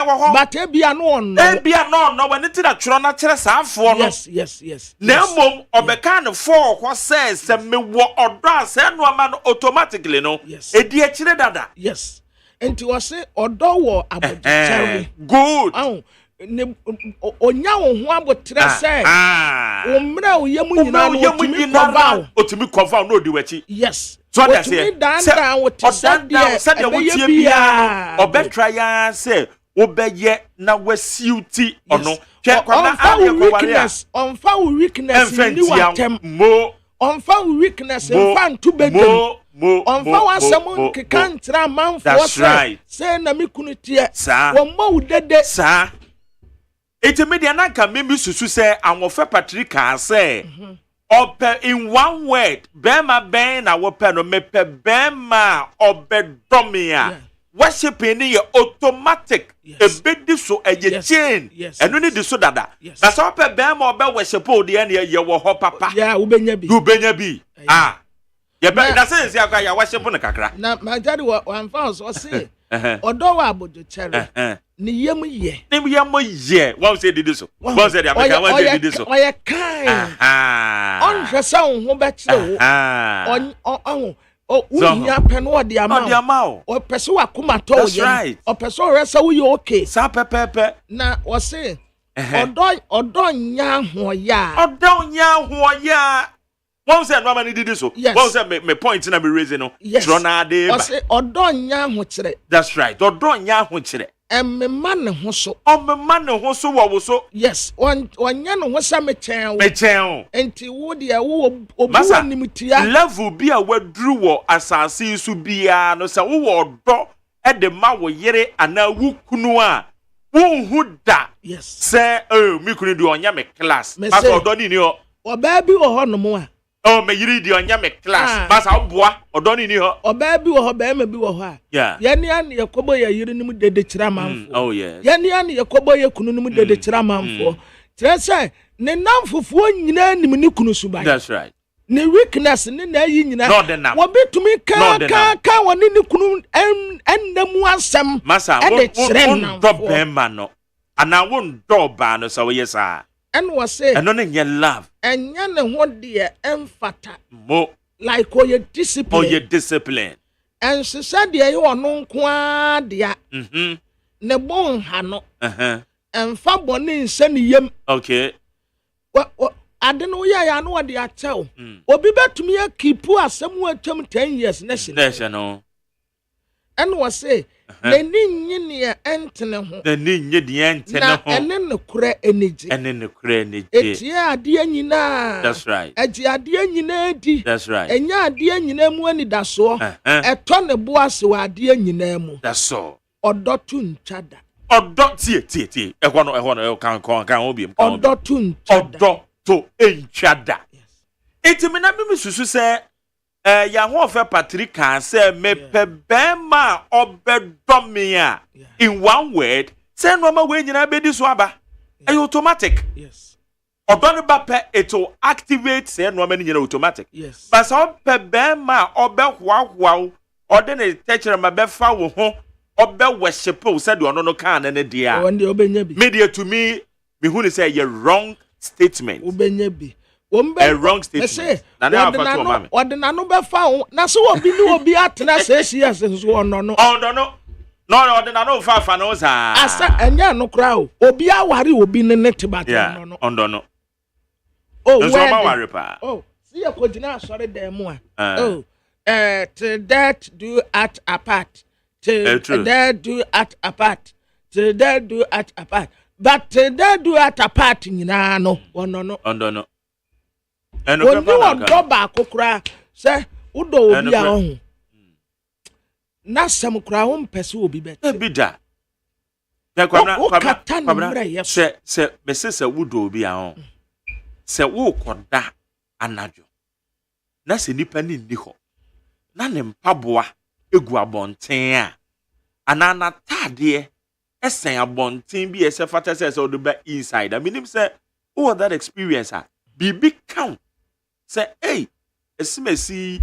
But ebia no when it na chro na kire saafo no. Yes. Na mom obeka ne for kwa says se me wo odo ase no ama no automatically no. Edi a kire dada. Yes. Enti wo se odo wo abotre. Good. Ne onya wo ho abotre se. Omra wo yemu nyina no otimi cover no di wachi. Yes. So that say said what ye bia obetra ya say obeye na wasiuti ono onfa weakness ni watem mo onfa weakness mfa ntu bedem onfa wasem keka ntra manfo say na mekunu tie wo ma udede sa etemedia na ka memi susu say anwofe Patrick say ope in one word bema ben na wope no mepe bema obedomia worshiping ye automatic ebedi so eye chain eno ni di so dada na so ope bema obe worship o de na ye wo ho papa ubenya bi ye be na sense ya ya worship no kakra na majari wa fan so say odo wa abojo chere ni yem ye one say did so one say the American one say did so oye kind on hwesa wo ho be kire wo unya pe no de ama o pese wa kuma to ye o pese o resa wo ye okay sa pepepe na wo say odo nya ho ya one say no man did so one say me point na me raise no trona de ba odo nya ho kire that's right odo nya ho kire emmema ne ho so wo so yes wanya no ho sa me chen enti wo de wo obu animtia level bi a wadru wo asase su bia no sa wo odo e de ma wo yere ana wu kunu a wo hu da say me kunu de onya me class but odo ni o oba bi wo ho no mo a me yiri di onya me class basa oboa odo ni ho oba bi wo ho ba ma bi wo ho a ye ni an ye kobo ye yiri nim dede kira manfo oh yes ye ni an ye kobo ye kunu nim dede kira manfo kire se ne namfofuo nyina nim ni kunu suban that's right ne weakness ni na yi nyina wo betumi ka woni ni kunu ennamu asem e de kire namfo bema no ana won do ba no so yes ah and was say and no nye love and yan ho de emfata mo like discipline and she said ye ono nko a dia ne bon ha no emfa boni nse ne yem okay ade no ya no de atew obi betumi akipu asem atwam 10 years nation no and was say ne nyine entene ho ne nye de entene ho ene ne kura eniji etia ade nyina that's right agi ade nyina di that's right enya ade nyina mu ani daso eto ne bo ase wa ade nyina mu that's all odo tu nchada odo tie ehwo no kan obi odo tu nchada odo to enchada etimi na mi susu se ya ho fe Patrick can say me pebema obedomia in one word say no ma we nyina be di so aba automatic odon ba pe it will activate say no ma nyina automatic but so pebema obehwawa ode ne techere ma be fa wo ho obe worship o said ono no kan ne dia media to me hu ni say you wrong statement obenya bi a wrong statement. Ordinary number found. Na so obi ni obi atena say yes so ono no. No, ordinary no fa no sa. Asa enya no kra o. Obi aware obi ne net bat no. Ondo no. Oh, so ma ware pa. Oh, see ya ko gina sorry dem mu a. Oh, to that do at apart. To that do at apart. To that do at apart. But that do at apart nyina no. Ono no. Ondo no. When you want to back, say, Udo will be our own. Now, some crown pursue will be better. Be that. Say, Mrs. Wood be our own. Say, walk on that, Anajo. That's a nipping niho. None in Pabua, Igua Bontea. Anana Tadia, essay a bontin be a self says or the back inside. I mean, him say, oh, that experience, be big count. Say, hey, a smessy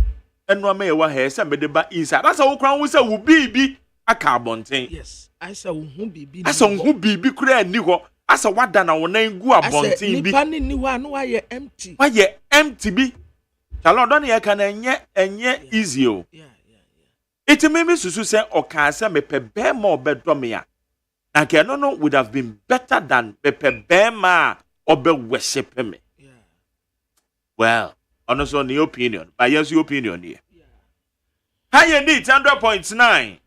and one may wa hair, some the back inside. That's how crown we say, will be aka abonten. Yes. Asa unhu bibi. Asa unhu bibi kura ni ho. Asa wada na wonan gu abonten bi. Nipa ni ho anu wa ye empty. Wa ye empty bi. Chalon don ye kan enye easy o. Yeah. It made me susu say oka say me pe be ma obedo me a. Na ke no would have been better than me pe be ma obe worship me. Yeah. Well, honestly, on the opinion, but yes, your opinion here. High indeed, 100.9.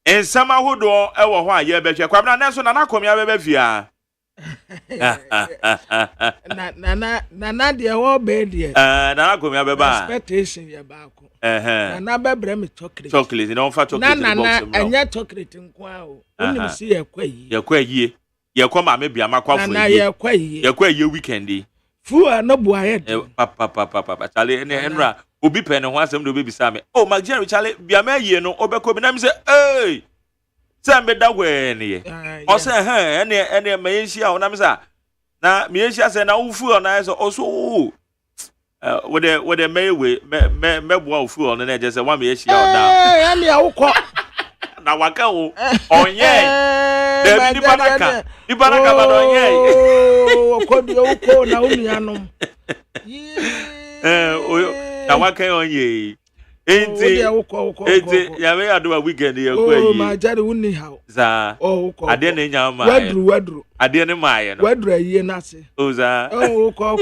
And some who do ever why ye be hwe kwabna na so na nakomia be be fia. Na de wo be de. Na nakomia be ba. Expectation ye ba ko. Na be bre me chocolate. Chocolate, no fa chocolate na box. Na enya chocolate nkwa o. Unim si ye kwa yi. Ye kwa yi. Ye kwa ma me bia makwa fo yi. Na ye kwa yi. Ye kwa yi weekend. Fu no bua ye. Papa chale ne enra obi pe ne ho asem do be bisa me. Oh, Magere chale bia ma yi no obekọ bi na me say, "Hey! Say me da we ne ye." O say, ene me yinhia o na me say, na me yinhia say na wo fu o na say oso with the may we me bua fu o na je say wa me yinhia o da. Eh, me awukọ. Na waka o onye de bi banaka ba do onye o ko na unuanom na waka onye enti ya me ado weekend ye kwa yi o ma jare unni hawo za ko ade na nya ma wadru ade ne ma ye no wadru ayi na se o za ko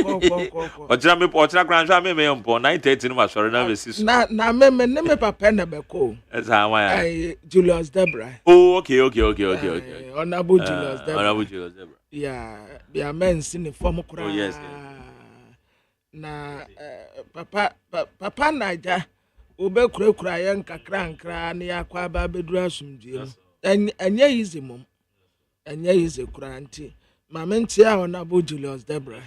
o tira kran so me mpo 9:30 no ma sori na be sis na me ne me papa na be ko za wa ya Julius Debra. Oh, okay. Honorable Julius Debra. Yeah, be a man sin form kura. Oh yes. Na papa naija obe kura yen kakra ne yakwa ba bedura asumdie. Anya yize mom. Anya yize kura nti. Mamenti a Honorable Julius Debra.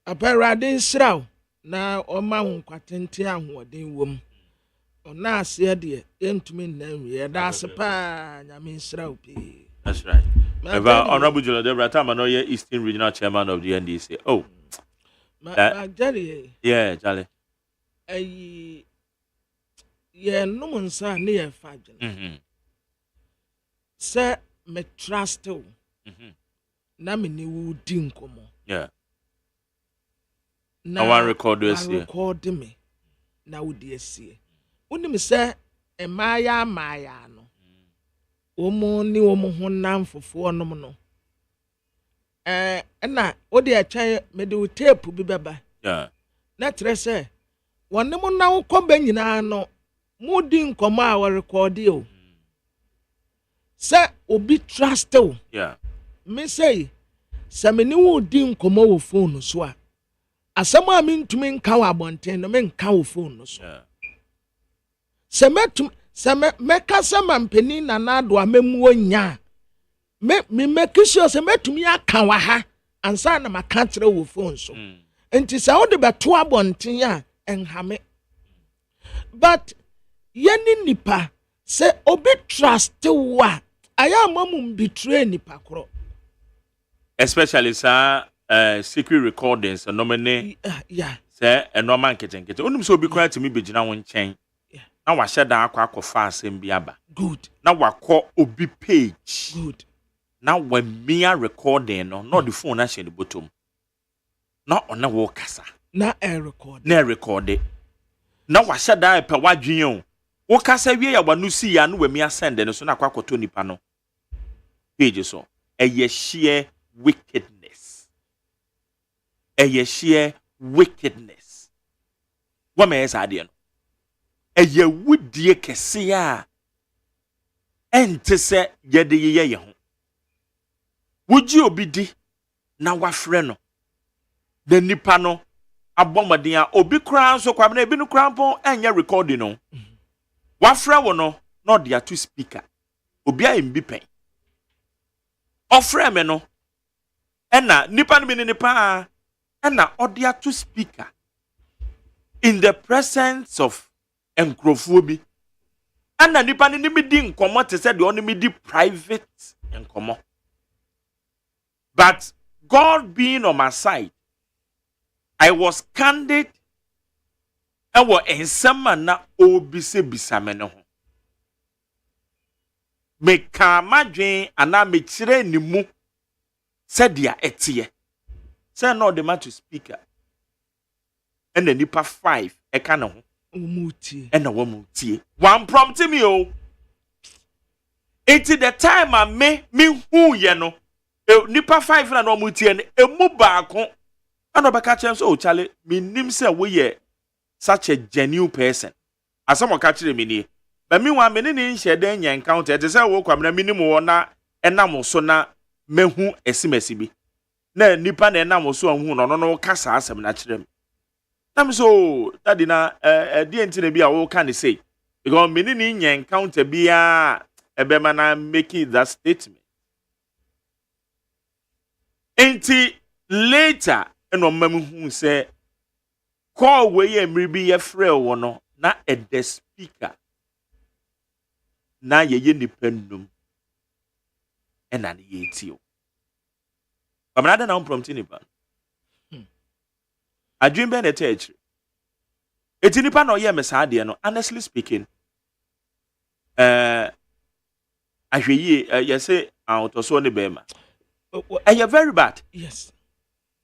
Papa radin shraw na oma hunkwatente ahoden wom. Ona ase de entumi nanwe da ase pa nyame nshraw pi. That's right. Honorable Julius Debra Tama no ye Eastern Regional Chairman of the NDC. Oh. Jerry. Yeah, Charlie. Ye no munsa ne ye fagin. Say me trust you. Na me ni wo di nkomo. Yeah. Na I record this here. Record me. Na wo di asie. Unim say emaya no. Omo ni omo honam fofo nom no. Na o de atwa me de tape bi beba. Yeah. Na tre say wonem na wo koba nyina no mu di nkomo a wo record o. Say obi trust you. Yeah. Me say me ni wo di nkomo wo phone so a. Asem a me ntumi nka wo abonten no me nka wo phone so. Yeah. Meka sama mpeni na nado amemu onya me make sure se metumi aka wa ha ansa na maka kire wo phone so enti se wo de beto abonten a enhame but yeni nipa se obi trust wa aya mamum betray nipa kro especially secret recordings no many yeah say normal nkete onum so obi kra timi begina wo nchen na wa hyeda akwa asem bi aba good na wakọ obi page good na wa mia recording no the phone na share the bottom na ona wo kasa na record na wa hyeda pe wadwen o wo kasa wie ya wanu si ya no wa mia send no so na akwa to nipa no page so eye share wickedness wa me esa de no eye wudie kese a ente se yede ye ho wuji obi di na wafre no the nipa no abomaden a obi kra so kwa na ebi no kra pon enye recording no wafre wo no na de ato speaker obi a mbi pen ofre me no ena nipa no bi nipa ena ode ato speaker in the presence of enkrofo bi ana nipa ni mi di nkomo te se de oni mi di private nkomo but God being on my side I was candid ewo ensema na obi se bisame ne ho me ka madwen ana me kire ni mu said dia etie say no the man to speaker and the nipa 5 e ka ne ho umutie and na wamutie one prompt me o enti the time a me hu ye no nipa 5 na no wamutie ne emu baako ana obeka chem so o chale me nim say we ye such a genuine person asamo ka kire me ni but me wan me ne nhye den nya encounter te say wo kwamna me nim wo na enam so na mehu esimesi bi na nipa na enam so hu no no kasa asem na kire me I'm so that na the entity be a wo can say because me ni nya encounter bia ebema na making that statement enti later eno mamu hu say call we ye mribi ye frɛ wo no na the speaker na ye nipendum ena ne ye ti o amana na prompt ni ba adwin na church eti nipa na oye me saa de no honestly speaking ahweyi you say autoso ne bema very bad yes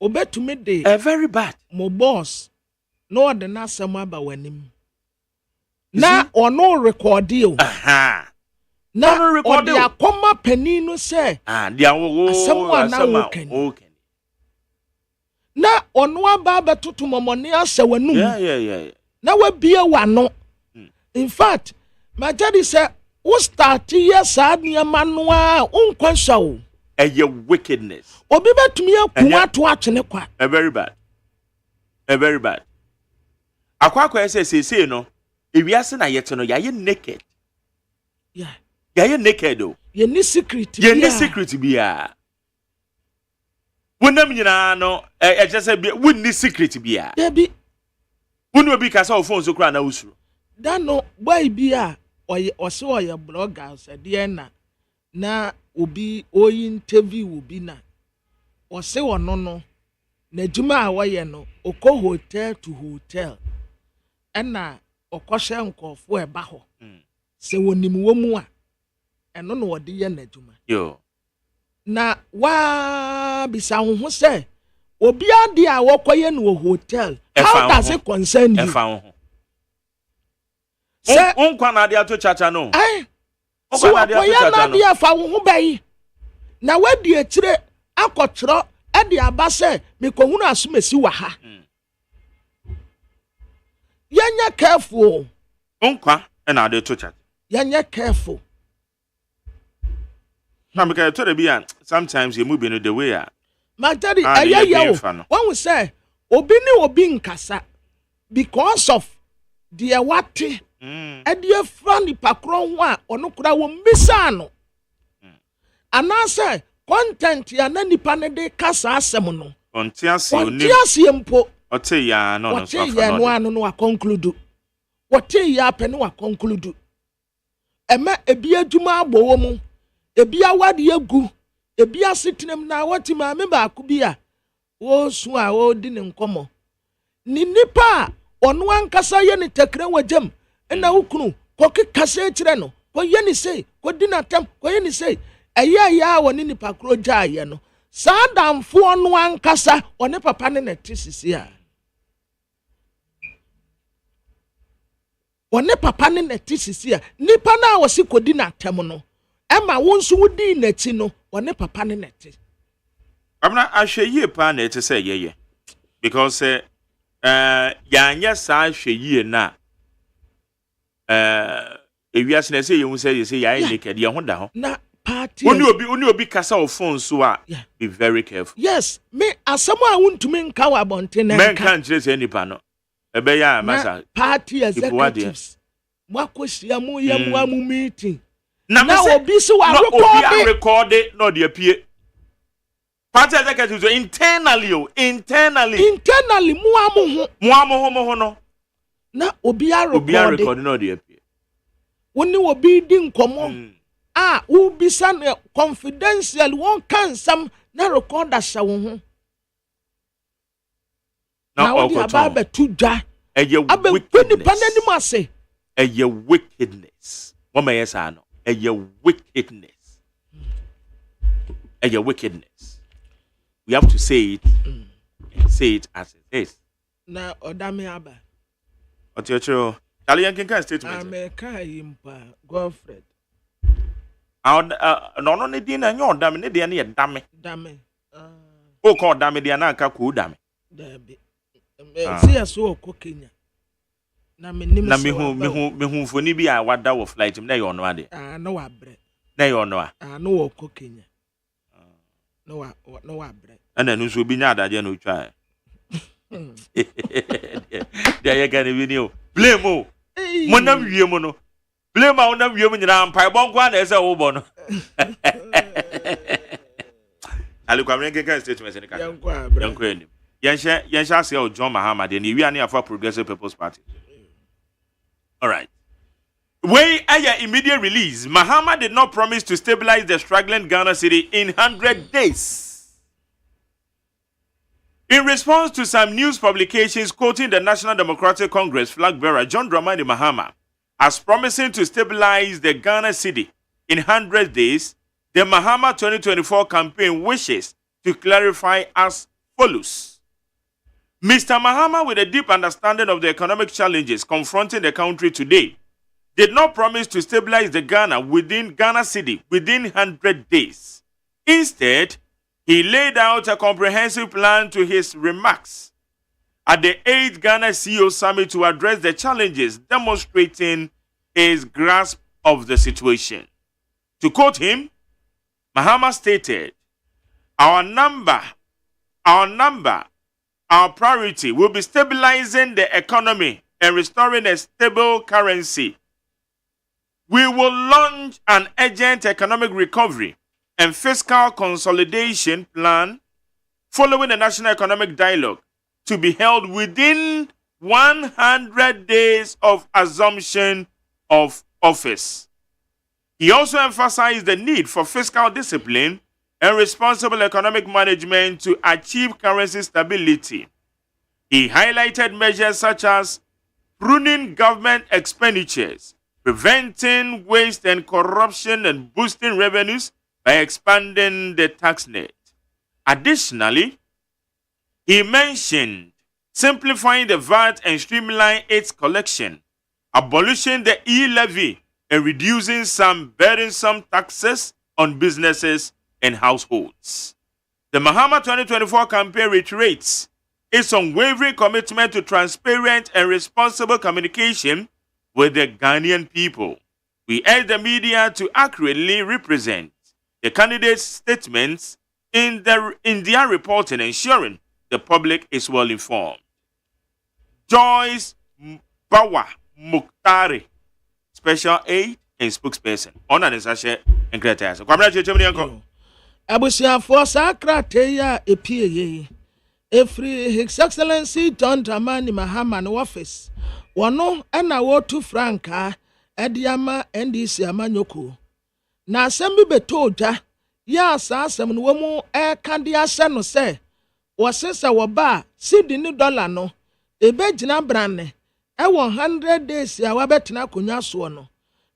obetumi de very bad mo boss no de na asem aba wanim na ono record you na ono record you akoma pani no say dia wo asem okay na ono aba betoto momone ase wanum yeah na wabie wano in fact my daddy say who start yes adniama no a unkwansa o wickedness obi betumi akun ato atwene kwa very bad akwa say no ewiase na yete no yaye naked yaye naked o ye ni secret bia wonam nyina no ejese bia wonni secret bia debi wonu obi ka sa phone so kra na usuro da no boy bia oye blogger se na obi oyi interview obi na ose wono no na djuma a woye no okọ hotel to hotel ena okọhye nkofo eba ho se wonim wo mu a eno no wode ye na djuma yo na wa bisa ho se obi ade a wokoye no hotel how does it concern you se onkwa na ade ato chacha no so wakoye na ade afa ho bai na wadi akire akotro ade aba se mekohunu asomesi wa ha yanya careful onkwa na ade to chacha yanya careful na because to be sometimes you move in the way my daddy ayayo when we say obi ni obi nkasa because of the wate e dey friend pakro ho a ono kura wo mbisa no ana say content ya na nipa ne de kasa asem no ontiase mpo ote ya no no so afa no wa conclude wote ya pe no wa conclude ema ebi adwuma agbowo mu ebi awade egu ebi asitinem na wati ma me ba akubi a wo su a wo di ne nkomo ni nipa ono ankasa ye ne tekre wajam na wukunu ko kekasa kire no ko ye ni sei ko di na tam ko ye ni sei eye ya woni nipa kro jaaye no saa damfo ono ankasa one papa ne na tisisi a one papa ne na tisisi a nipa na wo si ko di na tam no ema wonso wudi na ti no one papa ne na ti amna ahweye pa na ete say yeye because ya anya sa ahweye na ewiase na say yehu say ya naked ye ho da ho na party oni obi kasa o phone so a be very careful yes me asamo a wuntumi nka wa bonte na men kan kire say nipa no ebe ya masa party executives mwakosia mu ya mu meeting na obi so wa record no de apie party executives internally mu amu ho no na obi record no de apie woni obi di nkomo u bisa confidential won kan sam na record asha wo ho na odi aba tudwa wickedness nipa nanim ase wickedness what may say no wickedness. Wickedness. We have to say it and say it as it is. Na odame aba. Otiotro, Italian can statement. America impa Godfred. No ne din na nyo dame ne de na ye dame. Dame. O ko dame de na aka ku dame. Dabi. See as o ko Kenya. Na me nim na mehu foni bi a wada wo flight na ye ono ade. Na wa bre. Na ye ono a. No wo ko Kenya. No wa bre. Ana nu so bi nya adaje na otwa. Dia ye kan bi ni o. Blame o. Monam wie mu no. Blame a wonam wie mu nyina mpa bon kwa na ese wo bo no. Ali kwa mren kan statement se ne ka. Yanko enim. Yensha say o John Mahama de ni wi ani afa Progressive People's Party. All right. When Aya immediate release, Mahama did not promise to stabilize the struggling Ghana city in 100 days. In response to some news publications quoting the National Democratic Congress flag bearer John Dramani Mahama as promising to stabilize the Ghana city in 100 days, the Mahama 2024 campaign wishes to clarify as follows. Mr. Mahama, with a deep understanding of the economic challenges confronting the country today, did not promise to stabilize the Ghana city within 100 days. Instead, he laid out a comprehensive plan to his remarks at the 8th Ghana CEO Summit to address the challenges, demonstrating his grasp of the situation. To quote him, Mahama stated, Our priority will be stabilizing the economy and restoring a stable currency. We will launch an urgent economic recovery and fiscal consolidation plan following the National Economic Dialogue to be held within 100 days of assumption of office. He also emphasized the need for fiscal discipline and responsible economic management to achieve currency stability. He highlighted measures such as pruning government expenditures, preventing waste and corruption, and boosting revenues by expanding the tax net. Additionally, he mentioned simplifying the VAT and streamlining its collection, abolishing the e-levy, and reducing some burdensome taxes on businesses and households. The Mahama 2024 campaign reiterates its unwavering commitment to transparent and responsible communication with the Ghanaian people. We urge the media to accurately represent the candidates' statements in their reporting, ensuring the public is well informed. Joyce Bawa Muktari, Special Aid and Spokesperson. Honor the Sasha and Greta. Abusiafo sakrate ya epie efri His Excellency John Dramani Mahama no office wono na wotu franka ediama NDC amanyoko na asem bi betoja ya asasem no mu ka de ase no se wosesa woba sidi ni dollar no ebegina brane e 100 days ya wabetena konya so no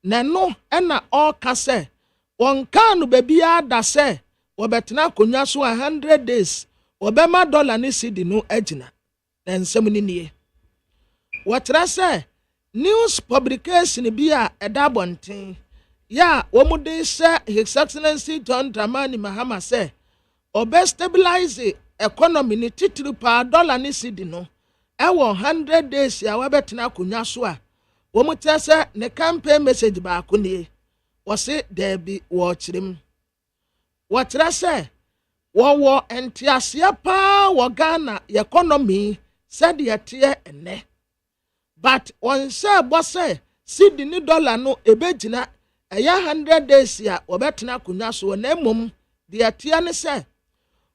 na no na all ka se wonka no babia da se wabetena konya so 100 days wabema dollar ni sidi no agina na nsem ni nie watra se news publication bi a edabonten ya womude se His Excellency John Dramani Mahama se obe stabilize economy ni titiri pa dollar ni sidi no e 100 days ya wabetena konya so a womuta se ne campaign message ba ko nie wose there be watchrim watra se wo entiasia pa wo Ghana economy said yete ene but on say boss sidi ni dollar no ebegina eya 100 days ya obetena kunya so na mum de yete ne se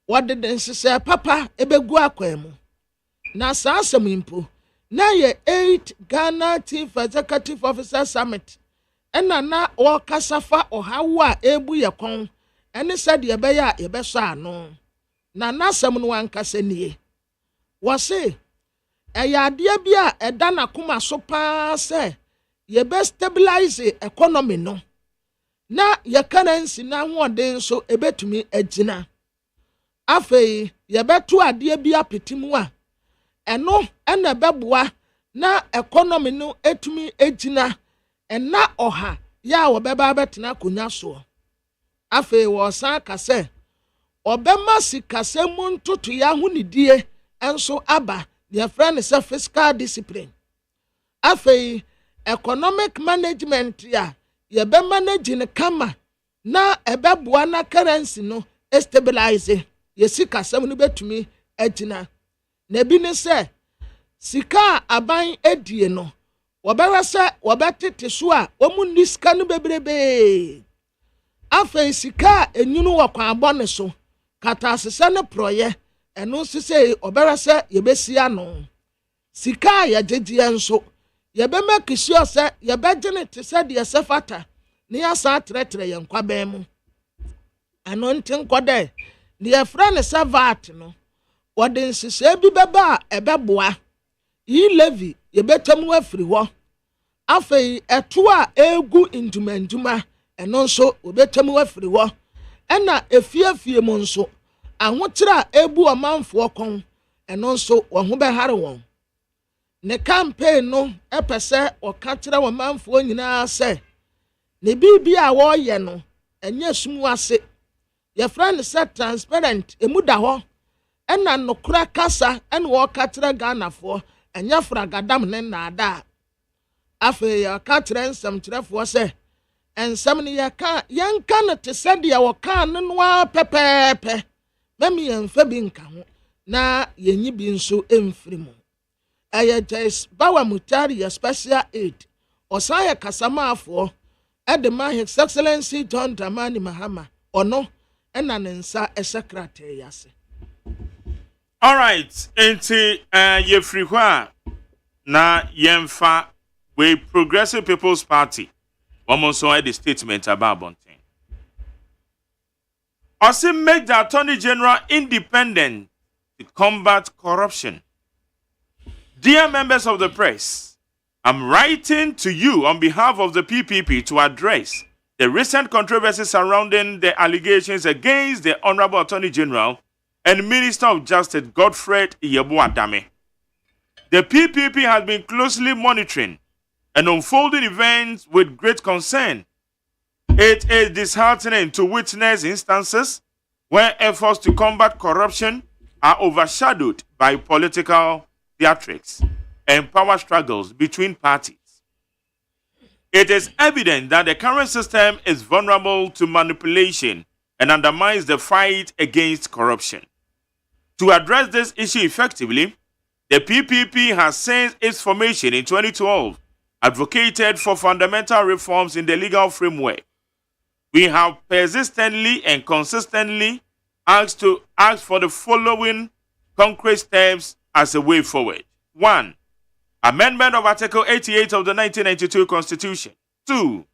wode den sese papa ebegu akwemu na sa asem impo na ye 8 Ghana Chief Executive Officer Summit na wo kasafa ohawa ebu ye kon ene said ye be ya ye be so ano na nasem no wankasa nie wose eyade bia eda na kuma so pa se ye be stabilize economy no na ya currency na hoɔden so ebetumi agina afei yɛbɛto adeɛ bi apetimu a ɛno ɛna bɛboa na economy no etumi agina ɛna ɔha ya wɔbɛba abɛtena akonnwa soɔ afei wɔsan ka sɛ ɔbɛma sikasɛm ntoto ya ho nidie ɛnso aba deɛ frɛ ne sɛ fiscal discipline afei economic management ya yɛbɛmanage ne kama na ɛbɛboa na currency no stabilize yɛsikasɛm no bɛtumi agyina na bi ne sɛ sika aban adie no wɔbɛwɛ sɛ wɔbɛtete so a wɔn ni sika no bebrebe afei sika enyunu wɔ kwan abɔ ne so kata asesa ne prɔyɛ ɛno nso sɛ ɔbɛwɛ sɛ yɛbɛsi ano sika a yɛgyegyeɛ nso yɛbɛma kisio sɛ yɛbɛgye ne te sɛ deɛ sɛ fata ne yɛasa atrɛtrɛ yɛn kwabɛn mu ɛno nti nkɔdɛ deɛ frɛ ne sɛ vat no wɔde nhyehyɛe bi bɛba a ɛbɛboa yi levy yɛbɛtam afiri hɔ afei ɛto a egu ndwuma ɛno nso wɔbɛtam afiri hɔ ɛna efiefie mu nso ahokyere a ebu ɔmanfoɔ kɔn ɛno nso wɔn ho bɛhare wɔn ne campaign no ɛpɛ sɛ ɔka kyerɛ ɔmanfoɔ nyinaa sɛ ne biribi a wɔreyɛ no ɛnyɛ sumu ase yɛfrɛ no sɛ transparent emu da hɔ ɛna nokora kasa ɛna wɔka kyerɛ Ghanafoɔ ɛnyɛ fragadam ne nnaada afei yɛka kyerɛ nsɛmkyerɛfoɔ sɛ nsɛm no yɛnka no te sɛ deɛ wɔka no noa pɛpɛɛpɛ mɛmi yɛmfa bi nka ho na yɛnyi bi nso ɛmfiri mu ɛyɛ Joyce Bawa Mutari yɛ special aid ɔsan yɛ kasamaafoɔ ɛde ma His Excellency John Dramani Mahama ɔno ɛna ne nsa ɛhyɛ krataa yɛase. All right, enti yɛfiri hɔ a na yɛmfa we Progressive People's Party wɔn nso ɛde statement about abɔnten. Also make the Attorney General independent to combat corruption. Dear members of the press, I'm writing to you on behalf of the PPP to address the recent controversy surrounding the allegations against the Honorable Attorney General and Minister of Justice Godfred Yeboah-Dame. The PPP has been closely monitoring and unfolding events with great concern. It is disheartening to witness instances where efforts to combat corruption are overshadowed by political theatrics and power struggles between parties. It is evident that the current system is vulnerable to manipulation and undermines the fight against corruption. To address this issue effectively, the PPP has since its formation in 2012 advocated for fundamental reforms in the legal framework. We have persistently and consistently asked for the following concrete steps as a way forward. 1. Amendment of Article 88 of the 1992 Constitution. 2.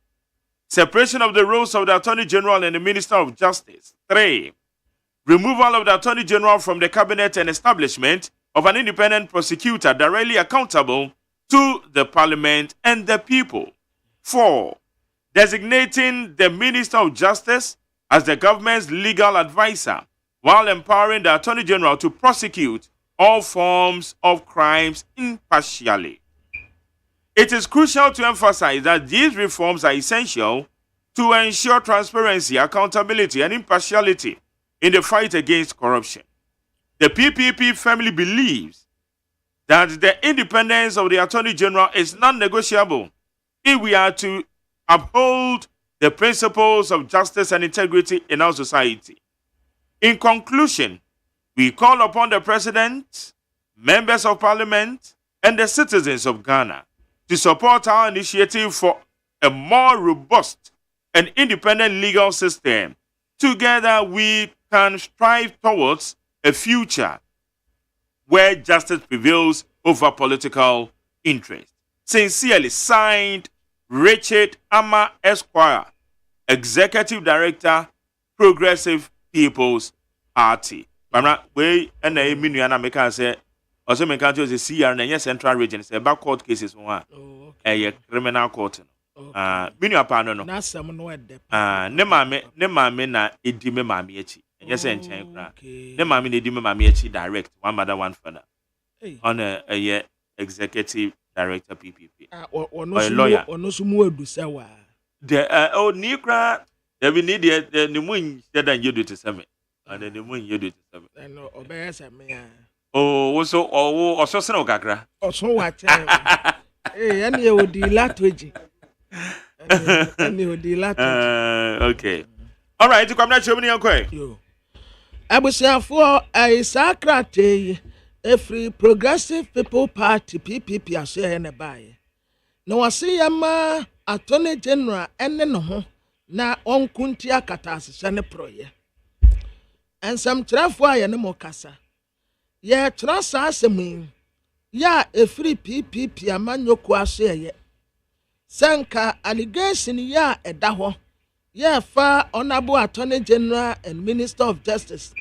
Separation of the roles of the Attorney General and the Minister of Justice. 3. Removal of the Attorney General from the Cabinet and establishment of an independent prosecutor directly accountable to the Parliament and the people. 4. Designating the Minister of Justice as the government's legal advisor, while empowering the Attorney General to prosecute all forms of crimes impartially. It is crucial to emphasize that these reforms are essential to ensure transparency, accountability, and impartiality in the fight against corruption. The PPP firmly believes that the independence of the Attorney General is non-negotiable if we are to uphold the principles of justice and integrity in our society. In conclusion, we call upon the President, members of Parliament, and the citizens of Ghana to support our initiative for a more robust and independent legal system. Together, we can strive towards a future where justice prevails over political interest. Sincerely signed, Richard Ama Esquire, Executive Director, Progressive People's Party. Bamra, we and a minu and I say, also make a CR and Central Region, say back court cases one, a criminal court. Minu apa no. Na asem no ede. Ne maame na edi me maame echi. Enye se nchen kra. Ne maame na edi me maame echi direct, one mother one father. On a executive director PPP. Ono so mu adusa wa. Ni kra there be need the mun that you do to same. And the mun you do to same. No obey same ya. So se no kakra. Oso wa che. Ene e odi latweji. Ene odi latweji. Okay. All right, you come na chomini ankoi. Yo. Abusiafo sakrate every Progressive People Party PPP ashe na bae. Na wase yama Attorney General ene no ho na onkunti akata asese ne proye. Ensam trafo aye ne mokasa. Ye trasa asemi ya every PPP amanyoko ashe ye. Senka allegation ya eda ho. Ye fa Honorable Attorney General and Minister of Justice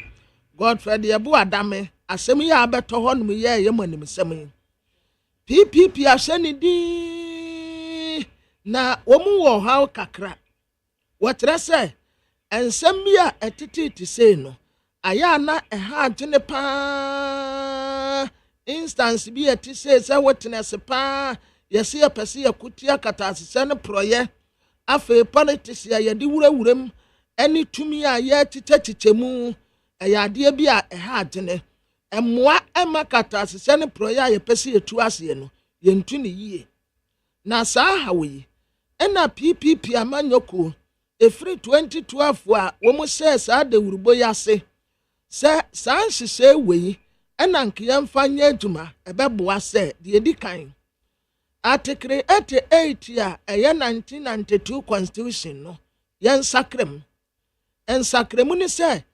Godfrey Abu Adame asemi ya abeto ho no ye yemonim semi. PPP asheni di na womu wo haw kakra. Wotre se ensem bia etiti sei no aya na eha agene pa instance bi etise se witness pa yesi yapese yakutia katasese ne proye afi politics ya yedi wurawuram eni tumi a ye chichechemu ayade bi a eha agene emmoa emakata asese ne proya ye pese yetu ase no yentu ne yie na saa hawe ena PPP amanyoko efri 2012 a wo mo se saa de wurubo yase se saa nhise wei ena nkiya mfanya adwuma ebeboa se de edikan Article 88 a eye 1992 constitution no yen sakrem en sakremu ni se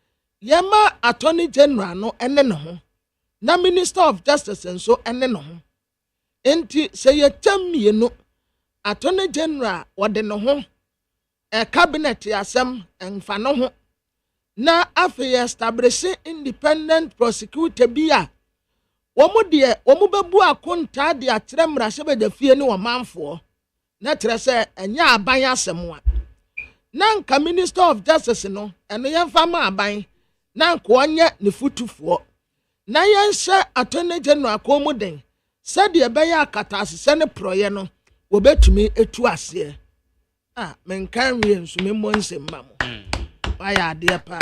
yema Attorney General no ene ne ho na Minister of Justice nso ene ne ho enti se ye chamie no Attorney General wode ne ho cabinet asem enfa no ho na afi establishing independent prosecutor bia womu bebu akonta de akyere mrahye be fie ne womanfo na tere se enya aban asemwa na nka Minister of Justice no eno yemfa ma aban na nka onye ne futufo na yenhye Attorney General akomuden se de be ya akata asese ne proye no wobetumi etu ase menkan wie nso memmo nsem mamo waya ade pa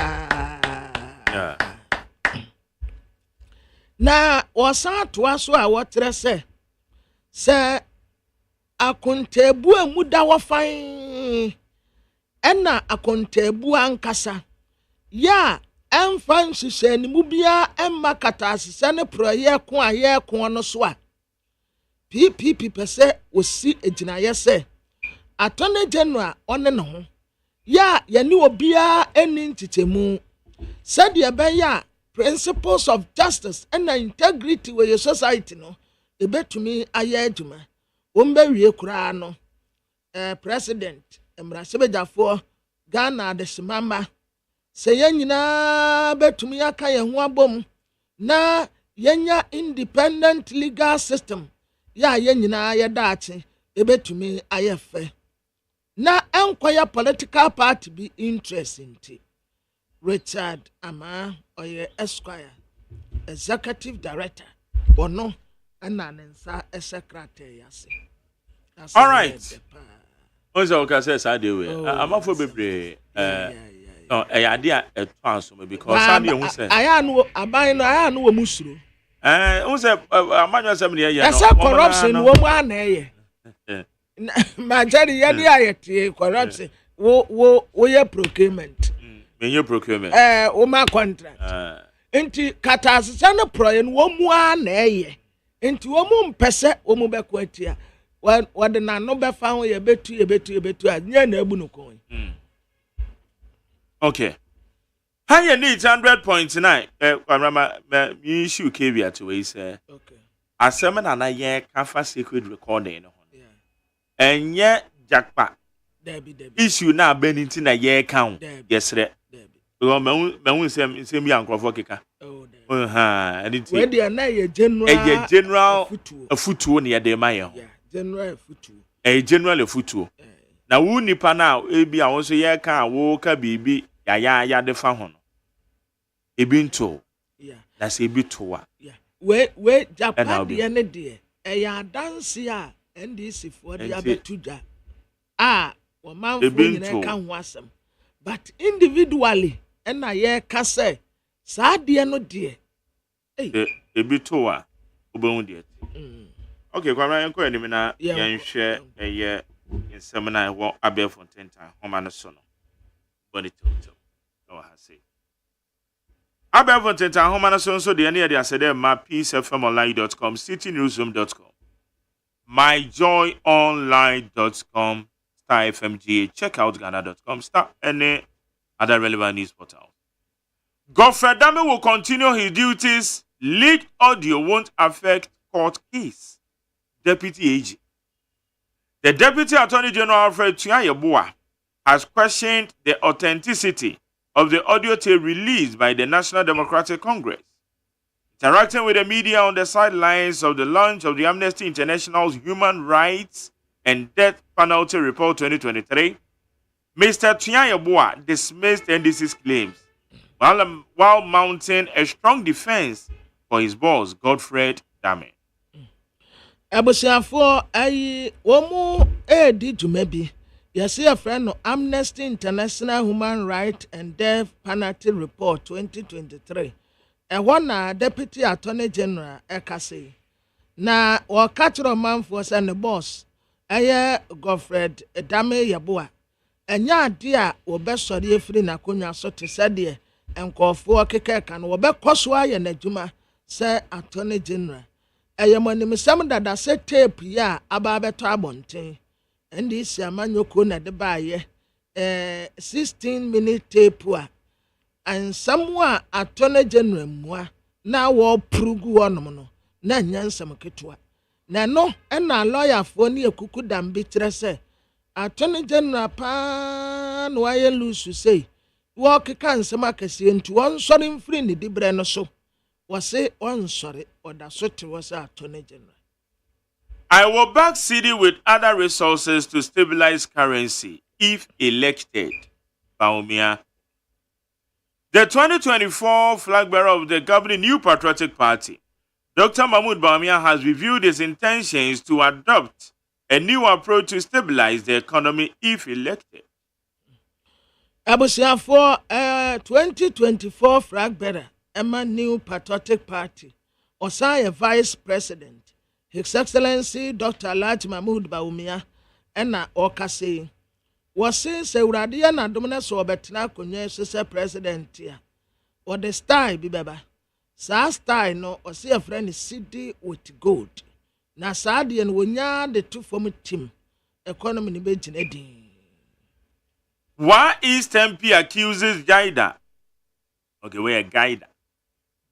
na wosan toa so a wotre se akontebu amuda wofan ena akontebu ankasa ya emfa nhihye ni mu bia emma kata asese ne proye ko aye ko no so a PPP pese osi ejinaye se Attorney General one no ho ya yani obia eni ntitemu said ye be ya principles of justice and integrity with your society no ebetumi aye adwuma wombe wie kura no president emrasebejafo Ghana de simama se yanyina betumi aka ye ho abom na yenya independent legal system ya yanyina ye daache ebetumi aye fe na enkwaya political party be interesting Richard Ama oye Esquire executive director ono ananensa secretary yase. All right. Ozo okase sa dey we amafo bebre no ade a eto me because sabi ehun se aya no aban no aya no wo musuro ehun se amanyo se me dey no esa corruption wo mu ana eye majari yadi ayete corruption wo ye procurement menye procurement wo ma contract enti kata asese no proye no wo mu ana eye enti wo mu mpese wo mu beko atia wode na no be fa ho ye betu anya na abu no kon okay higher needs 100.9 kwamama me issue kebia to we say okay asema na ye kafa secret recording no enye jakpa debi issue na abeninti na ye count yesre because me nsem ya nkrofo keka editi we dey na ye general afutuo na ye dey ma ye ho general afutuo general afutuo na wo nipa na ebi a won so ye ka wo ka bibi ya de fa ho no ebi nto yeah na se ebi to a yeah we Japan de ne de ya dance a NDC for the abetuja wo manfo nyina ka ho asem but individually na ye ka say saa de no de ebi to a obehu de okay kwara enko enim na yen hwe eye nsem na wo abefo tentan homa no so no body to no ha say abefo tentan homa no so de ne de asede ma peacefmonline.com citynewsroom.com myjoyonline.com *FMGA check out ghana.com any other relevant news portal. Godfrey Dame will continue his duties. Leaked audio won't affect court case. Deputy AG. The Deputy Attorney General Alfred Tuyayeboa has questioned the authenticity of the audio tape released by the National Democratic Congress. Interacting with the media on the sidelines of the launch of the Amnesty International's Human Rights and Death Penalty Report 2023, Mr. Tuyayeboa dismissed NDC's claims while mounting a strong defense for his boss, Godfrey Dame. Abusiafo ayi womu edi jumebi yesi a friend no Amnesty International Human Rights and Death Penalty Report 2023 na Deputy Attorney General ekase na wakachiro manfo se ne boss eye Godfrey Dame Yeboa enya ade a obesori efiri na konwa so te sede enkofo kekeka no obekoso aye na djuma se Attorney General ayemani misam dada se tape ya aba beto abonten ndi isi amanyoko na de baaye 16-minute tape a ansamwa Attorney General mua na wo prugu wonom no na nyansam ketua na no na lawyer fo ni ekuku dambi kire se Attorney General pa no aye lusu sei wo keka nsam akase ntu won sori mfiri ni dibre no so wase on sorry oda sote was Attorney General. I will back city with other resources to stabilize currency if elected. Baumia. The 2024 flag bearer of the governing New Patriotic Party, Dr. Mahmoud Baumia, has reviewed his intentions to adopt a new approach to stabilize the economy if elected. Abusia for 2024 flag bearer Emma New Patriotic Party, OSEI Vice President, His Excellency Dr. Alhaji Mahmoud Baumia, Ena Okase, was since a Radian and Dominus or Betna Kunya President here. Or the style be beba. Sa style no, or see a friend is city with gold. Na Sadi and Wunya the two former team, economy in Benjamin. Why East MP accuses Gaida? Okay, we're a Gaida.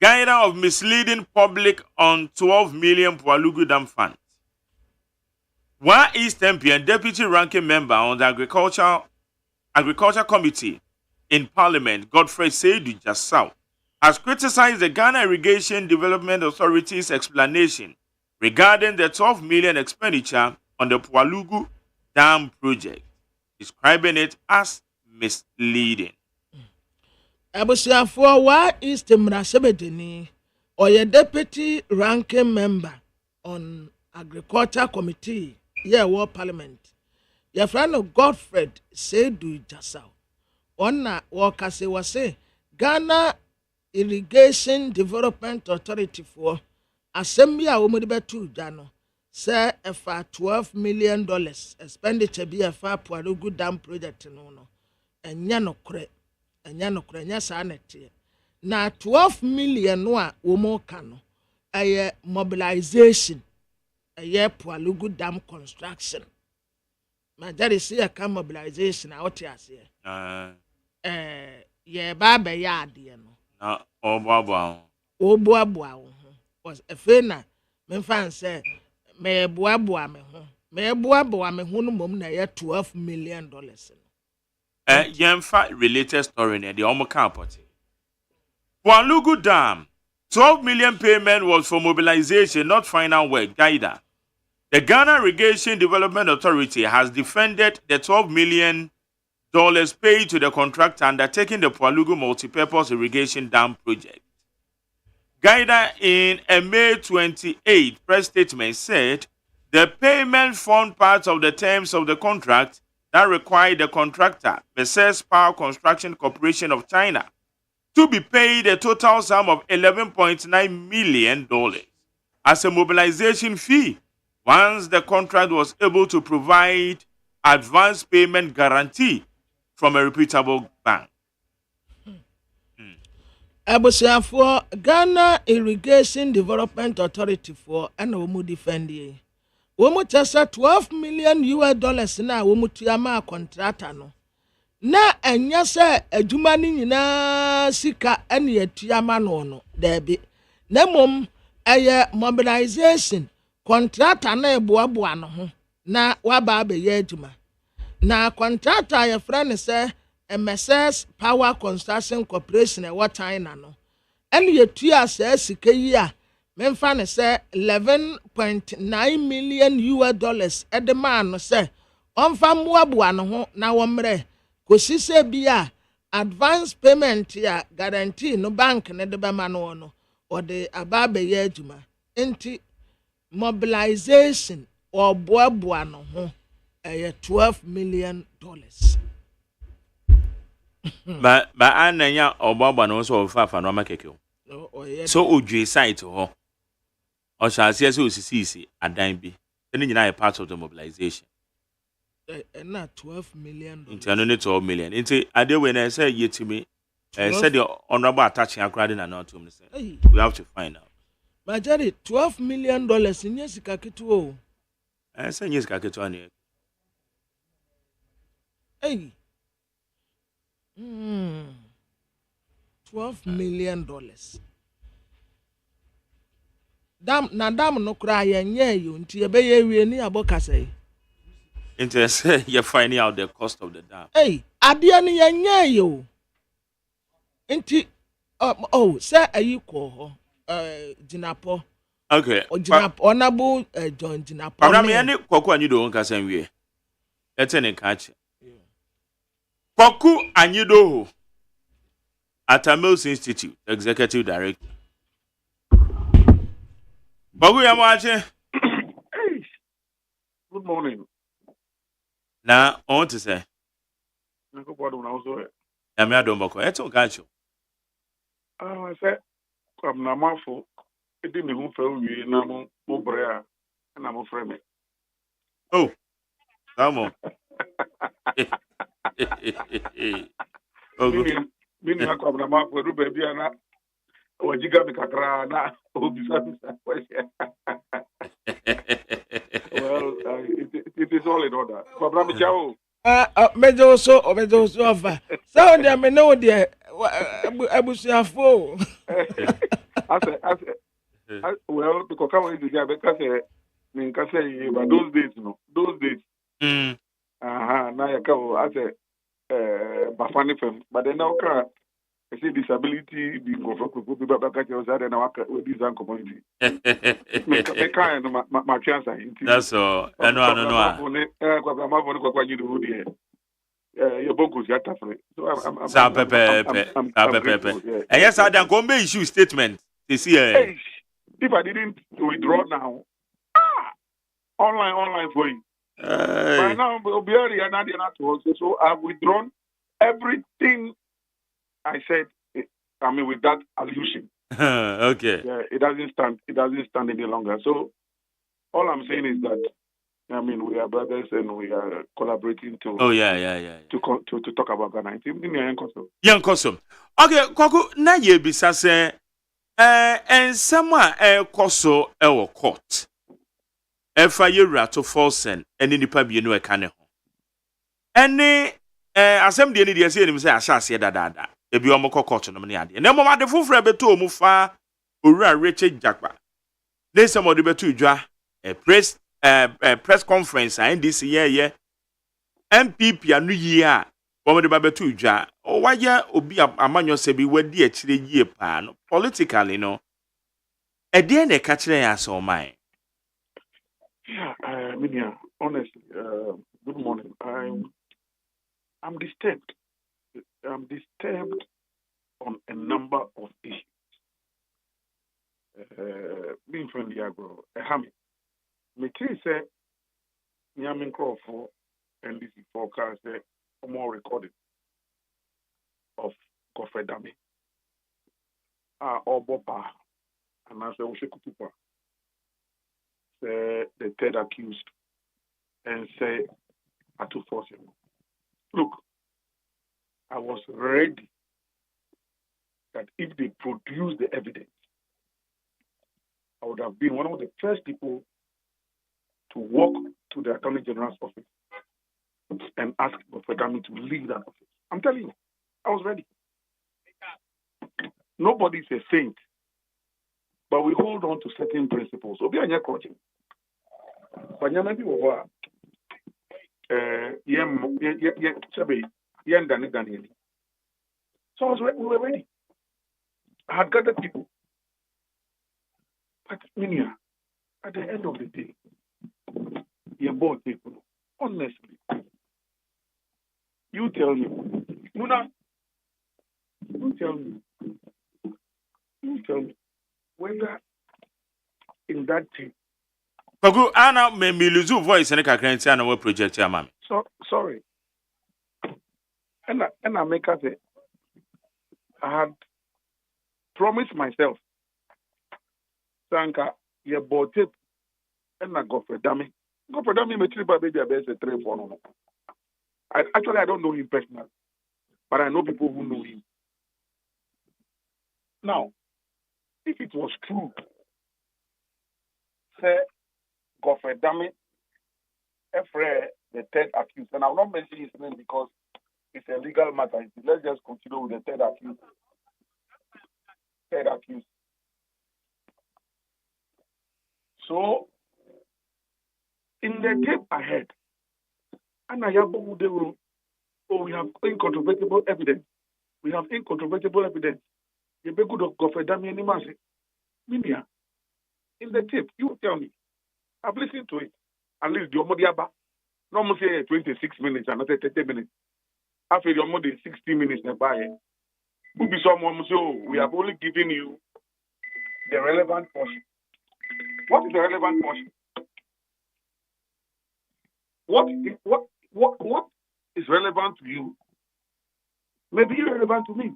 Gaida of misleading public on 12 million Pualugu Dam funds. One East MP and deputy ranking member on the Agriculture Committee in Parliament, Godfrey Seidu Jassau, has criticized the Ghana Irrigation Development Authority's explanation regarding the 12 million expenditure on the Pualugu Dam project, describing it as misleading. Abusiafo wa East Mrasebedeni or your deputy ranking member on Agriculture Committee, war Parliament. Your friend of Godfrey Seidu Jassau. Ona wakase wase Ghana Irrigation Development Authority for Assembly a womudibetu jano say efa $12 million expenditure be efa Pualugu Dam project no enya no kre enya sanete na 12 million no a womo ka no aye mobilization aye Pualugu Dam construction majari see a mobilization a wote ase ye baba ya ade no na oboaboa wo was efe na memfa nse me boaboa me ho no mom na ye $12 million no Yemfa related story in the Omoka party. Pualugu Dam, 12 million payment was for mobilization, not final work. Gaida. The Ghana Irrigation Development Authority has defended the $12 million paid to the contractor undertaking the Pualugu Multipurpose Irrigation Dam project. Guida in a May 28 press statement said the payment formed part of the terms of the contract that required the contractor, Messrs. Power Construction Corporation of China, to be paid a total sum of $11.9 million as a mobilization fee once the contract was able to provide advance payment guarantee from a reputable bank. Abusiafo Ghana Irrigation Development Authority for and womu defendie. Womu chesa $12 million na womu tuyama contractor no. Na enya se adwuma ni nyina sika ene yatuyama no debi. Na mom eye mobilization contractor na eboaboa no ho na waba abeye adwuma. Na contractor ye friend say MSS Power Construction Corporation what China no. And yetua say sika yi a memfa ne say $11.9 million at the man no say onfa moaboa no ho na womre kosi se bia advance payment ya guarantee no bank ne de be ma no or the ababe ye adwuma enti mobilization or boaboa no ho $12 million. But ananya obaba no so fa no makeke. So odwe site ho. O shall see so sisi adan bi. Any nyina a part of the mobilization. Na $12 million. Into no $12 million. Into ade we na say yetimi said the honorable attaching akrade na not to me say. We have to find out. But Jerry, $12 million in yesika ketu o. Say yesika ketu ani. Hey. $12 million. Dam no cry and ye you until you be ye ni abokase. Interest you're finding out the cost of the dam. Hey, adiani ye you. Inti say you call Jinapo. Okay. O Jinapo honorable John Jinapo. Pamra me any kwaku anyi do nka san wie. Etene ka che. Kwaku Anyido at Mills Institute, Executive Director. Kwaku Yamache. Good morning. Now, I want to say, I'm also. I'm a domboko. It's okay. I said, I'm Namafo. It didn't move for you, Namo, Mobrea, and I'm a friend. Oh, come on. Mimi na kwa mama kwa rube bia na wajiga mikakra na obisa question. Well, it is all in order. Kwa brami chao. Mejo so afa. So dia me no dia abusiafo. Well, because come we dia because me can say but those days no. Those days. Na ya kawo ase bafani fem but then now ka say disability be go for people be back at your side and work with this community me kind my chance that's all no kwa mavo ni kwa jidu hudi your bonus ya tafre so I'm sa pepe yes adan ko me issue statement this year if I didn't withdraw now online for you. By now, so I've withdrawn everything I said. I mean, with that allusion. Okay. Yeah, it doesn't stand. It doesn't stand any longer. So all I'm saying is that I mean we are brothers and we are collaborating to. Oh yeah. To talk about Ghana. Young custom. Okay, Kwaku na ye bisa say ensema koso e court. Efa yewura to Folsen ene nipa bienu eka ne ho ene asem de ne de ase enim se ahyase dadada ebi omoko court no ne ade na mom ade foforo beto omu fa owura Richard Jakpa ne se mo de beto udwa press conference and this year MPP anu yi a wo de beto udwa o waye obi amanyo se bi wadi akire yie pa no politically no e de na ka kire ya so man. Yeah, Minia, honestly, good morning. I'm disturbed. I'm disturbed on a number of issues. Being from the agro, me too say, Nyamin Crawford, NDC forecast, more recording of Kofedami, or Bopa, and I say, Oshikutupa, the third accused, and say, I to force him. Look, I was ready that if they produce the evidence, I would have been one of the first people to walk to the Attorney General's office and ask for Gami to leave that office. I'm telling you, I was ready. Nobody's a saint, but we hold on to certain principles. Obi anya coaching. Banyama bi wo ho a Daniel. So we were ready. I had gathered people. But Minia, at the end of the day, you're both people. Honestly, you tell me. Muna, you tell me whether in that team. Pagu, Anna may me lose voice and a crancy and a project, your mammy. So sorry. And I make us say I had promised myself, Sanka, you bought it, and I go for dummy. Go for dummy, baby, I best a 3-4. No. I don't know him personally, but I know people who know him. Now, if it was true, say, go for dummy, the third accused, and I'll not mention his name because it's a legal matter. Let's just continue with the third accused. So, in the tape ahead, and I have we have incontrovertible evidence. You be good of Gofredami and Nimasi. Minia, in the tape, you tell me. I've listened to it. At least the Omodiaba. No more say 26 minutes, another 30 minutes. After the Omodi 60 minutes, who be someone say, oh, we have only given you the relevant portion. What is the relevant portion? What is relevant to you may be irrelevant to me.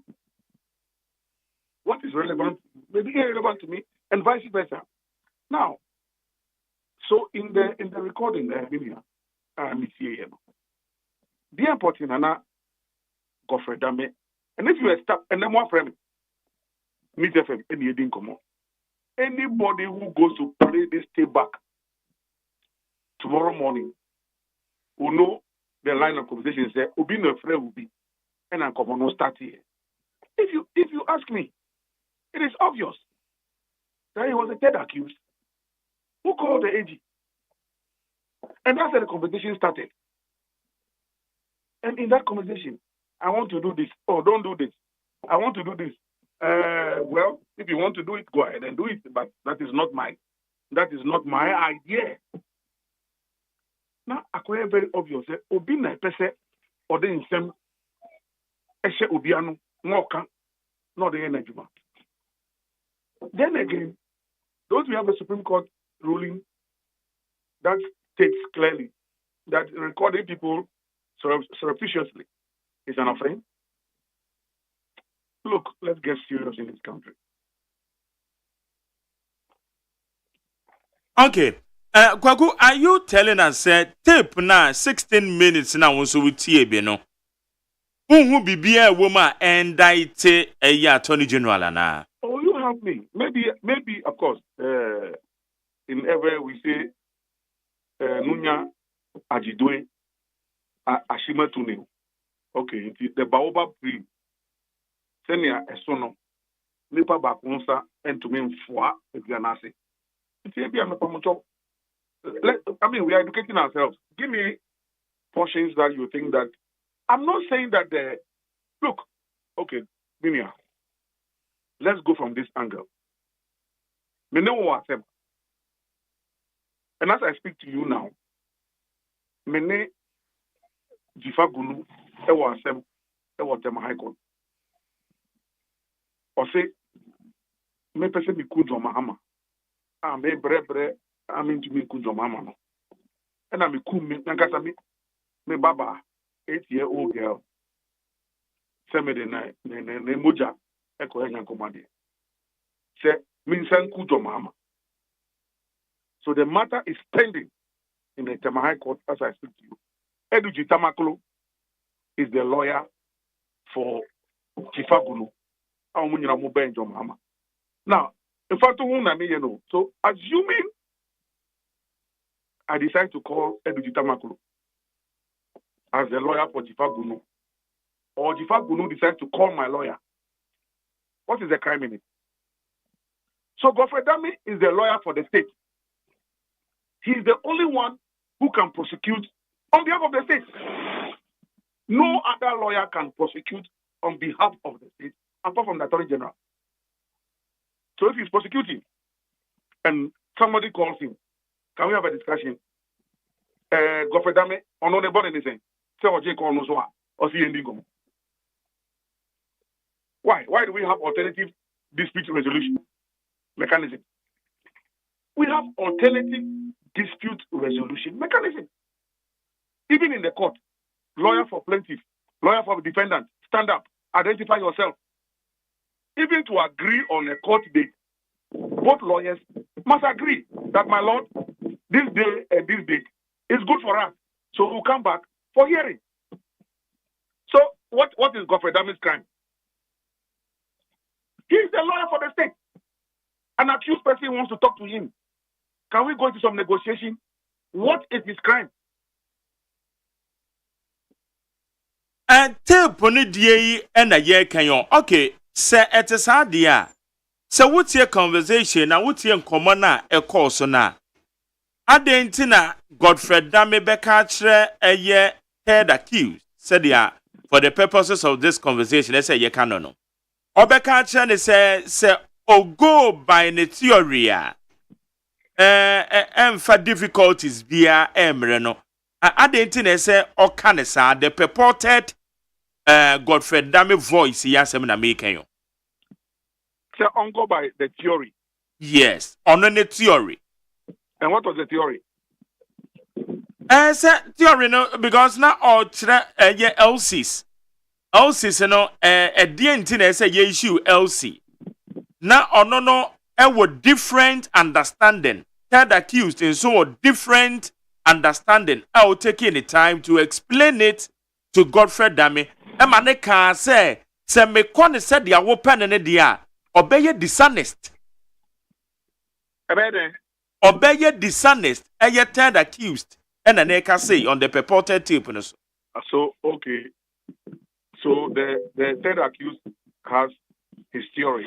What is relevant may be irrelevant to me, and vice versa. Now, so in the recording, the important Nana Godfrey Dame, and if you are stuck, and then one friend, meet FM, and you didn't come on. Anybody who goes to play this tape back tomorrow morning will know the line of conversation. Say, "Obi no friend will be," and I'm come on no start here. If you ask me, it is obvious that he was a third accused who called the AG, and that's how the conversation started. And in that conversation, I want to do this. Oh, don't do this. I want to do this. Well, if you want to do it, go ahead and do it. But that is not my idea. Now, I quite very obvious. Obi na pese or the insem eshe obiano moka not the energy. Then again, don't we have a Supreme Court ruling that states clearly that recording people surreptitiously is an offense? Look, let's get serious in this country. Okay. Kwaku, are you telling us tape na 16 minutes na wonso we tie bi no? Who bibia woman indict a Attorney General na? Oh, you have me. Maybe of course, in every we say Nunya Ajidwe Ashima Tune. Okay, the Baobab tree. Senia Esono. Nipa Bakunsa and to me for Ganasi. I mean, we are educating ourselves. Give me portions that you think that. I'm not saying that look, okay, Minia, let's go from this angle. And as I speak to you now, many Jifa Gunu, was Tema High Court. Or say, me person me could your mama. I me bre, I mean to me could your mama. No. And I me cool me, Nankasa me baba, 8-year-old girl. Send me the moja, Echo Henyan Command. Say, mean send could your mama. So the matter is pending in the Tema High Court as I speak to you. Edu Jitamaklo is the lawyer for Jifa Gunu. Now, in fact, so assuming I decide to call Edu Jitamaklo as the lawyer for Jifa Gunu, or Jifa Gunu decides to call my lawyer, what is the crime in it? So Godfrey Dami is the lawyer for the state. He's the only one who can prosecute on behalf of the state. No other lawyer can prosecute on behalf of the state apart from the Attorney General. So if he's prosecuting and somebody calls him, can we have a discussion? Godfrey Dame, on the body anything. Say what call no so or see ending. Why? Why do we have alternative dispute resolution mechanism? We have alternative dispute resolution mechanism. Even in the court, lawyer for plaintiff, lawyer for defendant, stand up, identify yourself. Even to agree on a court date, both lawyers must agree that, my lord, this day and this date is good for us. So we'll come back for hearing. So what is Godfrey Dame's crime? He is the lawyer for the state. An accused person wants to talk to him. Can we go into some negotiation? What is his crime? And tell Pony DA and a year can you okay, sir, at a sad dear. So what's your conversation? Now, what's your commoner a course on now? Adentina Godfrey Dame Becatre a year head accused, said ya, for the purposes of this conversation, let's say ye canono. Obecatre say, oh, go by the theory. And for difficulties via Emreno. Adentina say, or canesa, the purported Godfrey Dame voice, yes, I'm making you. Say, on go by the theory. Yes, on the theory. And what was the theory? Theory, no, because now all LCs. LCs, no, a DNT say ye issue LC. Now, no, with different understanding. Third accused, and so different understanding. I will take any time to explain it to Godfrey Dame. And man, can say, me kone said the open and the obey dishonest. Obey dishonest, a yet third accused, and an can say on the purported tip. So, okay. So the third accused has his theory.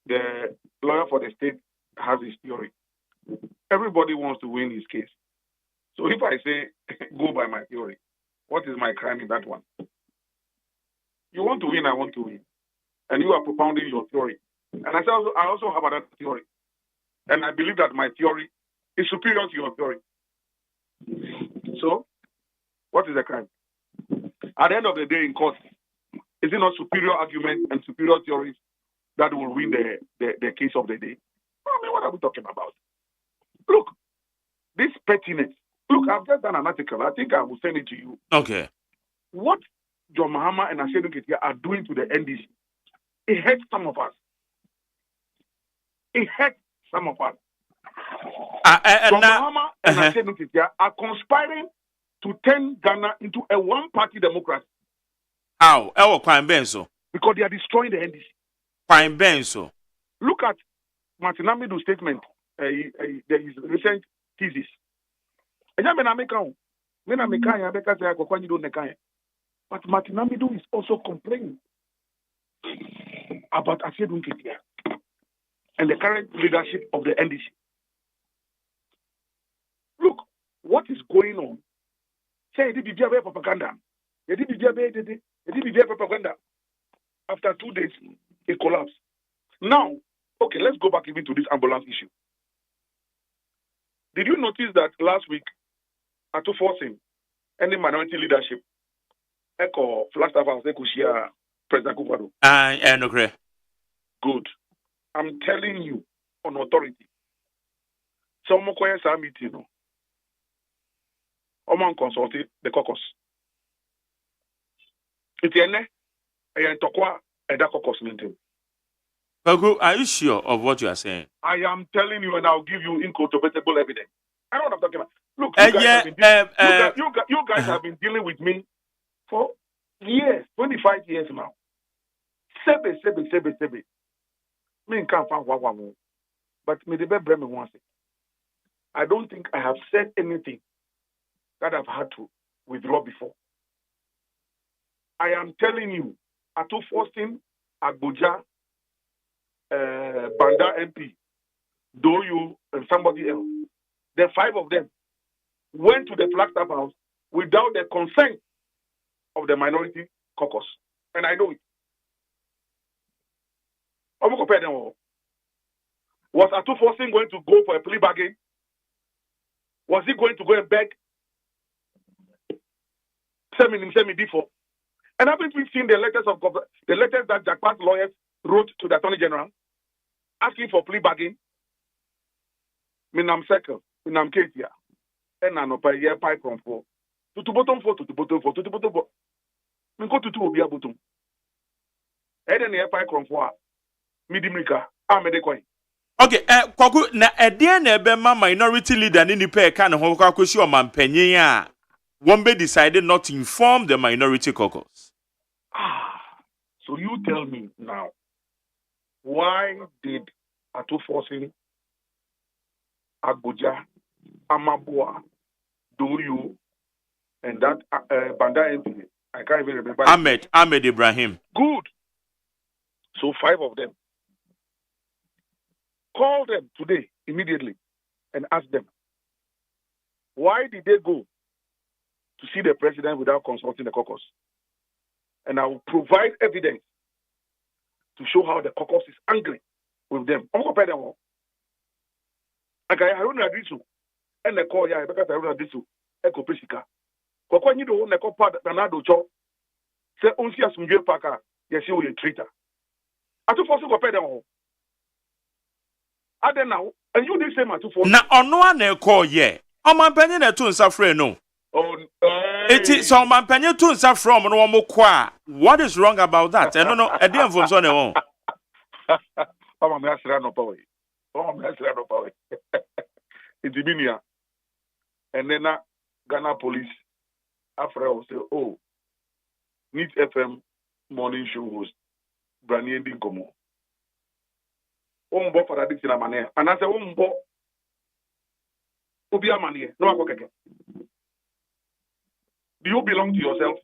The lawyer for the state has his theory. Everybody wants to win his case. So if I say, go by my theory, what is my crime in that one? You want to win, I want to win. And you are propounding your theory. And I also have another theory. And I believe that my theory is superior to your theory. So, what is the crime? At the end of the day in court, is it not superior argument and superior theories that will win the case of the day? I mean, what are we talking about? Look, this pettiness. Look, I've just done an article. I think I will send it to you. Okay. What John Mahama and Asedu Ketia are doing to the NDC, it hurts some of us. It hurts some of us. John Mahama and Asedu Ketia are conspiring to turn Ghana into a one-party democracy. How? Quine Benso. Because they are destroying the NDC. Quine Benso. Look at Martin Amidu's statement, his recent thesis. But Martin Amidu is also complaining about Asedu Ketia and the current leadership of the NDC. Look, what is going on? Say, it did be propaganda. It did be propaganda. After 2 days, it collapsed. Now, okay, let's go back even to this ambulance issue. Did you notice that last week, at forcing any minority leadership, Echo Flagstaff House, Echo Shia, President Kufado? No, correct. Good. I'm telling you on authority. Some more quiet meeting, no. Oman consulted the caucus. It's ene, and tokwa and that caucus meeting. Kwaku, are you sure of what you are saying? I am telling you, and I'll give you incontrovertible evidence. I know what I'm talking about. Look, you guys have been dealing with me for years, 25 years now. Sebe. Me can't find one. But me the best me once. I don't think I have said anything that I've had to withdraw before. I am telling you, Atu Faustin, Abuja, Banda MP, Doyu, and somebody else, the 5 of them went to the Flagstaff House without the consent of the minority caucus. And I know it. Was Atu Faustin going to go for a plea bargain? Was he going to go and beg? Send me before. And haven't we seen the letters that Jackpot's lawyers wrote to the Attorney General asking for plea bargain? Minam Circle, Minam Ketia, and Anopa year pipe from 4. To bottom 4. Minko to 2 will be a bottom. And then year pipe from 4. Midimika, Amedekoi. Okay, Kwaku, na edian ebema minority leader ni nipe kan ho kwakushi o mampanyin a Wombe decided not to inform the minority caucus. So you tell me now, why did Atu Faustin, Abuja, Amabua, Doyu, and that Banda MP, I can't even remember. Ahmed Ibrahim. Good. So 5 of them. Call them today, immediately, and ask them, why did they go to see the president without consulting the caucus? And I will provide evidence to show how the caucus is angry with them. I'm compare them all. Okay, I don't agree to. And the call, yeah, because I don't agree to. Echo Pesika. Kwa nyi do ne kopa na do cho. Se onsi asumdwe paka, yes you a traitor. Atu Faustin compare them all. Ade now, and you did say Atu Faustin. Na ono na call ye. Omampanyin na to nsa frɛ no. It's so Mampenye to nsa from no mo kwa. What is wrong about that? I don't know. I didn't from so no. Mama me asira no power. It's Ibinia. And then Ghana police after I say, oh, Need FM morning show host Brani Ndi Nkomo. Ombo for that na mane. And I say ombo obi amane no akokeke. Do you belong to yourself,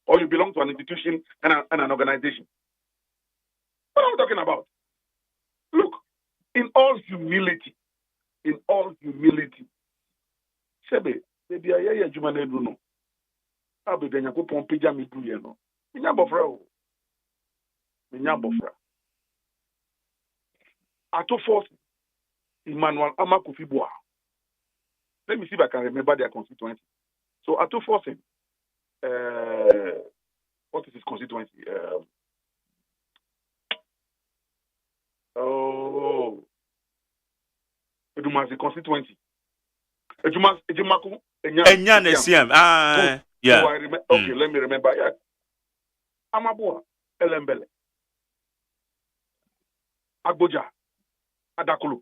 or you belong to an institution and an organization? What am I talking about? Look, in all humility, Sebe, baby, I hear you, man, no. I'll be going to go pompija me do you know. Minyabofra. Atu Faustin, Emmanuel Amakufibua. Let me see if I can remember their constituency. So Atu Faustin, what is his constituency? Eduma's constituency. Edumaku Enya Nesiem. Yeah. So I remember. Okay, let me remember. Yeah. Amabua, Elembele, Agboja, Adakulu,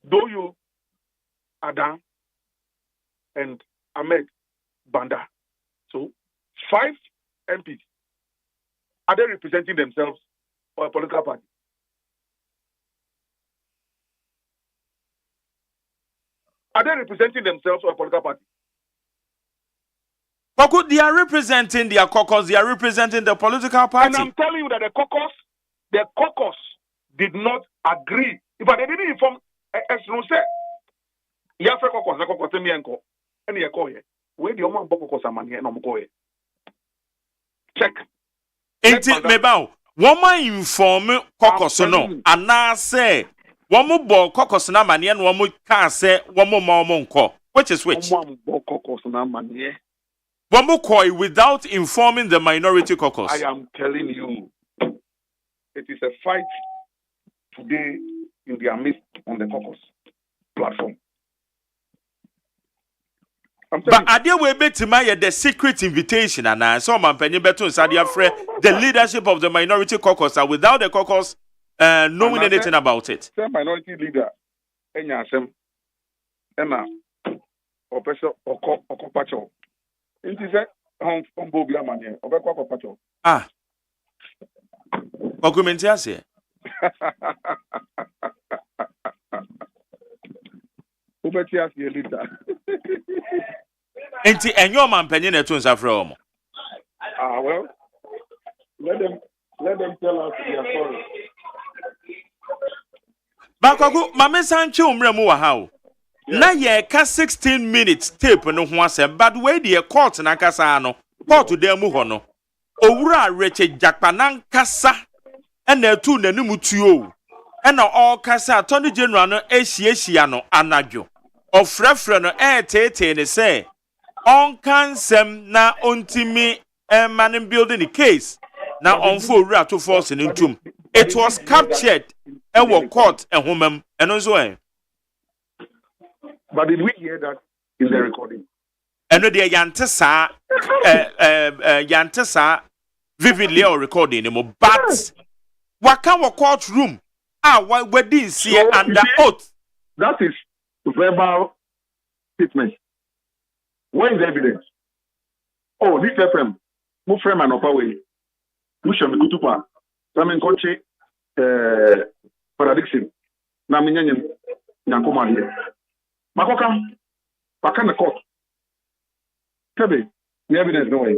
Doyu, Adan, and Ahmed Banda. So 5 MPs. Are they representing themselves or a political party? Are they representing themselves or a political party? But they are representing their caucus, they are representing the political party. And I'm telling you that the caucus did not agree. If they didn't inform, as you say, the caucus, and you call it. Where the Oman Boko Samani and Omokoye. Check. Ain't it mebao? Woman inform caucus no, and now say Womo bo caucus na mane no womo ka say womo ma womo nko. Which is which? Womo koi without informing the minority caucus. I am telling you, it is a fight today in their midst on the caucus platform. But idea we betima the secret invitation and so man penny beto sadia frɛ the leadership of the minority caucus and without the caucus knowing anything about it. The minority leader enya asem ena opeso okopacho. Inti se on bo bia mane obekwa okopacho. Ah. Document ase. Ubeti ase leader. Enti enyo man penny na to nsa frɛ omo. Ah well, let them tell us their story. Bakwaku mame sanche umre mu wa ha o. Na ye ka 16 minutes tape no ho asem but we dey court na kasa no. Court dey mu ho no. Owura reche jakpanan kasa na atu nanim tuo. Na all kasa attorney general no ehia no anadwo. Ofrefre no tete ne say on kansem na ontimi man building the case na on for owura to force in ntum. It was captured and were caught and home and also. But did we hear that in the recording? And the Yantesa vividly or recording him, but what can we courtroom? What we didn't see under oath. That is verbal statement. Where is the evidence? Oh, this FM, move frame and upper way. We shall be kutupa. Samen koche contradiction. Na minyanyen nyankoma here. Makoka, pakana court. Tebe, the evidence no way.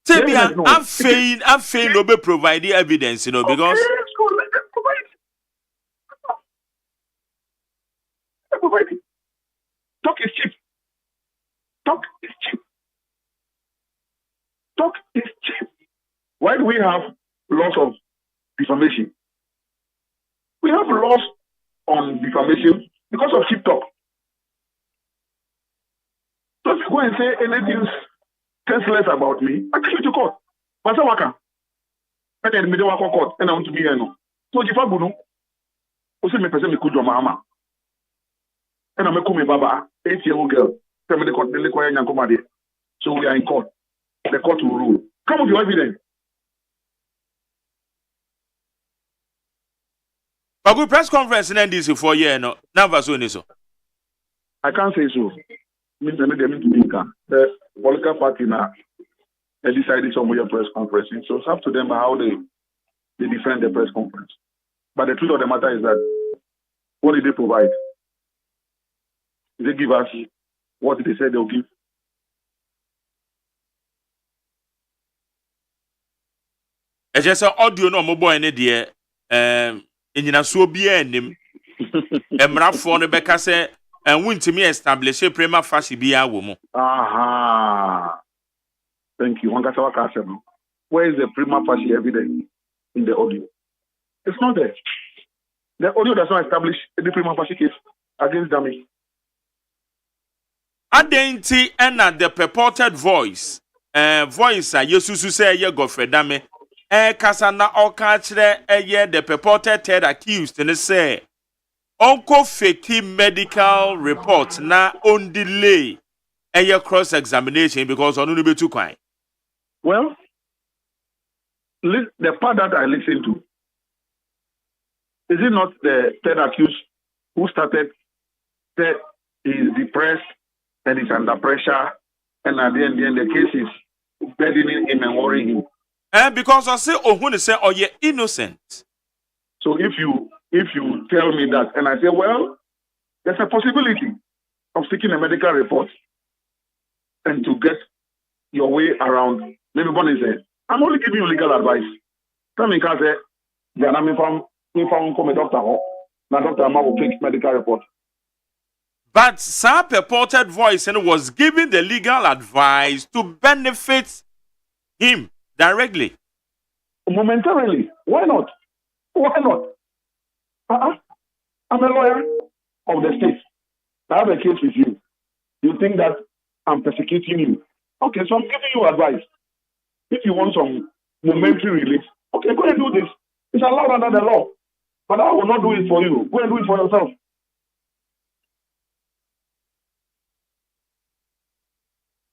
Tebia, I'm fain no be provide the evidence, because provide. Talk is cheap. Talk is cheap. Talk is cheap. Why do we have laws of defamation? We have laws on defamation because of cheap talk. So if you go and say anything senseless about me, I take you to court. But I can't. I then me go court and I want to be here no. So if I go no, also me person me could do mama. And I make me baba 8-year-old girl. Tell me the court, the court and come out. So we are in court. The court will rule. Come with your evidence. But we press conference in NDC for year no. Never so ni so. I can't say so. Means I need them to be the political party now. They decided some of your press conference. So it's up to them how they defend the press conference. But the truth of the matter is that what did they provide? Did they give us what they said they'll give? I just saw audio no mo boy ne de enyina so bia anim emrafo no beka se wuntimi establish prima facie bia wo mu. Aha. Thank you. Where is the prima facie evidence in the audio? It's not there. The audio does not establish the prima facie case against Dami. Adenti and the purported voice yesusu say ye Godfrey Dame kasana oka kire the purported third accused and say onko fake medical report na on delay cross examination because onu be too kwan. Well, the part that I listened to, is it not the third accused who started that he is depressed and he's under pressure, and at the end the case is burdening him and worrying him? Because I say ohun say oh you innocent. So if you tell me that and I say, well, there's a possibility of seeking a medical report and to get your way around. Maybe one is I'm only giving you legal advice. Tell me, because I'm from a doctor. Now, Dr. Amma will take medical report. But some purported voice and was giving the legal advice to benefit him directly. momentarily. Why not? Why not? I'm a lawyer of the state. I have a case with you. You think that I'm persecuting you? Okay, so I'm giving you advice. If you want some momentary relief, okay, go and do this. It's allowed under the law. But I will not do it for you. Go and do it for yourself.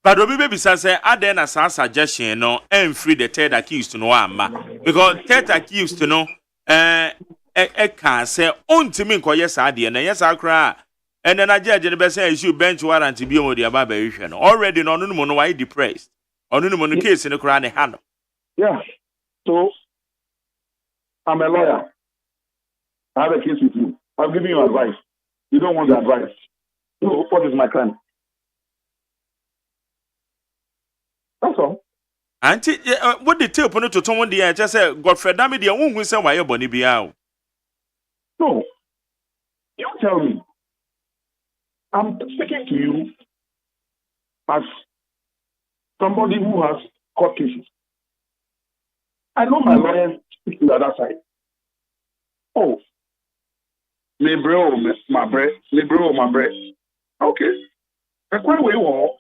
But Obi baby say aden as a suggestion no and free the third accused no amma because third accused no can say ontimi nkoye sa ade na yes akra and then judge the best issue bench warrant bi o de aba behwe no already no no no why depressed ono no no case no kra ne ha no. Yeah. So I'm a lawyer. I have a case with you. I'm giving you advice. You don't want the advice. So what is my crime? That's all. Auntie, what the tape on to someone the just say Godfrey Dami the one who say why your body be out. No. You tell me. I'm speaking to you as somebody who has court cases. I know my lawyers speak to the other side. Oh, my bread. Okay. That's why we all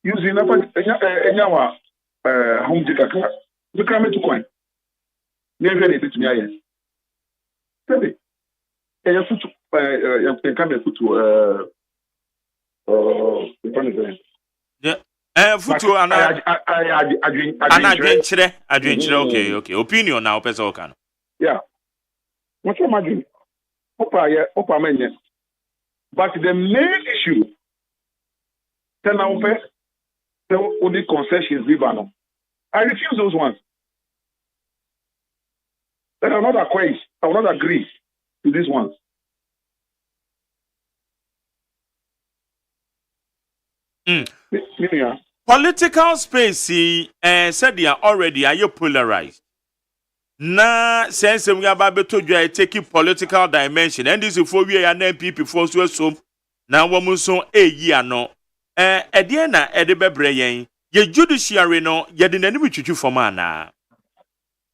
using home jika we come to coin. Never need it to me. Tell me. You can come to yeah. Futu ana adwenchire okay opinion now person oka. Yeah. What's your imagine? Opa menye. But the main issue tell now only concessions live. I refuse those ones. Then I will not agree to these ones. Yeah. Political space said they are already are you polarized. Na sense we about to take political dimension and this for we are NPP for so na woman so year no e na e de bebre yen ye judiciary no ye de nani twitwu for man na.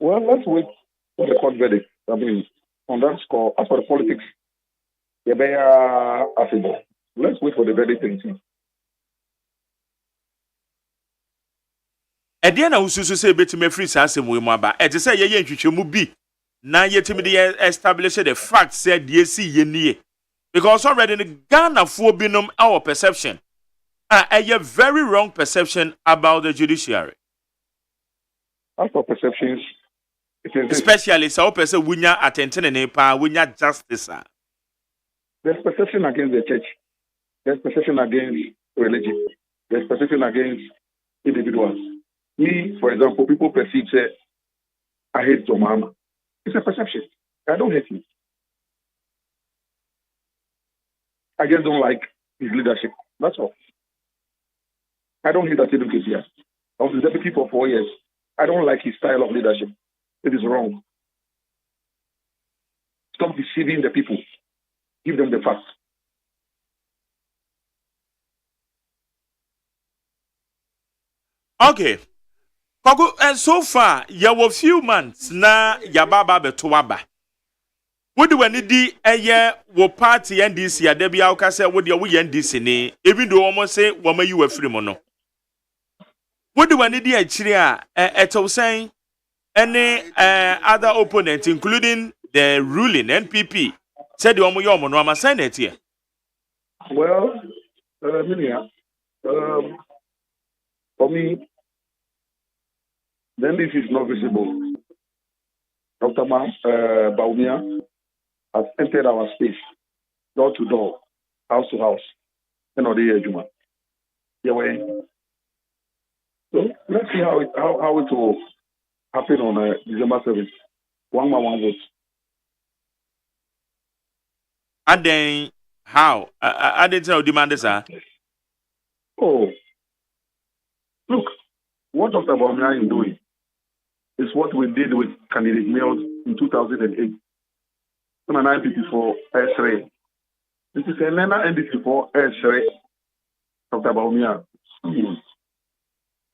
Well, let's wait for the court verdict. I mean, on that score, as for the politics, let's wait for the verdict and see. Ede na ususu say betime free asem we mu aba e te say ye ntwitwemu bi na yetimi de establish the fact said ye see ye nie because already the Ghana for binom our perception a very wrong perception about the judiciary. As for perceptions, it is especially so person wunya attention and pa wunya justice. There's perception against the church. There's perception against religion. There's perception against individuals. Me, for example, people perceive say I hate your mama. It's a perception. I don't hate him. I just don't like his leadership. That's all. I don't hate that here. I was the deputy for 4 years. I don't like his style of leadership. It is wrong. Stop deceiving the people. Give them the facts. Okay. And so far, you were few months na yababa betuaba. What do we need a year wo party NDC ya debi auka say what you NDC ni even though almost say woman you were free mono. What do we need a chiria eto saying any other opponent including the ruling NPP said the omo yomo no sign it here. Well, for me, then this is not visible. Dr. Baumia has entered our space, door to door, house to house, and on the AGYEMAN. So let's see how it will happen on December 7th. One man, one vote. And then how? I didn't tell demand this, sir. Oh, look, what Dr. Baumia is doing is what we did with candidate Mills in 2008. When an NPP for S3. This is a Nana NDP for S3. Dr. Baumia.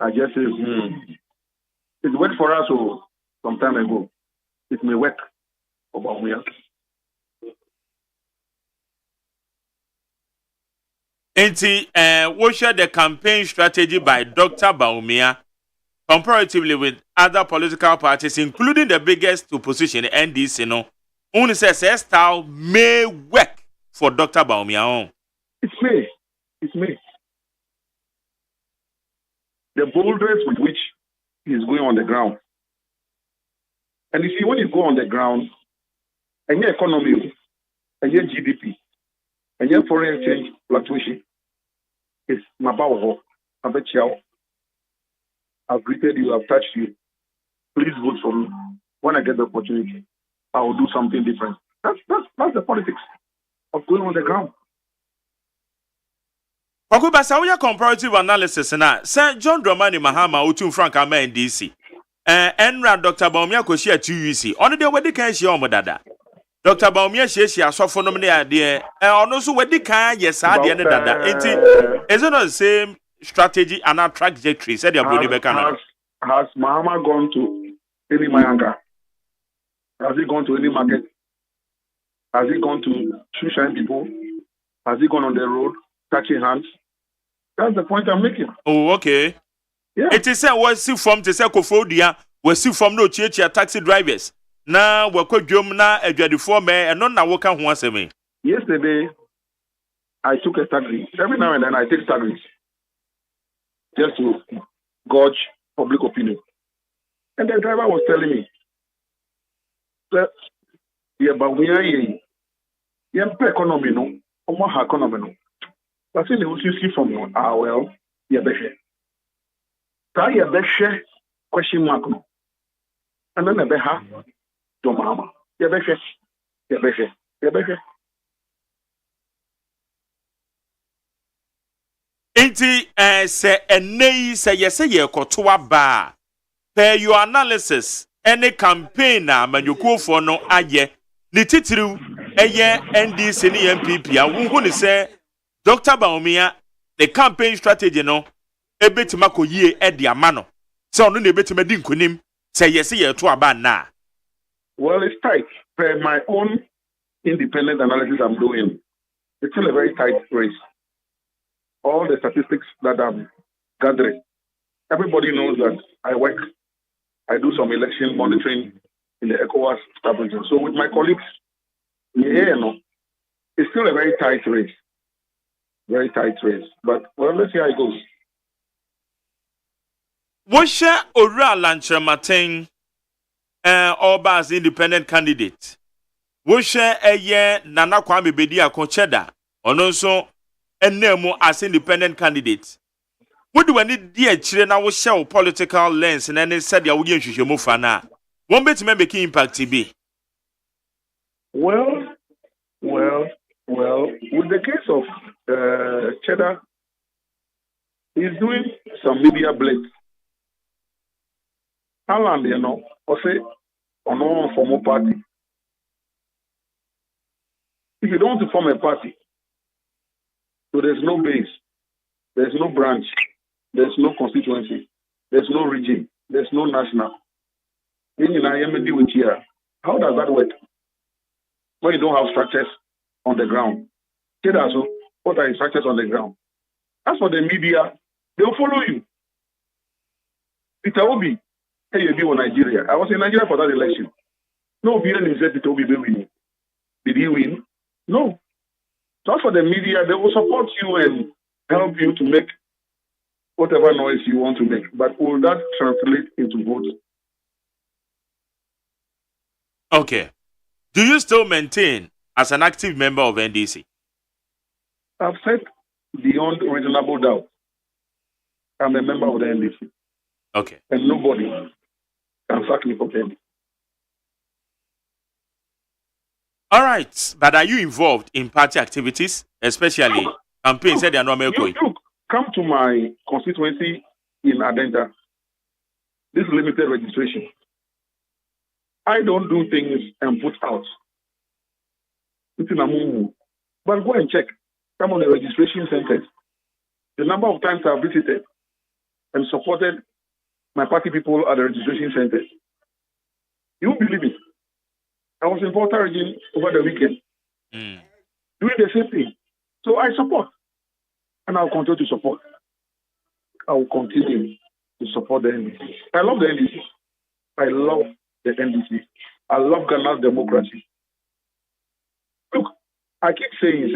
I just say, It worked for us some time ago. It may work for Baumia. What share the campaign strategy by Dr. Baumia comparatively with other political parties, including the biggest opposition, NDC, no? Only says style may work for Dr. Baumia. It may. It may. The boldness with which he's going on the ground. And you see, when you go on the ground, and your economy, and your GDP, and your foreign exchange fluctuation is Mabawo, Abechiao. I've greeted you, I've touched you. Please vote for me. When I get the opportunity, I will do something different. That's the politics of going on the ground. Okubasa, we comparative analysis na Sir John Dramani Mahama Utum Frank Ama NDC. Enra Dr. Baumia ko share TUC. Ono de wedi kan share omo dada. Dr. Baumia share asofo no ne ade ono so wedi kan yes ade ne dada. Enti is it not the same strategy and a trajectory said your brother Bekano? Has Mahama gone to any Mayanga? Has he gone to any market? Has he gone to shoeshine people? Has he gone on the road touching hands? That's the point I'm making. Oh, okay. Yeah. It is a was see from the Secofodia, we see from no church taxi drivers. Now we're quite jum na a 24 man and not now working once a me. Yesterday, I took a taxi. Every now and then I take taxis just to gauge public opinion. And the driver was telling me, that but we are economy, no, or economy, no. But in the see from well, question mark, no. And then the beha, to mama, Enti say ene say yes ye kotoa ba per your analysis any campaign na manyoko no aye ni titiriu eye NDC ni MPP a wo ni say Dr. Baumia the campaign strategy no ebetima ko yie e de ama no say ono na ebetima di nkonim say yes ye to aba na. Well, it's tight. Per my own independent analysis I'm doing, it's still a very tight race. All the statistics that I'm gathering, everybody knows that I work. I do some election monitoring in the ECOWAS establishment. So with my colleagues, it's still a very tight race. Very tight race. But, well, let's see how it goes. Wosha Ora Lanchamatin Oba as independent candidate. Wosha Eye Nana Kwame Bedia Concheda. Ononso Enemo as independent candidate. What do I need dear children? I will show political lens and then said ya would you move for now. One bit to make impact be. Well, with the case of Cheddar, he's doing some media blitz. Alan, or say, or no formal party. If you don't want to form a party, so there's no base, there's no branch, there's no constituency, there's no region, there's no national. How does that work? When you don't have structures on the ground. So, what are the structures on the ground? As for the media, they'll follow you. Peter Obi, hey, you be in Nigeria. I was in Nigeria for that election. No, BN said Peter Obi winning. Did he win? No. So as for the media, they will support you and help you to make whatever noise you want to make. But will that translate into votes? Okay. Do you still maintain as an active member of NDC? I've said beyond reasonable doubt, I'm a member of the NDC. Okay. And nobody can sack me from the NDC. All right. But are you involved in party activities, especially campaigns? Said they are not Look, come to my constituency in Adenta. This limited registration. I don't do things and put out. It's in a move. But go and check. Come on the registration centers. The number of times I've visited and supported my party people at the registration center. You won't believe it. I was in Volta region over the weekend doing the same thing. So I support, and I'll continue to support. I will continue to support the NDC. I love the NDC. I love the NDC. I love Ghana's democracy. Look, I keep saying,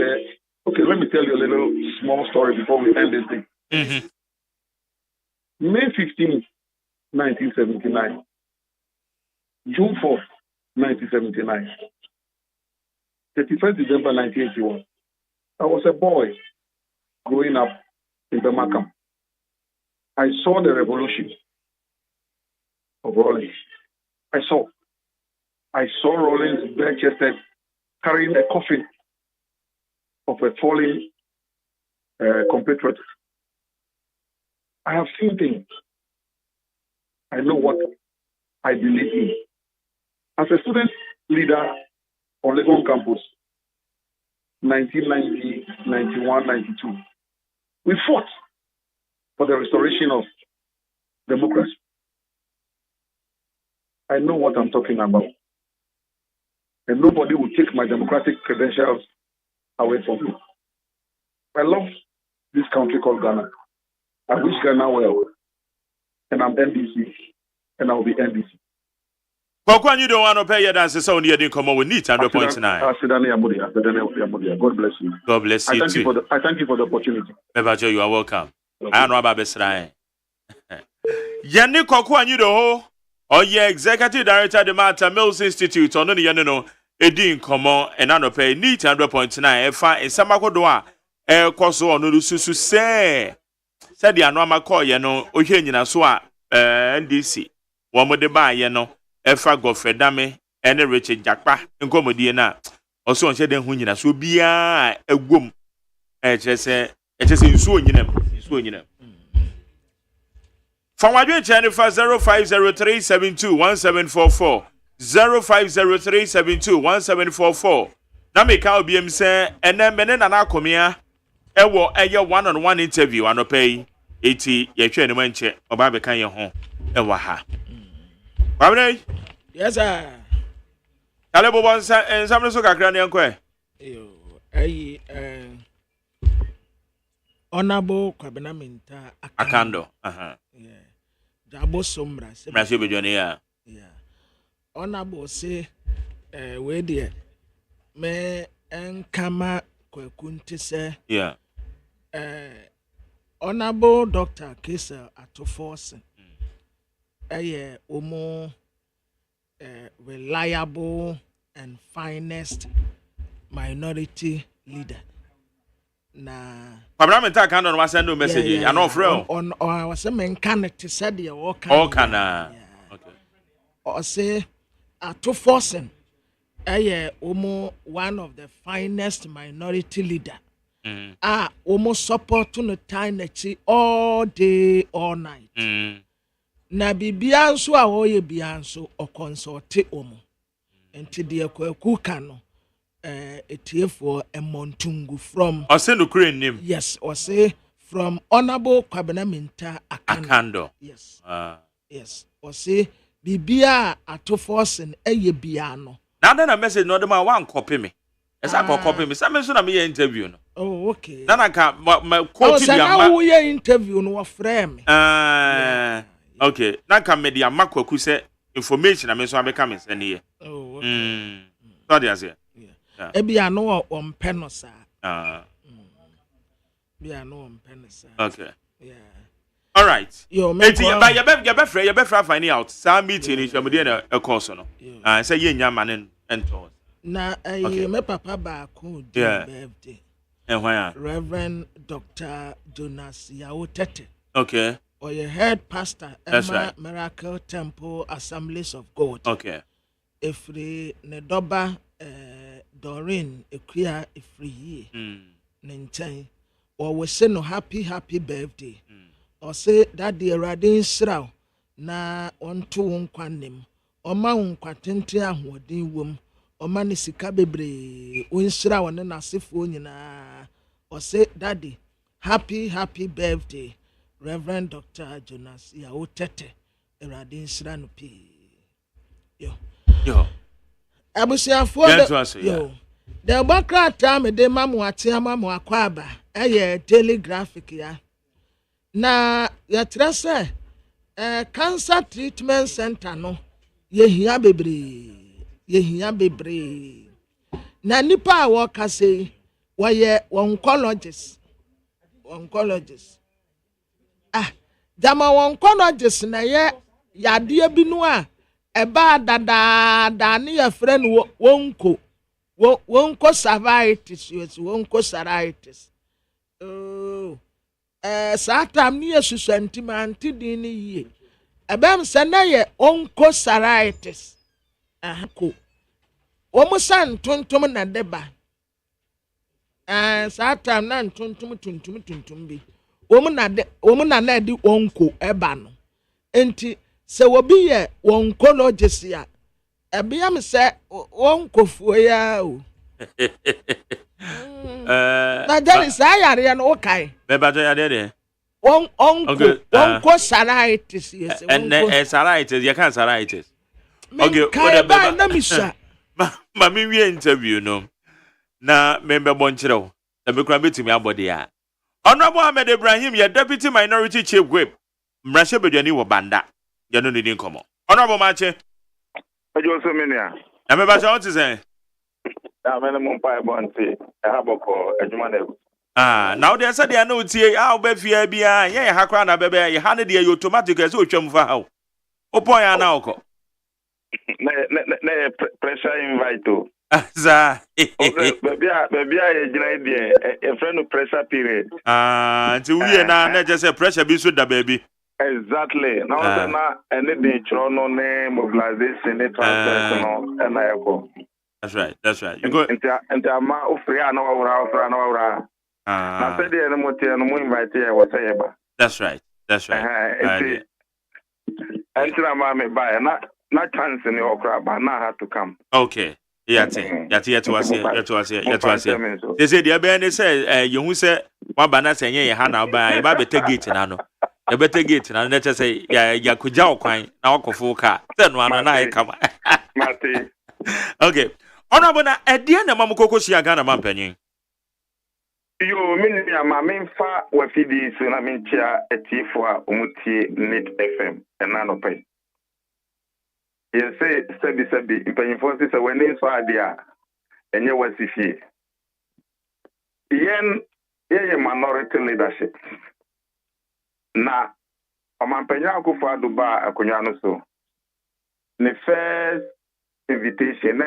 okay, let me tell you a little small story before we end this thing. May 15th, 1979. June 4th, 1979. 31st December 1981. I was a boy growing up in Bemakam. I saw the revolution of Rawlings. I saw Rawlings bare-chested carrying a coffin of a fallen compatriot. I have seen things. I know what I believe in. As a student leader on Legon campus, 1990, 91, 92, we fought for the restoration of democracy. I know what I'm talking about. And nobody will take my democratic credentials away from me. I love this country called Ghana. I wish Ghana well. And I'm NDC. And I'll be NDC. You don't want to pay your dances so you didn't come over with neat 100.9. God bless you. God bless you too. I thank you for the opportunity. Bebajo, you are welcome. I know about Besrai. Yanni Koko and you do. Oh, yeah, Executive Director of the Martha Mills Institute on the Yanino, Edin Common, and I pay neat 100.9. If I in Samakodoa, Koso on Nususu say, said the Anoma call, Ohenina Swa, NDC. One with the buy, Efa Gofredame, and Richard Jakpa, and Comodiana. Also, said the Hunina, so be a womb. Just say, it is in soon, From my channel for 0503721744 0503721744. Na me ka obiem say ene mene na na akomia ewo eye one-on-one interview anopay eti ye hwe ne manche oba be kan ye ho ewo ha. Babne? Yes sir. Ale bo bon sa ensamle so kakra ne enko e. Yo, honorable Kwabenaminta Akando. Yeah. Jabo Sombra. Mrasio bejone ya. Yeah. Honorable say we there me enkama kwakunti say yeah. Honorable Dr. Kesa Atoforsen. Omo reliable and finest minority leader. Na Abraham ta kan no send no message and off real on I was a man can to said the all can okay or say to forcing omo one of the finest minority leader almost support to no time all day all night na bibia nso a hoye bia nso o consult omo enti de kwaku kan no for a montungu from Osendo Ukraine name. Yes, or say from Honorable Kwabenaminta Akando. Yes. Yes. Or say Bibia Atoforsen eye biano. Now then a message no dem one copy me. As I copy me. Some so na me interview no. Oh, okay. Then I can my quote the ama. Oh, we interview no frame. Okay. Now can me the amakwaku say information I me so I be come send here. Oh, okay. So dey say. Ebia no on penosa. Bia no on penosa. Okay. Yeah. All right. Yo, but you be finding out. Some meeting is from the a course no. Say ye nyama and told. Na me papa ba ko birthday. And why? Reverend Dr. Jonas Yaotete. Okay. Or your head pastor That's Emma right. Miracle Temple Assemblies of God. Okay. Efri Nedoba Doreen Equia Efri Ninten. Or we say no happy birthday. Or say that the Radin Srao na on to unkwanim. Or ma unkwatente ahwodin wom. Or mani sika bebre unsra wane nasifo nyina. Or say daddy happy birthday Reverend Dr. Jonas Yaotete Erade nsira no pii. Yo. Abusiafo yo. The bakra time de mamu ate mamu akwaba. Daily graphic ya. Na yatra say cancer treatment center no yehia bebre. Na nipa a work say why oncologist. Jama oncologist na ye yade binu a eba dada ne ya friend wonko cervitis yes wonko cervitis satam ne yesusu antimanti din ne yie ebem se na ye onko cervitis ko wo san tontom na deba satam na tontom bi wo na na di onko eba no enti se wobi ye oncologist ya ebiam se onkofuo ya o na jari sa yare no kai be ba to yare de onko saraitis yes and saraitis you can saraitis okay what about na misa ma me wi interview no na member bonchiro na me kura betimi abode ya Honorable Ahmed Ibrahim your deputy minority chief whip mrashe bedwani wo banda ya no ni nkomo Honorable Mache Ajo so menia na me ba so say na me mo pa bonti e haboko AGYEMAN now they said they are no tie be fia bia ye ha kra na bebe ye ha ne de automatic e so twam fa ha opon ya na okọ na pressure invite za baby e gina ide e friend pressure period nti wiye na je say pressure bi so da baby exactly now na any dey chro no ne mobilization ne transfer no and I go that's right you go into ama ofre na wawra na said dey no motie no mo invite e wo say ba that's right enter ma me buy na chance ni okra ba na have to come okay yati to ase they say the be say you hu say waba na say ye ha na ba e ba beta gate na no e beta gate na na say ya kuja okwan na okofo ka say no ano na e kama mate okay honorable na edie na mamukoko si aga na mampanyin yo mini ya ma memfa wa fidi so na menchia etifo a omutie net fm na no pay ye say sabi impanyifo say when so adia enye wasifie yen ye minority leadership na omampanya akufo aduba akonya no so the first invitation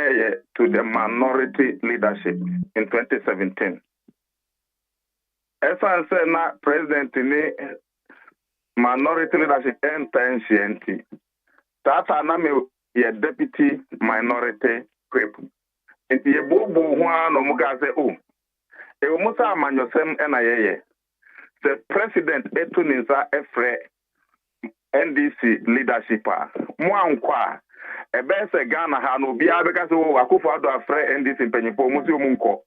to the minority leadership in 2017 Esa say na president ni minority leadership NTNC. Tata na me ye deputy minority whip. Inti ye bobo ho no muka say oh. E wo musa amanyosem na ye. The president etu ninsa efre NDC leadership a. Mo ankwa ebe se Ghana ha no bia be ka say oh akufo ado afre NDC mpanyimpo mo si omunko.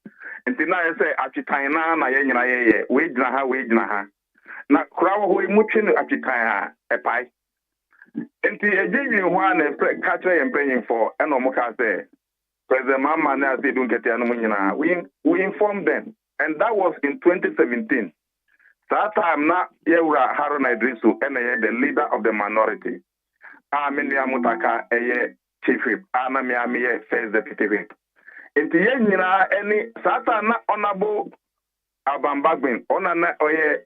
Nti na yese achitan na ye nyina ye we gyina ha na krawo ho imuchi no achitan ha epai nti ejeji ho na ka kire ye mpanyin for eno mo ka say president mama na say dun ketia no nyina we informed them and that was in 2017 that time na yewra Haruna Idrisu ene the leader of the minority amini amutaka eye chief whip ana mi amiye first deputy whip Inti ye nyina any sata na honorable Abambagbin na oye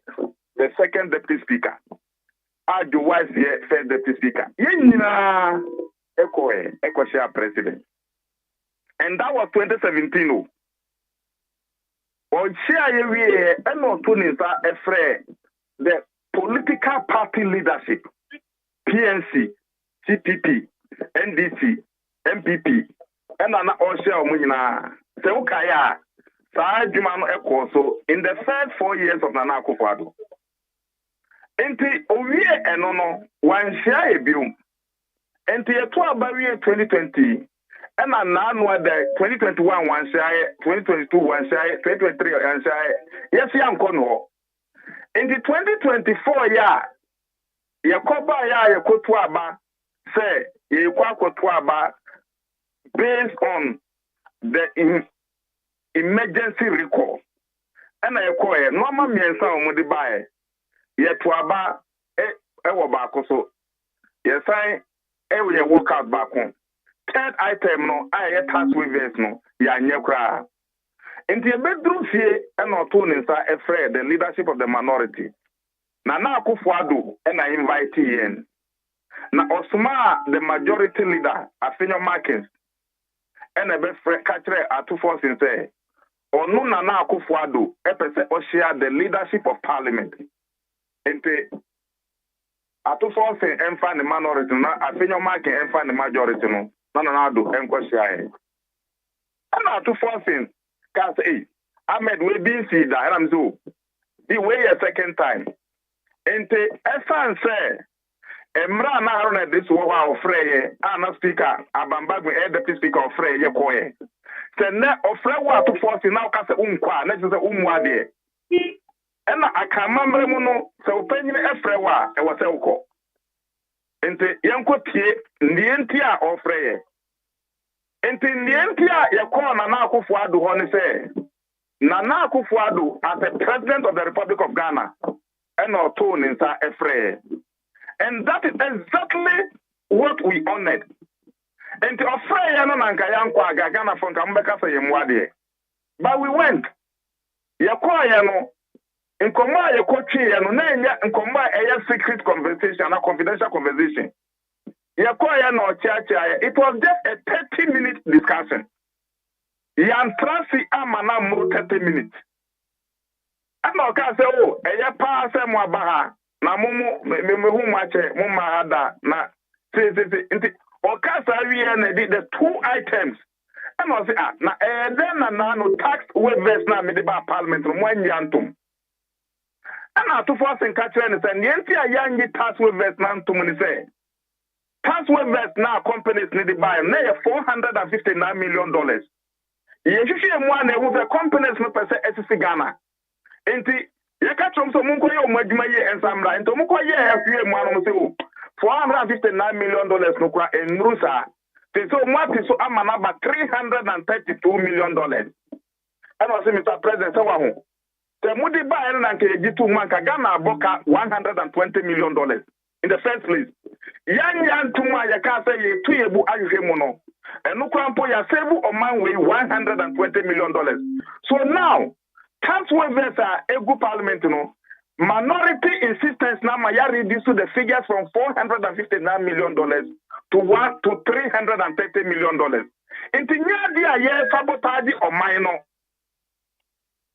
the second deputy speaker. Aju wise ye first deputy speaker. Ye nyina eko share president. And that was 2017 oh. On share ye we eno to nisa efre the political party leadership PNC, CPP, NDC, MPP and na oshe omunyina se ukaya sa adwuma no ekoso in the first 4 years of Nana Akufo-Addo enti owie eno no wan share ebium enti eto abawie 2020 and na no the 2021 wan share 2022 wan share 2023 wan share yes ya nko no enti 2024 ya Yakoba ya yakotu aba say yekwa kotu aba based on the emergency recall. And I call it normal miensa omudi bae. Yetu aba ewo baako so. Yesai we work out back home. Third item no I tax waivers no ya nyekra. Inti bedroom fie and oto nsa efre the leadership of the minority. Na Akufo-Addo and I invite in. Na Osuma the majority leader Afinyo Markins and a best friend catcher at 2 force in say Onu Nana Akufo-Addo epese share the leadership of parliament. Inti at 2 force and find the minority na Afinyo Markins and find the majority no. Nana Addo and share. And at 2 force in can say Ahmed we be see that and so the way a second time. Ente esan say emra na haruna this wo wa ofreye ana speaker abambagwe deputy speaker ofreye koye se ne ofre wo to force na ka se unkwa na se umu ade ena akamamre mu no se opanyine efre wa e wo se uko ente yanko tie ndienti a ofreye ente ndienti a yakọ na Akufo-Addo ho ne se na Akufo-Addo as the president of the Republic of Ghana and our tone in Efre. And that is exactly what we honored. And to but we went. Yakwayano in Koma Yakochi and a secret conversation, a confidential conversation. Yakwayano Chacha, it was just a 30-minute discussion. Yan Transi Amana more 30 minutes. Ano ka se o eye pa se mo abaha na mumu mehu mache mumma hada na se nti o ka sa wi na the 2 items ano se na then na no tax waivers na me de ba parliament mo anyantum ana to force nka kire ne se nti ayangi tax waivers na ntum ni se tax waivers na companies ni de buy na $459 million ye hwehwe mu ana e companies no pese SC Ghana. Enti yakatrom so munko ye omadwuma ye ensamra ento munko ye afie mu anu se o $459 million no kwa enrusa so mwati so amana ba $332 million and was Mr. President so wa ho te mudi ba na nke ejitu manka Ghana aboka $120 million in the first place yanya ntuma yaka say ye tu yebu ahwehwe mu no enu krampo ya save oman we $120 million so now tax waivers are a good parliament, no. Minority insistence now may reduce the figures from $459 million to $330 million. Into near year sabotage or minor.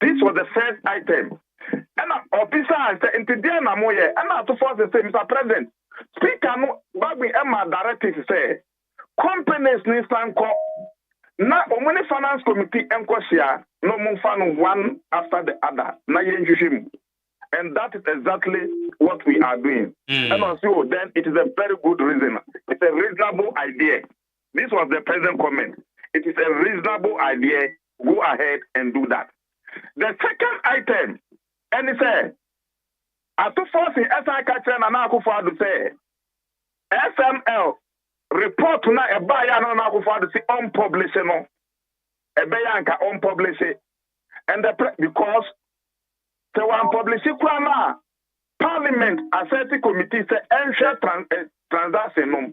This was the first item. And officer said into the Namoye, and to force the same, Mr. President, Speaker no Bagby Emma directive say companies need to call. Na omuni finance committee enkosia no mufano one after the other na yenjushim, and that is exactly what we are doing. And also then it is a very good reason. It's a reasonable idea. This was the president comment. It is a reasonable idea. Go ahead and do that. The second item, and it said, at to force in SI Kachan and Akufo-Addo say SML report na ebaya no na Akufo-Addo see unpublished no ebaya nka unpublished and because the one published kwama parliament assembly committee say ensure transaction no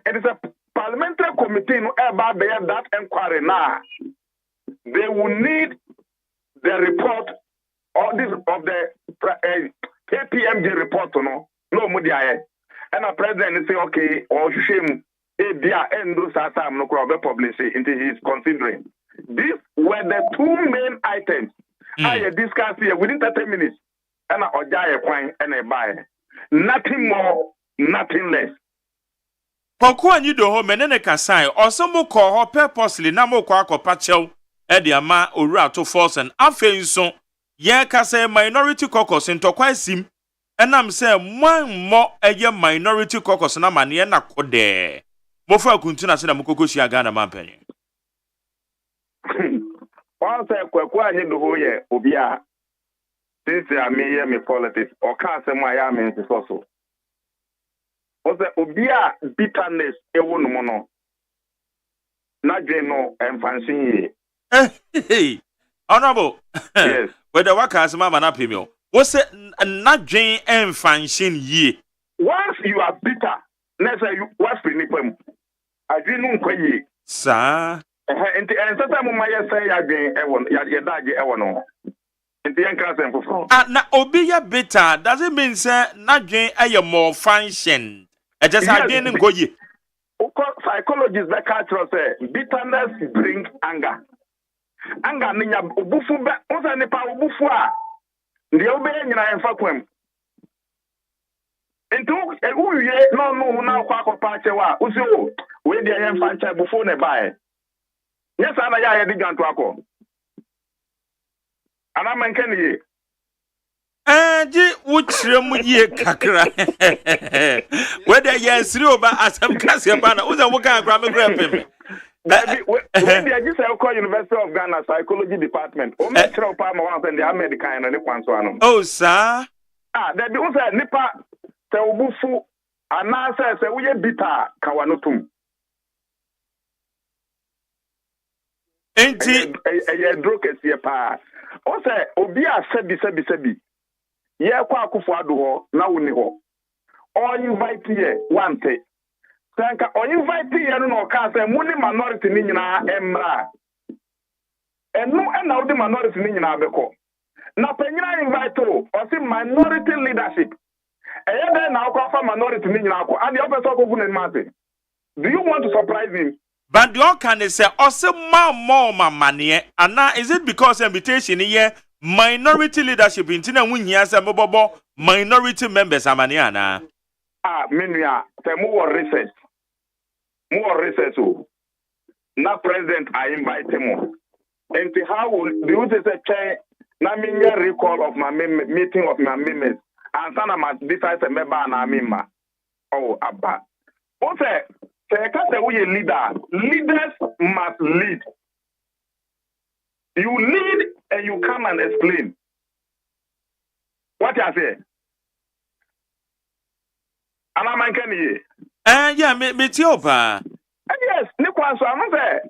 it is a parliamentary committee no eba bear that inquiry now they will need the report of the KPMG report no mudi aye and the president say okay or shame dia endo satam no crowd publish it until he is considering. These were the two main items I discussed here within 30 minutes and I ojaye kwan and I buy nothing more, nothing less. Poko anyi do ho menene kasai osomo ko ho purposely na mo kwa akopa chew e de ama owura to force and afenso ye kasai minority caucus ntokwa sim enam se mo eye minority caucus na mane na kode mo fa kuntuna se na mokokosua Ghana mampanyi Once Kwaku anyi do ho ye obi a since I me politics or can say my am in so Ose obia bitterness ewo no no. Na dwen no emfansin ye. Hey, honorable. Yes. Whether waka mama na pemio. What's it not Jane and function ye? Once you are bitter, let's say you what's the nipple? I didn't know ye. Sir. And sometimes my say again, your dad, no. And the young for Na obiya bitter doesn't mean say not Jane a more function. I just didn't go ye. Psychologists that culture say bitterness brings anger. Anger ninya obufu ba onsa nipa obufu a ndia obeye nyina emfa kwam. Ento uye no na kwa akopa chewa usi o we dia yemfa ncha obufu ne bae. Yes ana ya yedi ganto akọ. Ana manke ni ye. Ji wuchire mu ye kakra. Whether yes oba asem kase ba na uza wuka akra me gra pem. When they just call University of Ghana Psychology Department, o me try pa ma wan send the American and the kwanso ano. Oh sir. There be say nipa se obufu ana say we bitter ka wanotum. Enti e drokesi pa. O say obi a sebi. Ye kwa akufo ado ho na woni ho. O invite ye wante. Sanka o invite ye no ka say muni minority ni nyina emra. Enu na odi minority ni nyina abeko. Na penyina invite o say minority leadership. Eye dey na akwa minority ni nyina akwa. And the person go gun mate. Do you want to surprise him? But the can say also more manie. And now is it because invitation here minority leadership in Tina Winya say mobobo minority members amaniana? Menua say more research. More research. Na president I invite him. And how will do you say na minya recall of my meeting of my members and sana ma decide say member na mimma. Oh abba. O say we leader. Leaders must lead. You lead and you come and explain. What you say? Ana mankani. Yeah, me tiopa. Yes, ni kwanso am say.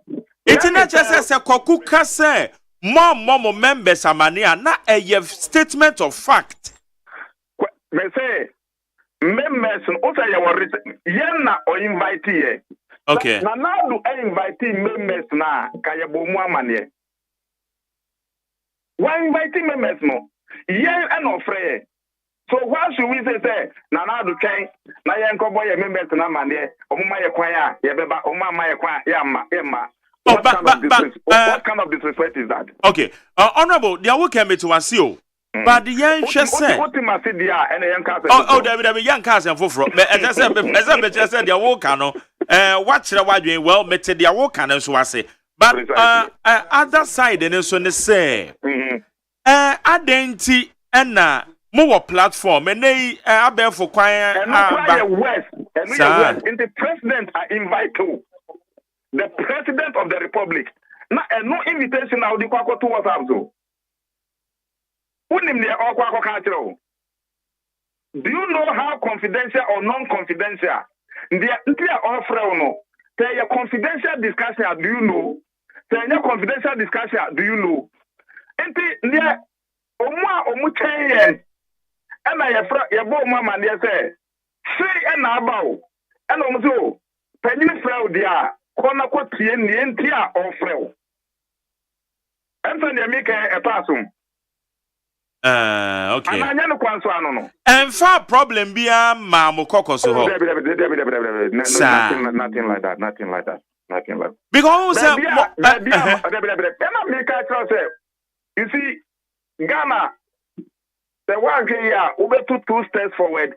It's not just a kokuka say more members amania na a statement of fact. Me say members also na o invite ye. Okay. Na do invite members na kaya bomu amane. Why invite members no? Ye and ofre. So why should we say na do twen na ye nkobo ye members na mane omuma ye kwan a ye beba omama ye kwan ya ma. What kind of disrespect is that? Okay. Honorable, there will come to us you. But the young said, oh, David, young cousin for as I said, the walk cano, watch the wide doing well, met the walk cano, so I say. But other side, and so they say, identity and more platform, and they are there for choir and West, and the president I invite to the president of the republic. No invitation now, the Quaco to WhatsApp. Do you know how confidential or non-confidential? They are offering no. Say a confidential discussion. Do you know? Say a confidential discussion. Do you know? And the omuchen and I have mama and say and about and also penny fraud dia kona ko tie ntia offre. And so they make a passum. Okay. And far problem be a mamukoko so. Nothing like that. Because you see, Ghana, the one here, we took 2 steps forward,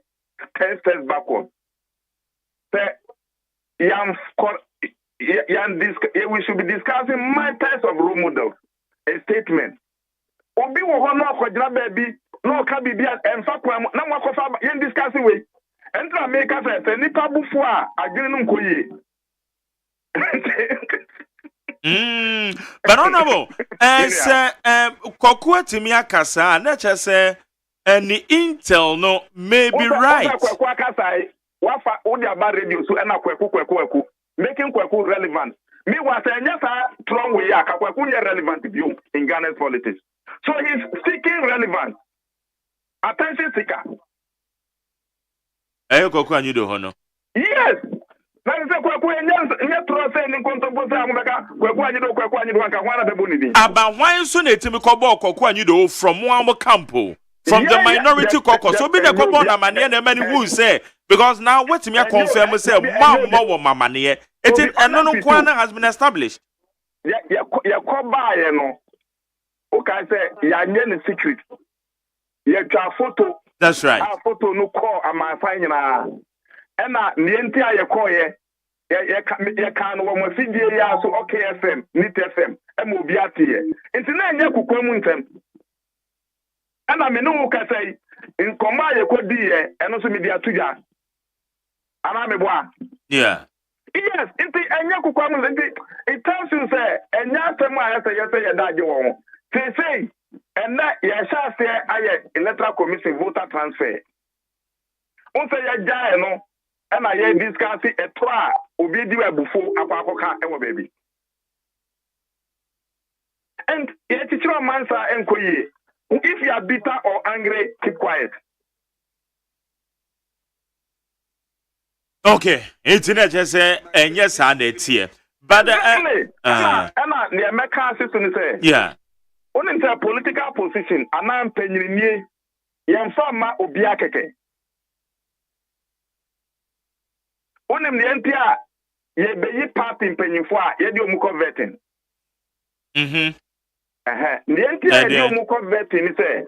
10 steps backward. We should be discussing matters of role models, a statement. Obi wo ho no akwagina baby no ka bibia emfa kwam na mwakofa yen discuss we entra make us say nipa bufu a agene no nkoyi but honorable koku atimi akasa na che say any intel no may be right wafa odi aba radio so na kweku making kweku relevant. Me was a nyasa strong way kweku nye relevant view in Ghana's politics. So he's seeking relevance. Attention seeker. Kweku anyido hono. Yes. Na nse kweku nye trust ni kontopo say amubeka kweku anyido anka hwana be boni din. Aba hwan so na etimi kobo kweku anyido from one campo. From the minority caucus. So be the couple na mane na many who say because now what me confirm say mama wo mamane. It is no kwana has been established. Ya koba ye no. O can say ya nye ne secret. Ya twa photo. That's right. A photo no call amafa nyina. E na ne enti a ye call ye ya kan wo mo fidie ya so OKFM, NIT FM, e mo bi atie. Enti na nya kukwam ntem. And I mean, no can say in Comaya could be and also media to ya. And I'm a boy. Yeah. Yes, it tells you, say, and not the man I say, that you want. Say, and that yes, I say, I electoral commission voter transfer. Also, ya jano, and I discuss it a try, obedient before a papoka, baby. And yet, it's your mansa and koye. If you are bitter or angry, keep quiet. Okay, internet just say and yes, and it's here. But Emma, the American system say, yeah. Only in political position, and I'm paying you, Yamfama Obiakeke. Only the NPR, ye be party paying for, ye do muko vetting. The entire mu convert ni say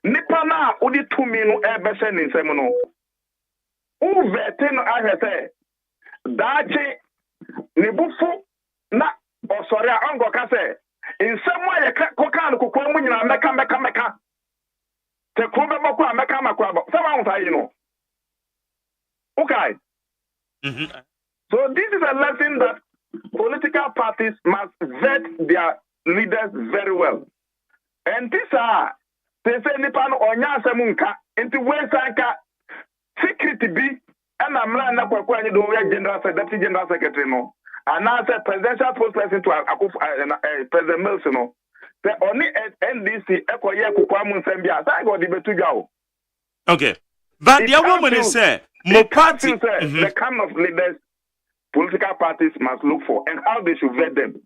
nipa na odi tumi no e be se ni nsem no u vete no ahwe say dachi ni bufu na osori a ongo ka say nsem a ye koka no kokon mu nyina meka te ko be bako a meka makwa ba se ma unta yi no okay. So this is a lesson that political parties must vet their leaders very well. And these are they say nipan onya asemunka into wensanka security be and I'm na kwakwa anyi do we deputy general secretary no and now say presidential spokesperson to President Mills no say only NDC ekoye kokwa mu nsem bia say go di betu dwa o. Okay, but the woman is say mo party the kind of leaders political parties must look for and how they should vet them.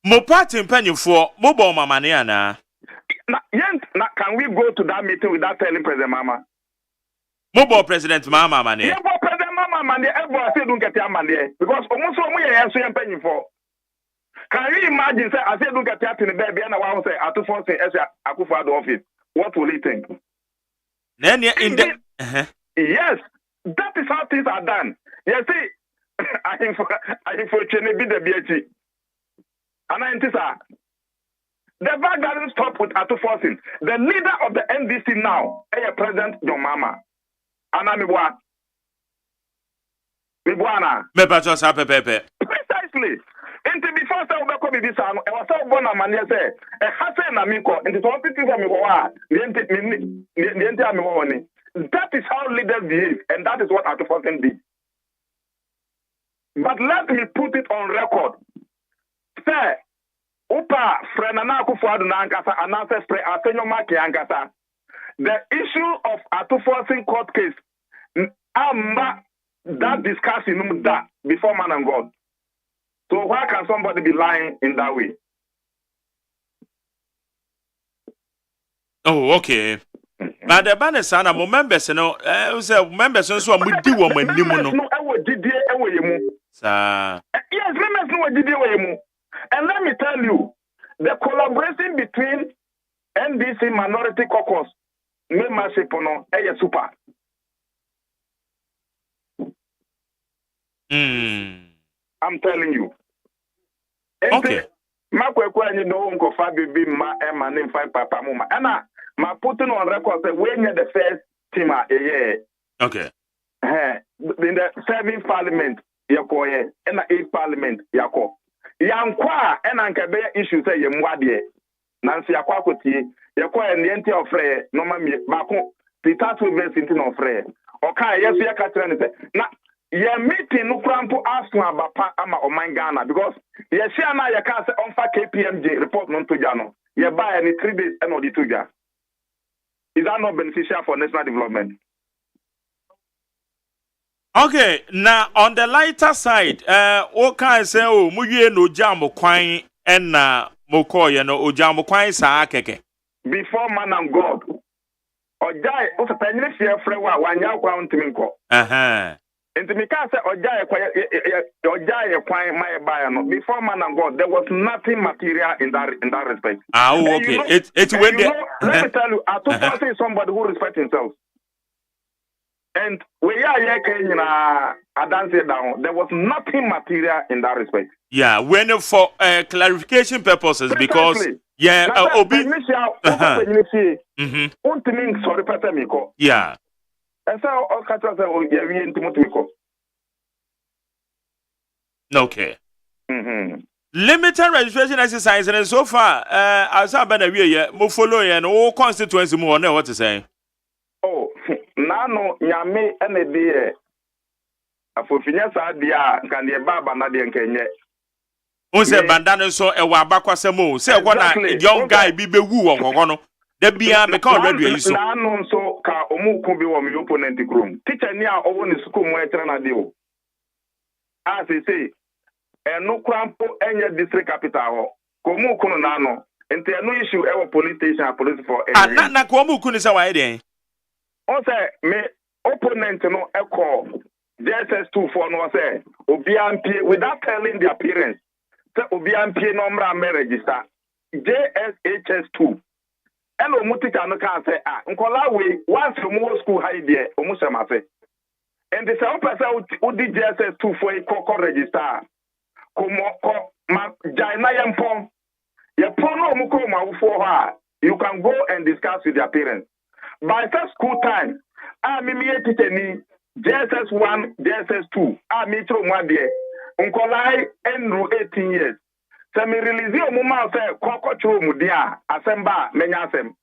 Mo party penny for mobile mama na. Can we go to that meeting without telling President Mama? Mobile President Mama man. Yeah, President Mama man, everyone say don't get your man there because almost so many years so penny for. Can you imagine say I say don't get your in the baby and I want to say I to force say Akufo the office. What will he think? Then in the yes, that is how things are done. You see, I think for be the BH. And I the fact doesn't stop with Atuforcing. The leader of the NDC now, President John Mama. And I'm precisely. Into before say obeko bibi sa no e was say born amane say e hase na mi ko into so titi for me go wa that is how leaders behave and that is what Atuforcing did. But let me put it on record. Say Upa Frenana Kufuadu Nankasa and answer spray Asenyo Maki Ankasa. The issue of Atuforcing court case, that discussion that before man and God. So why can somebody be lying in that way? Oh, okay. But the banner son, I'm members, you know, members, so I'm with you, woman. Yes, members know what did you. And let me tell you, the collaboration between NDC minority caucus, membership no, super. I'm telling you. Okay. Ma kwekwa ni no unko fa bibi ma ema ni mfa papa mama. And ma putting on record say when you the first team okay. In the 7th parliament yakoye and the 8th parliament yako. Yankwa and anka be issue say yemwade. Nancy yakwa kotie yakoye ndienti ofre no ma bako Peter to invest into no free. Okay, yes, we are catching it. Now, ye meeting no crampo ask me about ama o my Ghana because ye share na ye can say on fa KPMG report non to Jano. Ye buy any 3 days and or the 2 years. Is that not beneficial for national development? Okay, now on the lighter side, what can I say? Oh, muye no jam kwan and moko ye no ojam kwan sa keke. Before man and God, Ojai, also penny fear frewa one yaw kwa untiminko. And to me, can't say Ojai, my buyer. No, before man and God, there was nothing material in that respect. Ah, okay. You know, it's when you know, let me tell you, I took say somebody who respects himself. And we are here, I dance it down. There was nothing material in that respect. Yeah, when for clarification purposes, because yeah, obi. Yeah. And so all catchers are yeah, into Okay. Limited registration exercise, and so far, as I've been a year, more follow and all constituency more. What to say? Oh, Nano, Yame, and a dear. For Phineas, idea can be a baba, not the Kenya. Who said bandana so a wabakwa samo? Say what a young guy be woo on Gogono. There be a because ready. So, Nano so ka omu kumbi wa mi opponent room. Teacher near over the school more deal. As they say, and no crampo any district capital. Komu kuno nano. And there no issue ever police station or police for any. Na komu kunisa wa ede. Also, me opponent no echo JSS2 for no say OBMP without telling the appearance. Say OBMP number may register JSHS2. And Omutika no can say nkola we once you school high there omusema say. And the same person who did JSS2 for a coco register. Komo ma jaina yempon. Yepono omuko ma ufo ha. You can go and discuss with their parents. By first school time, me teacher ni JSS1, JSS2. Me through my dear. Unkolai enru 18 years. So me release you mama say koko churu mudia asemba menyasem.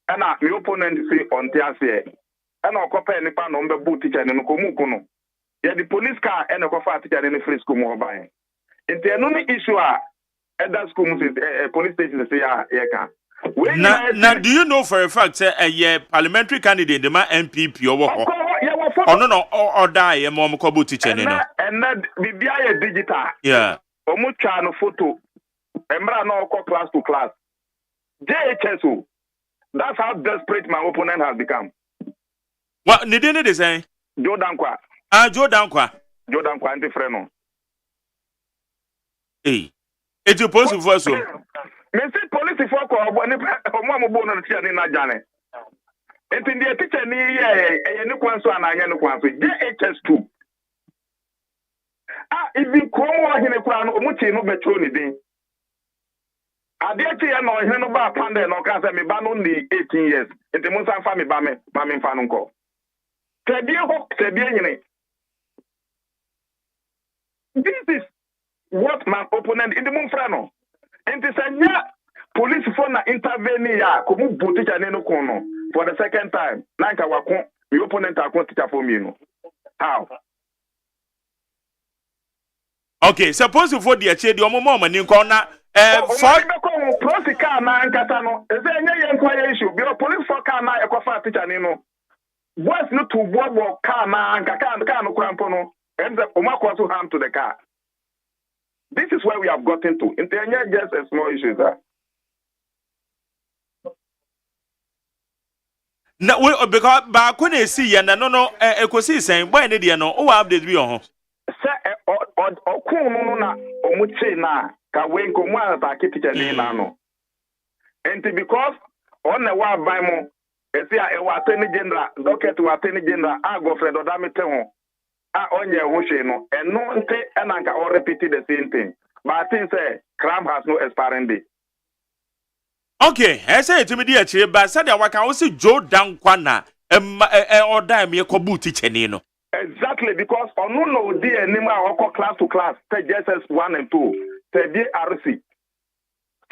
And my opponent say on tiase. And I compare nipa no mbe teacher ni komu kuno. Yeah, the police car and a cofa teacher in the free school more by. If there no issue at that school police station say yeah. Now, do you know for a fact say a parliamentary candidate, the man MPP or no, or die a mom kobu teacher? And that be digital. Yeah. Omucha no photo. Embra no class to class. JHSO. That's how desperate my opponent has become. What didn't they say? Jordan Kwa. Jordan Kwa. Jordan Kwa anti-freno. Hey. It's supposed to first. Me see police for ko omo no tia ni na jane. Enti the teacher ni ye ni kwanso ananya ni kwanso JHS2. Even komo wa hene kwa no omuti no betro ni din. Ade ati ya no hene no ba pande no ka se me ba no ni 18 years. Enti mo san fa me ba me fa no nko. Tebie nyine. This is what my opponent in the Munfrano. And this police for na intervene ya komu teacher no kono for the second time. Nanka wako the opponent akon teacher for me no. How? Okay, suppose for the ache the omo mama ni corner for police car na nkata no. Eze enye ye nkwa issue. Bi police for car na ekofa teacher ni no. Boys no to board car na nkaka no krampo no. And the omako to harm to the car. This is where we have gotten to. In the just a small issue, sir. No, because back when they see you, no, equasi saying, why did you know? Oh, update be on. Sir, or cool na omuche na kawen komwa ta kitchen na no. And because on the wa by mo, esia e wa attorney general, docket to attorney general, go Fred Odamete ho. Onye wushe no and no nte enanka or repeat the same thing. But I think say crime has no expiring date. Okay, I say to me dear che, but said I can also Joe down kwana or die me kobu teacher no. Exactly, because on no dear nima or class to class, say JSS1 and 2, say DRC.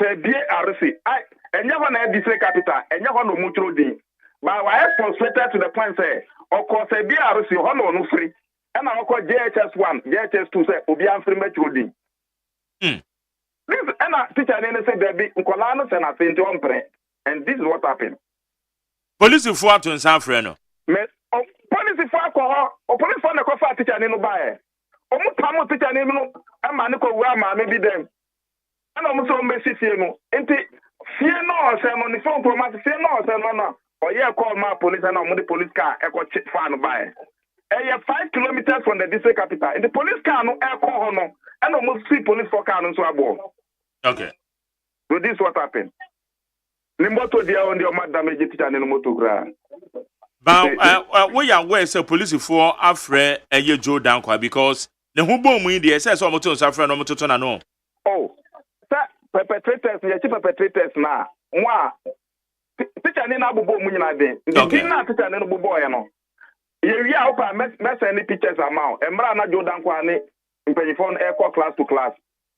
Say DRC. I and you want to district capital and you want to mutual din. But why frustrated to the point say, of course, a BRC honor no free, and I call JHS1, JHS2 say, Obian free metroding. This and I teacher and say there be Nkolanos and I think on pre, and this is what happened. Police for to San Freno. Police for alcohol, or police for the coffee teacher and no buy. Omu teacher and no, and Maniko Wama maybe them. And almost on Messi, and fear no, sir, on the phone for my fear no, sir, no. Or yeah, call my police and I'm the police car, echo chip fan by. And you're 5 kilometers from the district capital. And the police car no air call no, and almost 3 police for car and so aboard. Okay. So this what happened. Nimboto dia on the damage teacher and the motor grand. But we are where say police for afre a Joe Dankwa because the Hubo Mundi says almost to suffer no to turn no. Oh, perpetrators, the chief perpetrators now. Moi, teacher and Abubo Munina den. The teacher and Abu boy, no. You are mess any pictures amount. And Brana Joe Dankwa in phone air class to class.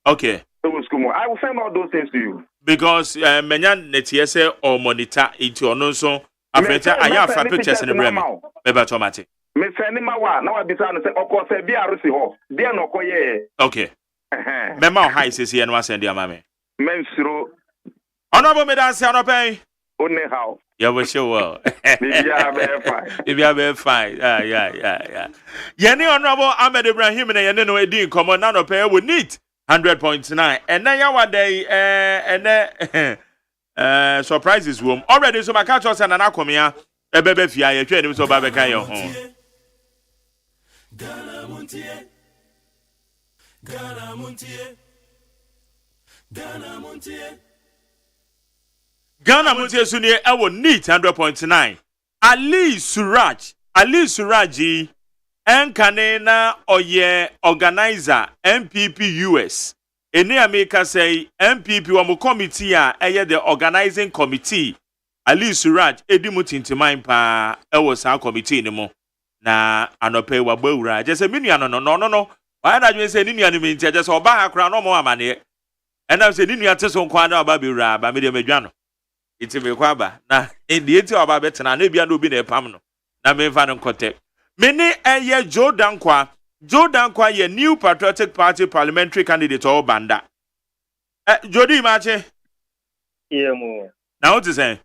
Okay. I will send all those things to you. Because Menyan Netiese or monitor into or no so after I have pictures in the Bremen. Maybe automatic. Miss Animawa, now I decided to say, of course, a BRC ho. Dear no coye. Okay. Memo high says here and was send your mammy. Mensuro. Honorable Madame Sanope. Only how. You wish you well. If you are very fine. If you are very fine. Yeah. Yenny Honorable Ahmed Ibrahim and Yano Edin come on, none of pay would need 100.9. And then you day and then surprises room. Already, so my catch us and an acomia. A baby fia, you train him so Babakayo home. Ghana Muntie Sunye ewo neat 100.9. Ali Suraji Enkanena oye organizer MPP US. Eni America say MPP wa committee a eye the organizing committee. Ali Suraj edi mutintiman pa ewo sa committee ni mo. Na anope wa bawura. Je se minu no. Why na you say ninu anu minti je se oba akra no mo amane. Ena se ninu ate so nkwa na oba bewura ba me de medwa no. Iti me kwaba na edi eti oba betena na bia no obi na epam no. Na me fa no nkote. Mene eye Joe Dankwa ye New Patriotic Party parliamentary candidate or banda. Jody Mache. Mo. Now what is saying?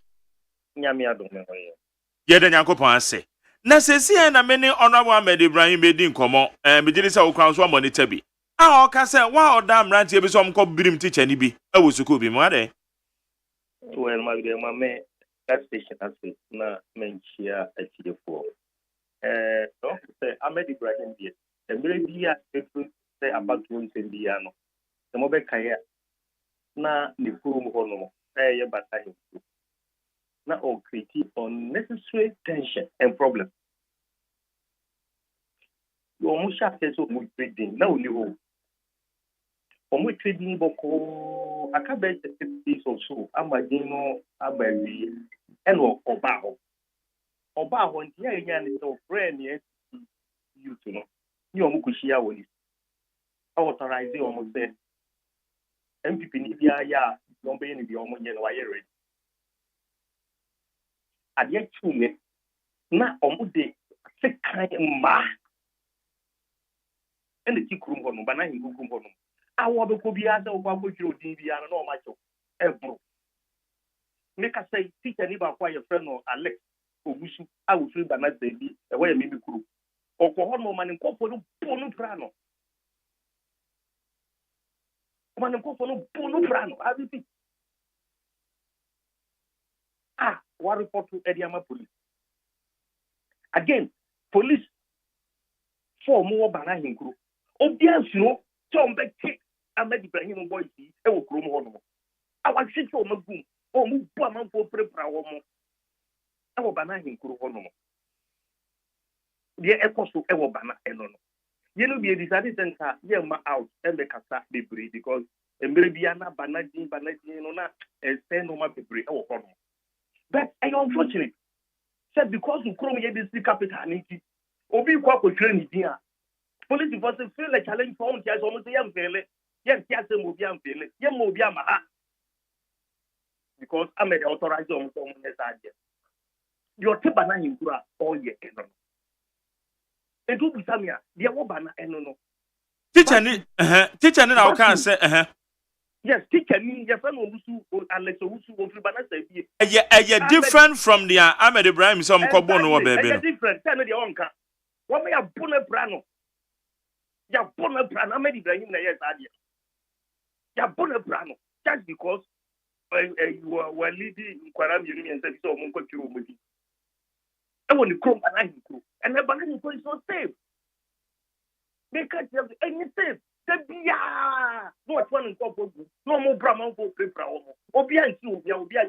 Nyame adom me hoye. Ye de Nyankopon ase. Na sesi na mene honorable Ahmed Ibrahim medi nkomo me gidi se okran so monitor bi. A o ka se wa oda mrantie bi so mko birim teacher ni bi e wo suku bi mo ade. Well, my dear, my man, that station has been na menchia achidefo. No, say Ahmed Ibrahim bi. The media people say about one sendia no. The mobe kaya na ni kurum hono ye batahi. Na o create unnecessary tension and problem. You almost have to so much trading. Now you go. Almost trading boko. I can't bet this also. I'm a dino. I'm a we. And Obaho. Obaho. And here again is so friend. Yes, you know. You almost share with it. Authorizing almost there. MPP ni ya. Don't be any the almost yen wire. Adia chume na omude se kan ma ene ti kurum hono bana hin kurum hono awo be ko bia da ogba gbojiro din bia no ma cho ebro make say teacher ni ba kwa your friend no Alex Ogusu awusu bana zebi e wa ya mi kuru okwo hono ma ni nkofo no bonu prano ma ni nkofo no bonu prano abiti what report to Ediama police? Again, police for more banahin crew. Obvious, you know, Tom Beck, Ahmed Ibrahim boys, I will groom on. I was shit on my boom, or move Baman for prepare one. I will banahin crew on. The echoes to Ewo Bana and no. You know, be decided and ma out and the Cassa debris because a Meridiana Banajin, no, and send on my debris. But I unfortunate. Said because you come here this capital niti. Obi kwa ko train dia. Police enforcement feel like challenge for on almost yam fele. Yes, mo bi am fele. Yam mo bi am ha. Because I'm authorized on some message. your teba na hinkura all ye eno and do bisamia dia wo ba na eno no teacher ni na can say yes teacher ni ya fa no wusu Alex wusu wo free bana say bi different from the Ahmed Ibrahim some kobo no baby no different tell me the onka wo me ya bona brano ya bona brano Ahmed Ibrahim na yes adia ya bona brano just because you were leading kwaram yuni and say so mo ko tiro mo di e woni krom bana hinkuro and the bana hinkuro is not safe because you have anything Tabia, no one in Copo, no more Brahman for paper, Obian, Obia.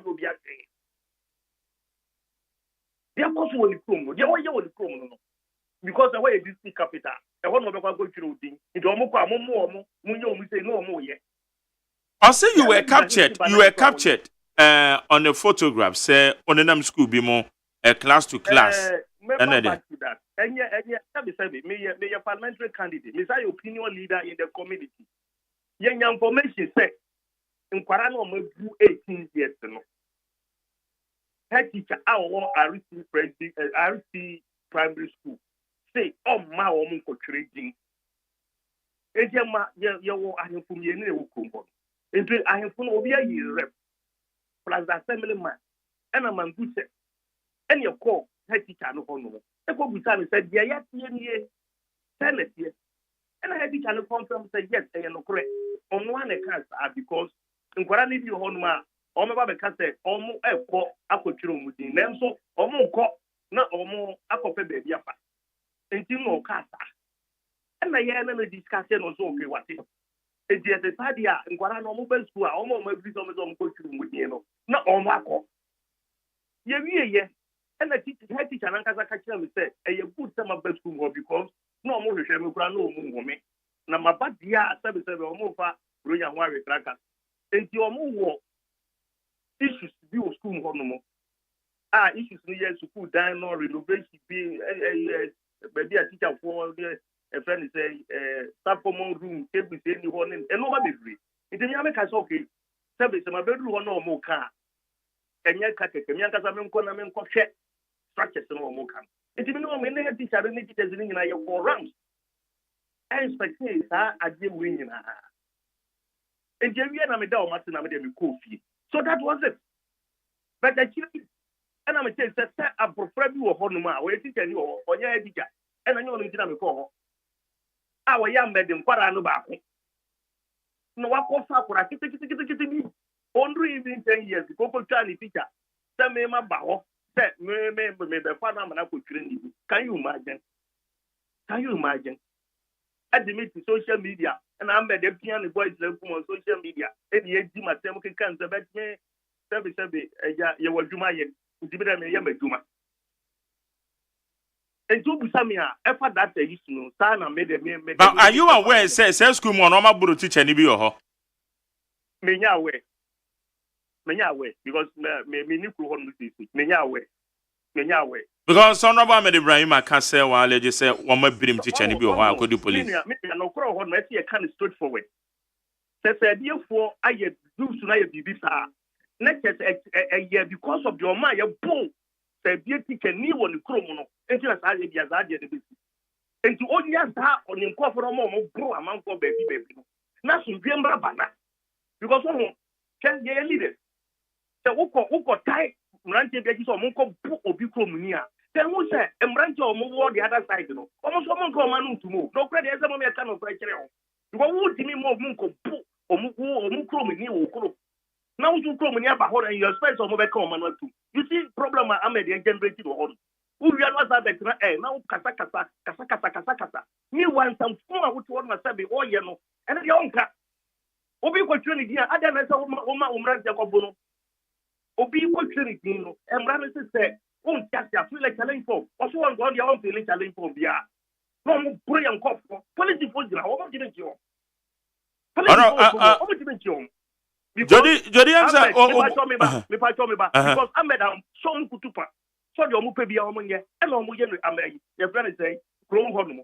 They are also in Crum, they are the Crum, because the way this capital, I want to go through thing, it almost more, we say no more yet. I say you were captured on the photograph, say on the name school be more class to class. Back to that. And me a parliamentary candidate, me say opinion leader in the community. Young information say in Kwarano me 18 years no. Head teacher our RC primary school say ma o mo ko trading. Ejema ye wo ahemfum ye ne wo kumbo. Enti ahemfum obi ayi rep plus assembly man. And a man good say and your call head teacher no hono. Eko Busani said, yeah, tell it, yes. And I had the channel confirm said, yes, I am correct. On one account, because in Quarani, you hold my Omaba Cassette, almost a call, I could chill with the name so, almost call, not almost a copy baby. Until no casta. And I had a discussion on so okay, what it is. It's a idea in Quarano mobile school, almost my vision on coaching with you, not on my call. Yeah. And the teacher and Ankasa said, a good summer best school because no more no woman. Now, my bad dear, 77 or more for Royal Warrior Tracker. And your more issues to be school home. Issues New Year's school, dino, renovation, being a teacher for a friend say, start for more room, table, anyone, and nobody free. It's a Yamaka okay. Service, my bedroom, no more car. And Yanka, structures no more can. It is no many teachers in your 4 rounds. I expect I did win. And Jerry Medal Martin coffee. So that was it. But actually, and I'm a test that I prefer you or Honoma, where you can you or your editor. And I know you didn't call. Our young madam, what I know about. No, what was up for a me? Only even 10 years, Coco Charlie teacher. Some may my bow. Me the father man could train you. Can you imagine? At the meeting social media, and I'm the piano boys on social media. And the edge my temple can the best me. Sebi, you were Juma yet. Dibida me yama Juma. And to Busamia, after that, they used to know. Sana made a me. But are you aware? Say school more normal buru teacher ni bi ho. Menya away because me ni kru hon music menya away because son of Ahmed Ibrahim can say while they say one more brim teacher ni bi ho akodi police me no kru hon me see kind of straightforward say therefore aye do so na ye bibi sa next year because of your man you boom say be teacher ni won kru mu no enti na sa ye bia za de be enti onya sa onim ko for mo bro amanko baby no na so bi mbra bana because who can ye leader the uko tie Mranche be so mo ko bu obi krom ni a then who say Mranche o mo wo the other side no almost so mo ko manu to move no credit say mo me can no kire o because who timi mo ko bu o mo krom ni wo kro now you krom ni aba ho and your space o mo be come manu to you see problem am the generated ho who we are not that now kasa me want some form what one must be o ye no and the onka obi ko twani dia ada na say o ma Mranche ko bu no Obi ko training no embrane say on just feel like challenge for also on go their own feeling challenge for bia no mo pray and cop politics for jira o mo didn't you Jody answer me pa show me ba because Ahmed am so mu kutupa so de o mo pe bia o mo nye e no mo ye no Ahmed your friend say krom ho no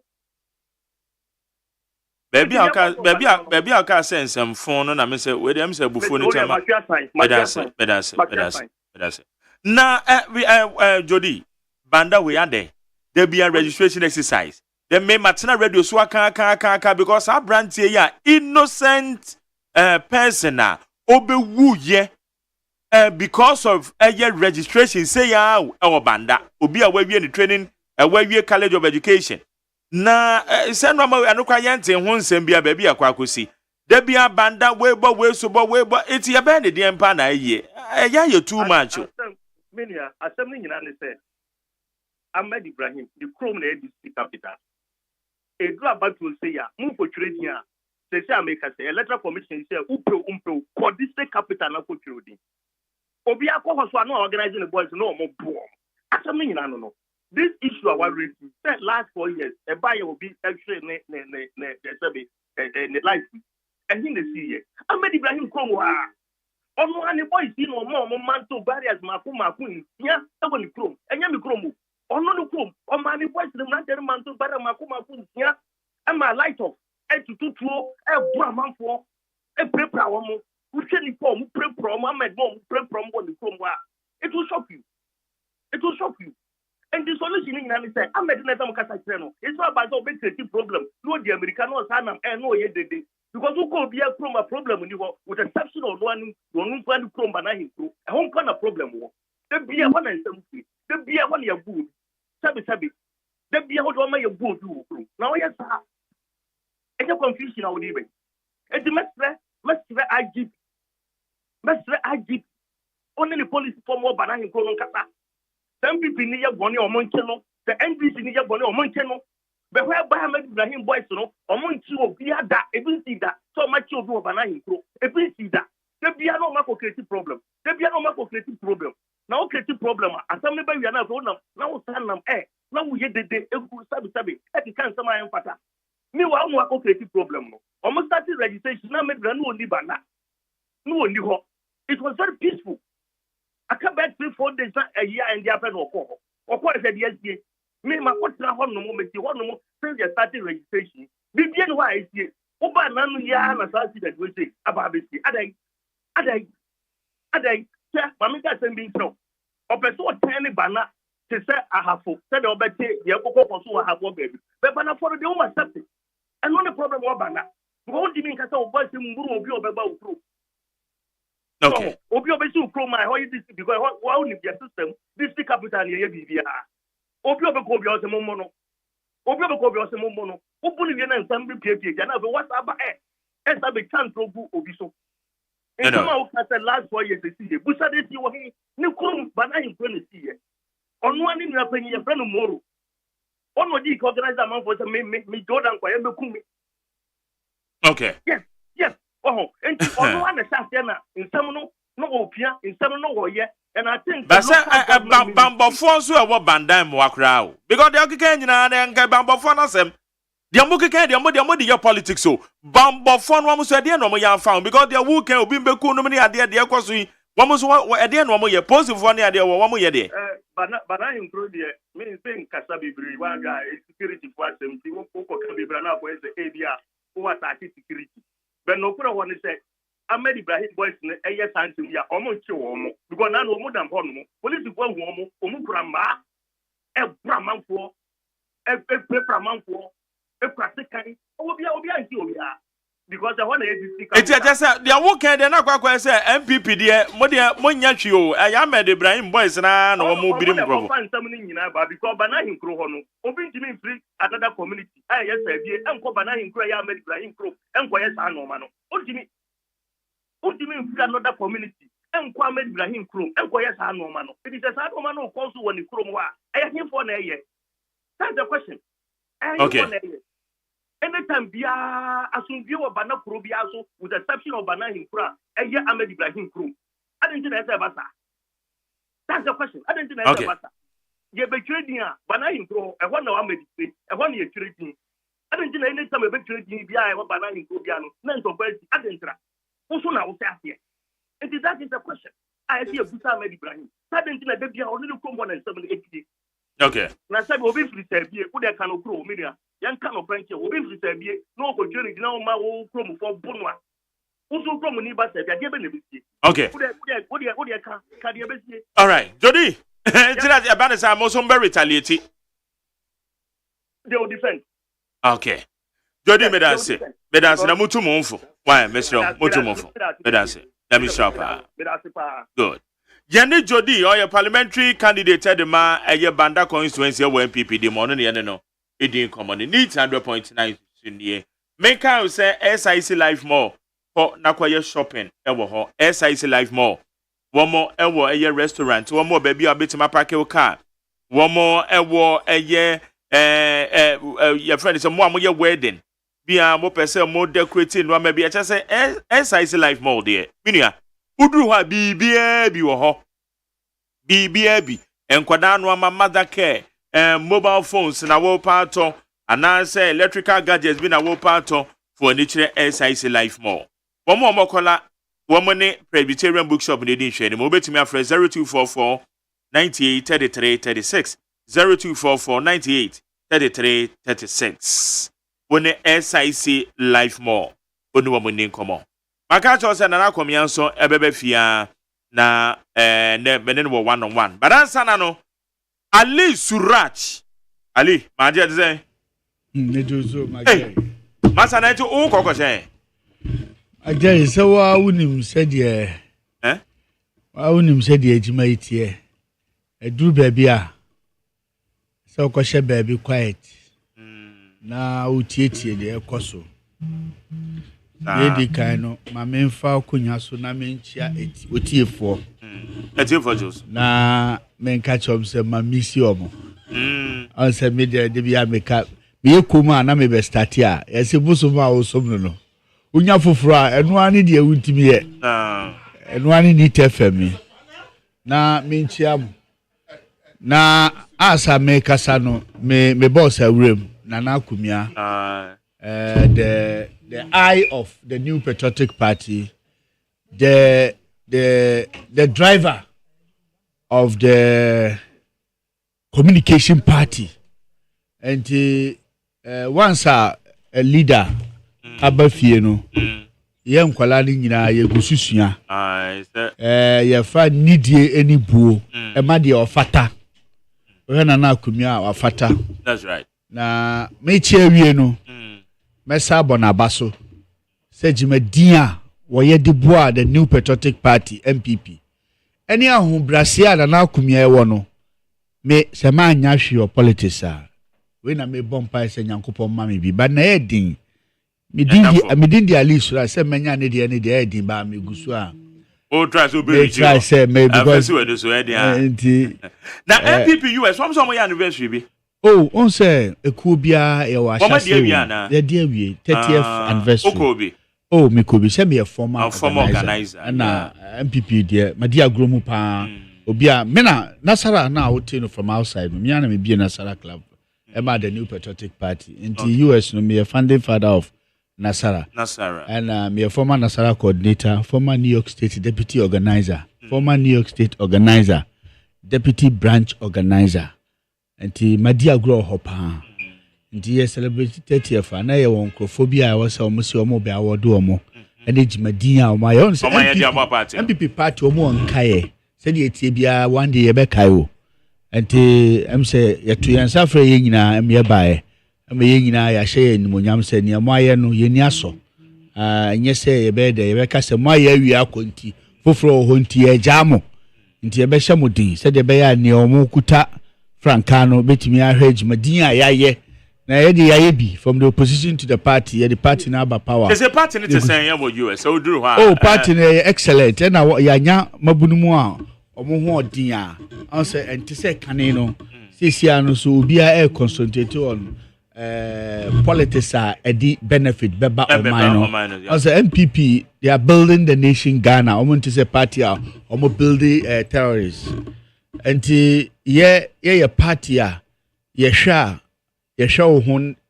Baby, I can't send some phone and I say, wait, I'm say before the time. Na Jody, Banda we are there. There be a registration exercise. They may matina radio so aka because our brand here ya innocent person na obewu ye because of registration say ya our banda obi a we ni training we college of education. Na say no ma anokwa yente ho nsem bia ba bia kwa akosi. There be a banda we so we it's ya be the empa na ye. Ya too much. Mania, assembly in an say, Ahmed Ibrahim, the Chrome district capital. A draw back will say, move for trading here. They say, I make us say, electoral commission say, Upro, for district capital, not for trading. Obiako was one organizing the boys, no more boom. Assembly in an no. This issue I was raising, said last 4 years, a buyer will be actually the life. And in the sea, Ahmed Ibrahim Chrome. Ono ani boys yi no mo manto barriers maku ya ebo ni krom enya mi krom ono no krom o mani boys ni manto barrier maku ya e ma light off e tutuo e bu amanfo e prepare wo mo uche ni form prepare mo amed mo prepare mo ni krom wa it will shock you and the solution in any say amed na tam kasa kire no it's not about the creative problem no the american no sanam no ye dede. Because who could be a problem with a exception of one plan to chrome banana through a home kind of problem. There be a one and something. There be a one year good. Sabi. There be a one my good do. Now, yes, sir. It's a confusion I would even. It's the Mestre IGP. Only the police for more banana in Colon Kata. Some people need a bonnet or Montano. The NBC need a bonnet or Montano. But where Ahmed Ibrahim boys, no, among two of that, even see that, so much of you banana pro, even see that. There be no macro creative problem. There be no macro creative problem. Now, creative problem, as some member we are not on now, stand them, now we get the day, sabi, at the cancer, my empata. Meanwhile, no macro creative problem. Almost started registration, now made no only banana. No only hope. It was very peaceful. I come back 3-4 days a year and the after no call. Or what is the me ma ko tra ho no mo me ti ho no mo since the starting registration bibien wa isi oba nanu ya na sa si that we say aba besi adai cha mama ka sembi so opeso ten bana te say ahafo say the obete ye kokoko so ahafo baby be bana for the woman accept and no problem wa bana go di min ka say oba se mburu obi obeba ukro. Okay. Obi obesi ukro my how you this because how ni your system this capital ye bibia. Obi obeko obi ose momo no. Obuni wie na nsam bi pie na what's aba sabe can progu obi so. In some of the last 4 years see e busa de ti wo hin ni krum bana hin pro ne see e. Onu ani nua panyi e friend moro. Ono di ko organizer man for say me Jordan kwa ye bekum me. Okay. Yes. Oh, enti onu ana sha na nsam no opia nsam no wo ye. And I think but say bambo so e wo bandan mo akra o because the okeke nyina na nka bambo fo na sem the mokeke the mo your politics so bambo fo no mo so de no mo ya found because the who can obi mbeku no me ade de ekoso yi wo so ade no mo ye positive fo na ade wo mo ye de bana impro de me say nkasa bibiri wa ga security for asem ti wo ko ka bibira na ko say e bia wo attack security but no kura woni say Ahmed Ibrahim boys ne eye santim ya omo nche wo mo because na no mo dam ho no police go hu omo kura ma e bramanfo e pramanfo e practically obi anti obi a because the one is it just the work dey na kwakwa say MPP dey mo nya twi o Ahmed Ibrahim boys na no mo birim provo fan sam ni nyina ba because bana hin kro ho no obi ntimi free another community yes abie enko bana hin kro ya Ahmed Ibrahim kro enko yes ano ma no Ultimate another community. And Ahmed Ibrahim Krum, and Koyas Hanomano. It is a Sanomano also when you Krum. I have him for a year. That's the question. Okay. Anytime Bia assume view of Bana Krubiaso with the exception of Bana Hinkra, a year Ahmed Ibrahim Krum. I didn't know that. That's the question. I didn't know that. You be trading Bana Hinkro, I want to Ahmed, I want you trading. I didn't know any time a big trading Bia, Bana Hinkrobiano, none of us, I didn't try. Also now here. And that is the question. I see a Busa Ahmed Ibrahim. Suddenly the baby only come 178. Okay. Na sabi obi free servie, wo de kan okro media. Yan kan opranche, obi free servie, no opportunity na o ma wo krom for bonwa. Also from Niba said, I gave him Okay. All right. Jody. I'm also very retaliated. They will defend. Okay. Jody made us say. Made us na mutu monfo. Why, Mr. Mutu monfo. Made us say. Let me stop. Good. Yende Jody or your parliamentary candidate the ma a year banda constituency or MPP the morning no. It didn't come on the needs 100.9 in the year. Make out say SIC Life More. For nakwaya shopping ewo ho SIC Life More. One more ewo a year restaurant. One more baby a bit my park your car. One more ewo a year your friend is a more your wedding. Be a more person more decorating one maybe I just say SIC Life More there. Minia Udru ha BBB wo ho. BBB enkwada no ma mother care mobile phones na wo pato and say electrical gadgets be na wo pato for nature SIC Life More. One more mokola woman Presbyterian bookshop in the edition. Mobile to me after 0244 98 33 36 0244 98 33 36. When the SIC Life More. When woman name come on. Makacho said na komianso ebebe fia na ne benen wo 1-on-1. But answer na no Ali Surach. Ali, maje say. Nejozo maje. Masa na to o kokko say. Ajay se wa wunim se de wa wunim se de ejima itie eduru baabi a se okoshe baabi quiet na utietie de ekoso Lady Kaino ma memfa okunya so na menchia otiefo etiefo jos na menka chom se ma misi omo on se media de bia meka me ekoma na me be start a yesi buso ma osomno no unya foforo a eno ani de awuntimi ye eno ani ni tefemi na menchiam na asa me kasa no me boss awrem na na akumia the eye of the New Patriotic Party, the driver of the communication party, and once a leader abafieno ye nkwala ni nyina ye gususua ye fa nidie eni buo e ma de ofata we na akumia ofata. That's right. Na me chewie no Mesa Bonabaso said Jimadia woye de bois the New Patriotic Party MPP. Any who Brasia and now kumia wono me sema nyashi or politics when I may bompa say yankupo mammy be but na edin me didn't the alice I said many any the edin by me gusua. Oh, try to be try say maybe because now MPP US from some anniversary be. Oh, on say a kubia e wa shase. The dear we 30th anniversary. Oh, me could be send me a former organizer. Na MPP dear, my dear Gromu pa. Obia mena Nasara now tino from outside. Me and me be a Nasara club. About the New Patriotic Party. In the US no me a founding father of Nasara. And me a former Nasara coordinator, former New York State deputy organizer, former New York State organizer, deputy branch organizer. Anti Madia grow hopa. Anti ye celebrate 30th na ye won crophobia was almost your mobile award omo. And age Madia my own MPP party omo nkaye. Said ye tibia one day ye be kayo. Anti em say ye to yan safre ye nyina em ye bae. Em ye nyina ya hye ni monyam se ne moaye no ye ni aso. Nye se ye be de ye be ka se moaye awi akonti. Foforo ho nti ye jamo. Nti ye be hye modin. Said ye be ya ne omo kuta Francano betimi ahwege madin ayaye na ye de yaye bi from the opposition to the party ye the party na ba power. There's a party need to say ya US so duru ha. Oh party na excellent na ya nya mabunu mu a omo ho odin a on say enti say kane no sisia no so obi a concentrate on politics a edi benefit beba o mine no. On say MPP they are building the nation Ghana omo enti say party a omo building terrorists. Enti ye party a ye hwa ho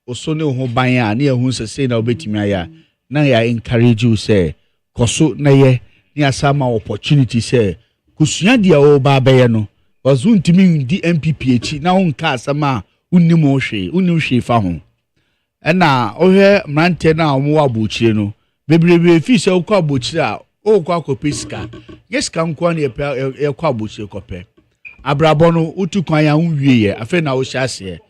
osone ho ban a na ye hu se na obetimi aya na ya encourage you say koso na ye ni asama opportunity say kusua dia o ba be no wazuntimi di MPP echi na ho nka asama unnim hwe fa ho na ohwe mrante na omo abuchire no bebrebe fi se okwa bochira o kwa kopiska yes kan kwa ne e kwa bochira kope abrabọ no utu kwan ya nwie afa na wo hyase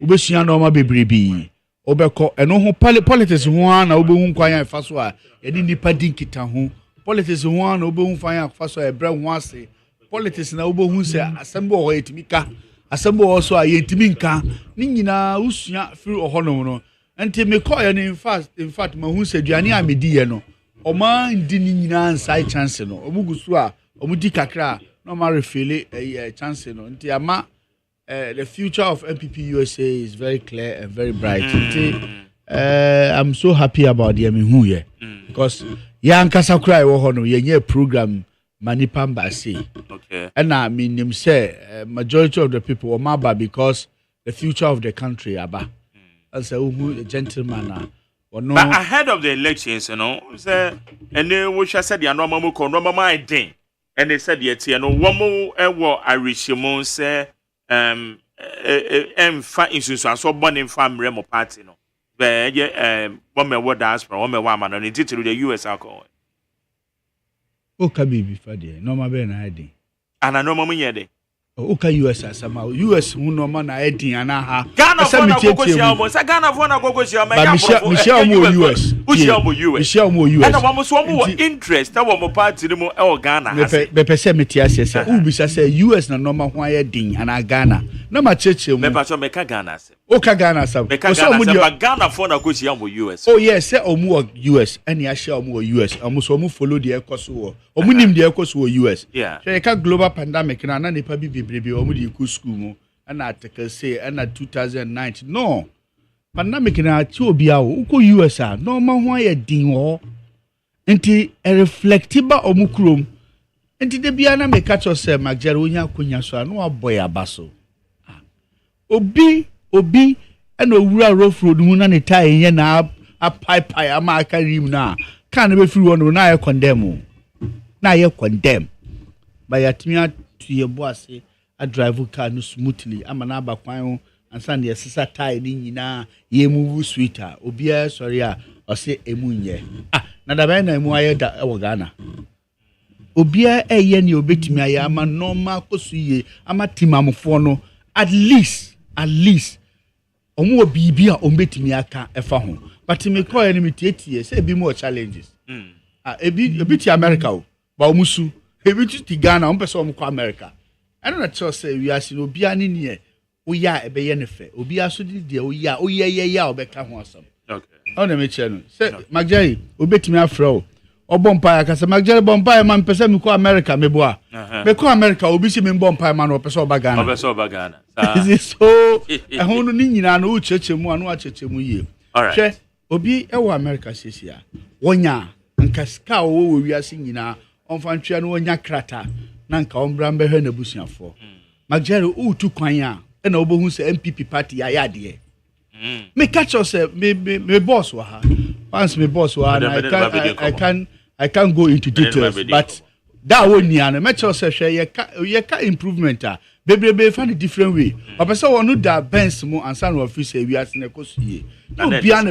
ubesua no ma bebrebe obekọ eno ho politics ho na obehu kwan ya fa so a edi nipa dinkita ho politics ho na obehu fan ya fa so a ebre ho ase politics na obehu se assemble ho etimika assemble ho so a yetimi nka ni nyina usua firi ohono no enti me call ya in fact mahu se duane a medi ye no oma ndi ni nyina nsai chance no omugusu a omudi kakra no ma refile chance no nti ama the future of MPP USA is very clear and very bright. I'm so happy about the who here because young Kasakura wohono yenye program manipamba say. Okay. And I mean him say majority of the people were maba because the future of the country aba. And so who a gentleman but ahead of the elections, you know, say and they wish I said the normal my thing. And they said yet you know one more Irrigation say instance so born in family remo party no but one me what diaspora one me one man on it to the US alcohol okay baby fade normal be na hiding and I know mama yede okay US asama US hu normal na hiding ana ha Ghana for na gogosia mo sa Ghana for na gogosia me ya Michelle mo US Michelle mo US and one so mo interest that one party no e Ghana be pese metia sese u bisa say US na normal ho hiding ana Ghana na ma cheche mo me pa so me ka Ghana se okay Ghana sam so mo Ghana for na gogosia mo US oh yes say omo US and ya share omo US omo so omo follow the ekoso omo nim the ekoso US yeah so ka global pandemic na nipa bibrebe omo di ku school mo na ataka say na 2019 no pandemic na ti obi a uko US a no ma ho ya din ho enti reflectiba omukrom enti de bia na make catch us magere onya konya so no aboy abaso obi na owura rough road mu na ne tie yen na a pipe ama aka rim na kan na be free one na ye condemn ba ya timia to ye boase a drive car no smoothly ama na aba kwan ho ansa na yesisa tie ni nyina ye move sweeter obi sorry a o se emunye na da ba na emu aye da e wo Ghana obi eye ni obetimi aye ama normal kosuye ama timamfo no at least omo bibi a ombetimi aka efa ho but me call enemy tie say be more challenges ebi ti America o ba omusu ebi ti Ghana on person omo ko America I don't know say we are see obi ani ne oya ebe ye ne fe obi aso di de oya obeka ho asam okay on me channel say Magjari obetimi afra o obompa akasa Magjari bompa man pese me ko America me boa me ko America obi si me bompa man o pese oba Ghana so ehun no ni nyina no ucheche mu anu acheche mu ye hwe obi ewo America sesia wonya nka ska wo wiase nyina onfa ntwea no wonya krata na nka ombra mbehwe na busuafo Magjari utu kwan a na obohu se MPP party ya yade me catch us me boss wa ha once me boss wa I can't go into details but that one niana me catch us hwe ye ka improvement a bebrebe fa the different way opese wonu da Benz mu ansa no office wi ase na kosuye no bia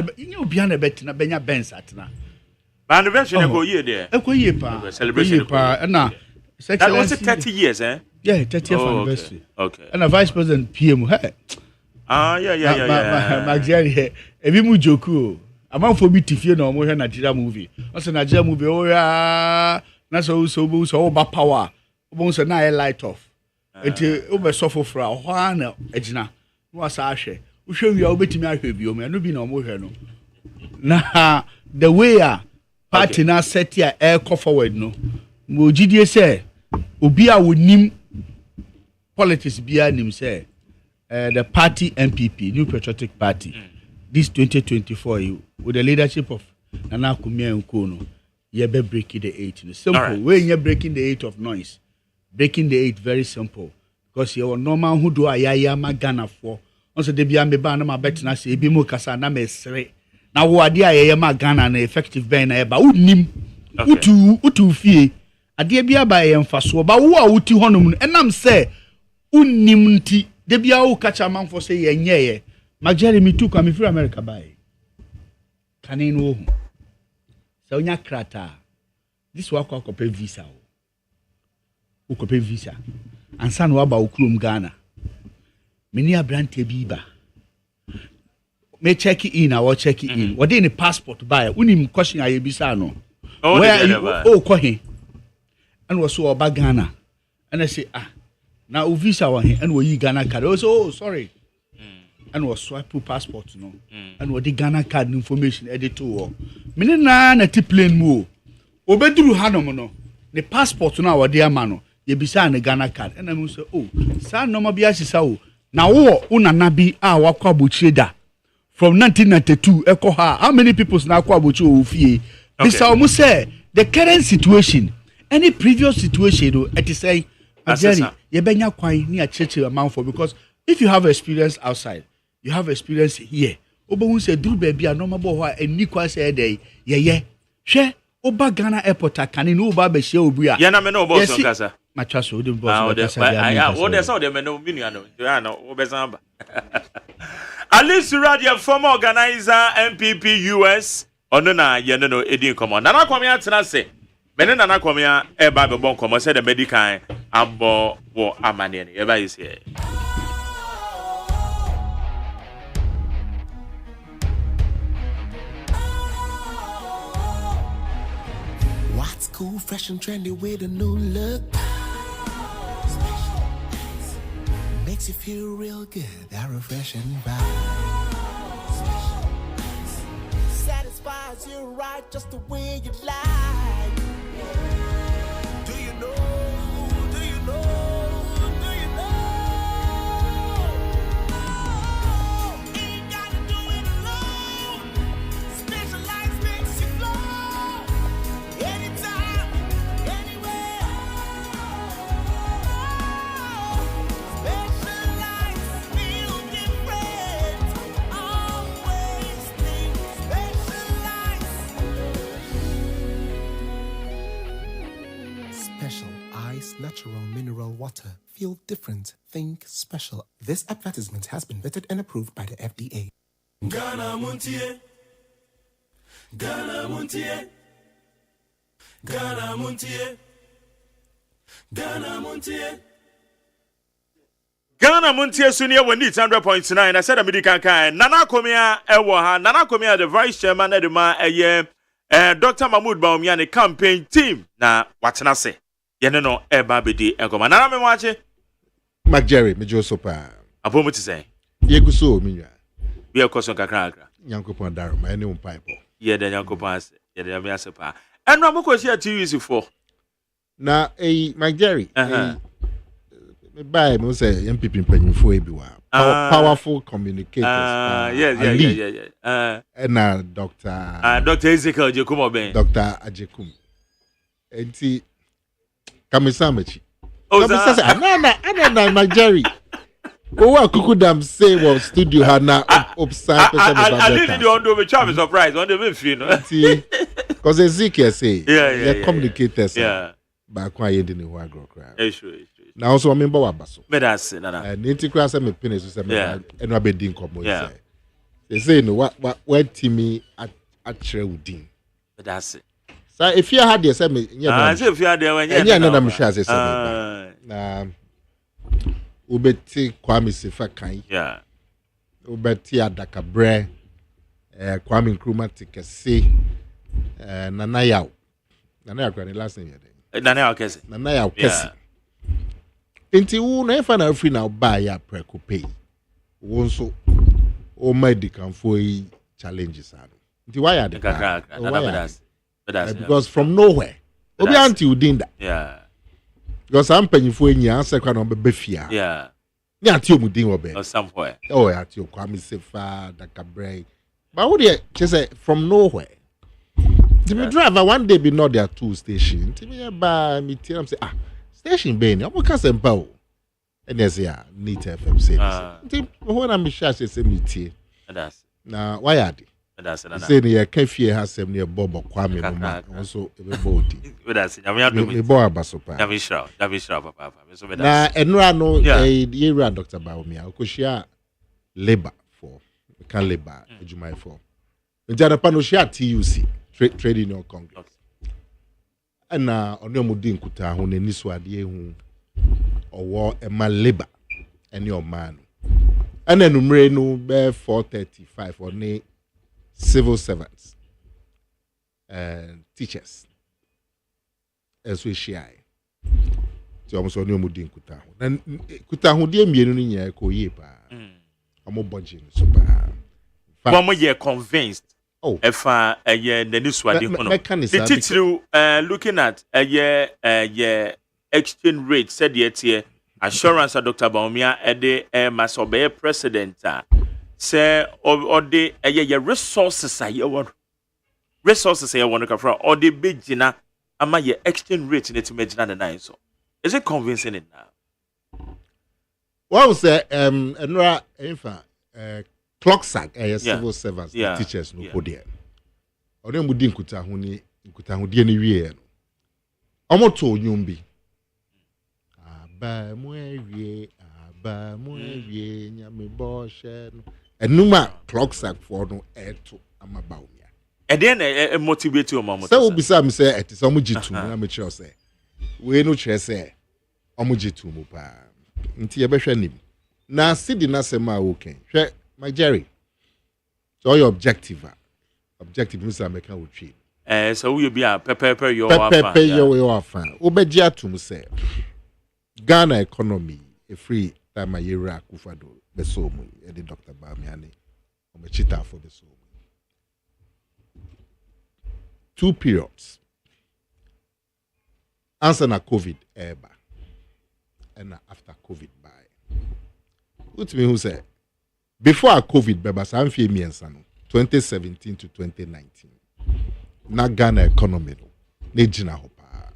na betina benya Benz atena and eventually go year there ekoye pa celebration pa na that was 30 years yeah 30th anniversary okay and a vice president PM hey yeah Magjari ebi mu joku amanfo bi tifie na omo hwe Nigeria movie also Nigeria movie oh ya na so ba power obo so na light off enti obe sofo fra ho na agina no asa ahwe uhwe wi a obetimi ahwe bi o me no bi na omo hwe no na the way a party na set ya air go forward no mo gidie say obi a wonim politics bia nim say the party MPP New Patriotic Party this 2024 with the leadership of Nana Akufo-Addo Nkono you be breaking the 8 no simple right. When you breaking the 8 of noise breaking the 8 very simple because you normal who do ayaya magana for once de bia me ba na ma betina say ebi mo kasa na mesre na wo ade ayaya magana na effective ben na e ba unim utu fie ade bia ba ye mfaso ba wo a wuti honum enam say unim nti de bia wo kacha manfo say ye nyeye Magjari me too come from America by kanin wo So onya krata. This wa kwa kope visa o. Kope visa. Ansa no aba okurum Ghana. Many abrante biba. Me check in or check in. What in the passport buy? Unim question aye bisa no. Where you ko he? And was so about Ghana. And I say now visa wa he and we Ghana card. Oh sorry. And was swipe passport no. And what the Ghana card information edit to. Me na plane mo. Obeduru hanom no. The passport no wa dia ma no. Ye bisa na Ghana card. And I say sa no ma bia sisa o. Na wo unana bi wakwa abochire da. From 1992 eko ha. How many people na akwa abochire o fie? Bisa o mo say the current situation, any previous situation it is say Jerry, ye benya kwan ni a church amount for because if you have experience outside, you have experience here. Obo say duru baby a normal bo ho a eni kwa say dey ye hwe oba Ghana airport akane no oba be share obi a. Ye na me no boss on kasa. Matraso o de boss kasa. What they say they me no minu ano. Ya no obezamba. Alice Radio former organizer MPP US ono na ye no edin komo. Nana kwame atena se. Bene nana kwame a eba be bon komo say the medical abo wo amane ne. Ye ba is here. What's cool, fresh and trendy with a new look? Makes you feel real good, that refreshing vibe. Satisfies you right just the way you like. Do you know? Do you know? Do you know? Ain't gotta do it alone. Specialized makes you flow. Anytime, anywhere. Specialized feel different. Always think specialized. Special Ice Natural Mineral Water. Feel different. Think special. This advertisement has been vetted and approved by the FDA. Ghana Montie. Ghana Montie. Ghana Montie. Ghana Montie. Ghana Montie Sunia when it's 100.9. I said a medical kind. Nana Komia Ewa, Nana Komia, the vice chairman Edema a year. Dr. Mahmoud Baumiani campaign team. Na watana say. Yeneno eba bedi engoma. Nana me wache. Mac Jerry, me jo sopa. Apo mo ti say. Yeguso minwa. We are question kakra. Nyankopon daro, ma ene pipe. Ye de Nyankopon ase. Ye de me asepa. Eno amoko share TV for. Na Mac Jerry. Me buy me say MPP mpanyimfo ebi wa. Powerful communicators. Yeah. And Dr. Dr. Ezekiel Jekumo Ben. Dr. Ajekum. Enti Kamisamechi. Anana Mac Jerry. Go kuku dam say well studio hana upside I didn't do the Travis surprise on the midfield. Because Ezekiel say yeah, communicators. Yeah. Back why you didn't want to grow crap. Sure. Now also I remember what baso. Me that's nana. And Ninti say me penis say me eno abedin komo say. They say no what Timmy at Trewdin. Me that's it. So if you had there say me if you had there when you na me share say na ubeti Kwame Sefa kan. Yeah. Ubeti Adaka Bre Kwame Nkrumah tikese Nana Yaw kwa the last name there. Nana Yaw kesi. Inti wu na efa na free na buy ya preko pay. Wonso o medical for challenges anu. Inti why are the because from nowhere. Obi anti udin that. Yeah. Because I'm paying for any answer kwa no be fia. Yeah. Ni anti omudin obe. Or somewhere. Oh, anti Kwame Sefa Dakabre. But what they say from nowhere. The driver one day be not their two station. Timi ba me tell am say station be ni. Omo ka sempa o. And they say Neat FM say. Timi when am sure say me tie. That's. Na why are they? That's another. Say near Kefie has some near Bob Kwame no man also a body. That's me boy abasopa. Davisha papa. Na enra no area Dr. Baumia okoshia labor for can labor ejumai for. Njana pano share TUC trade union congress ana ono mu din kuta ho n'ani so ade hu owo ema labor any o man ana numre no be 435 on civil servants and teachers as we share ti omo so mu din kuta ho na kuta ho de mienu ni nya ko ye pa omo budget so pa One year convinced. Oh, if a year the news was the teacher looking at a year exchange rate said yet here assurance of Dr. Baumia at the Masobe president say or the a year resources I want resources I want to come from or the big dinner am I exchange rate in it to imagine the nine so is it convincing it now? Well, say Enra Infa clock sack civil servants teachers no put there. Or them would kuta hu die ni wie no. Omo to nyum bi. Aba mu ewie nyame bo hye no. Enuma clock sack for no eto amaba umia. And then motivate you mama. So obi say me say it is omo jitu na me kire say. We no kire say omo jitu mu pa. Nti ye behwe nim. Na sidi na sema okay. Hwe my Jerry. So your objective Mr. American would treat. So we be a pepper your fan. Obedia to me say Ghana economy a free time a year kufado the somu the Dr. Bamiani on the chita for the somu. 2 periods. Answer na COVID eba and after COVID by. What me who say before COVID, Beba Sanfi Miensano, 2017 to 2019, na Ghana economy, Nejina Hopa.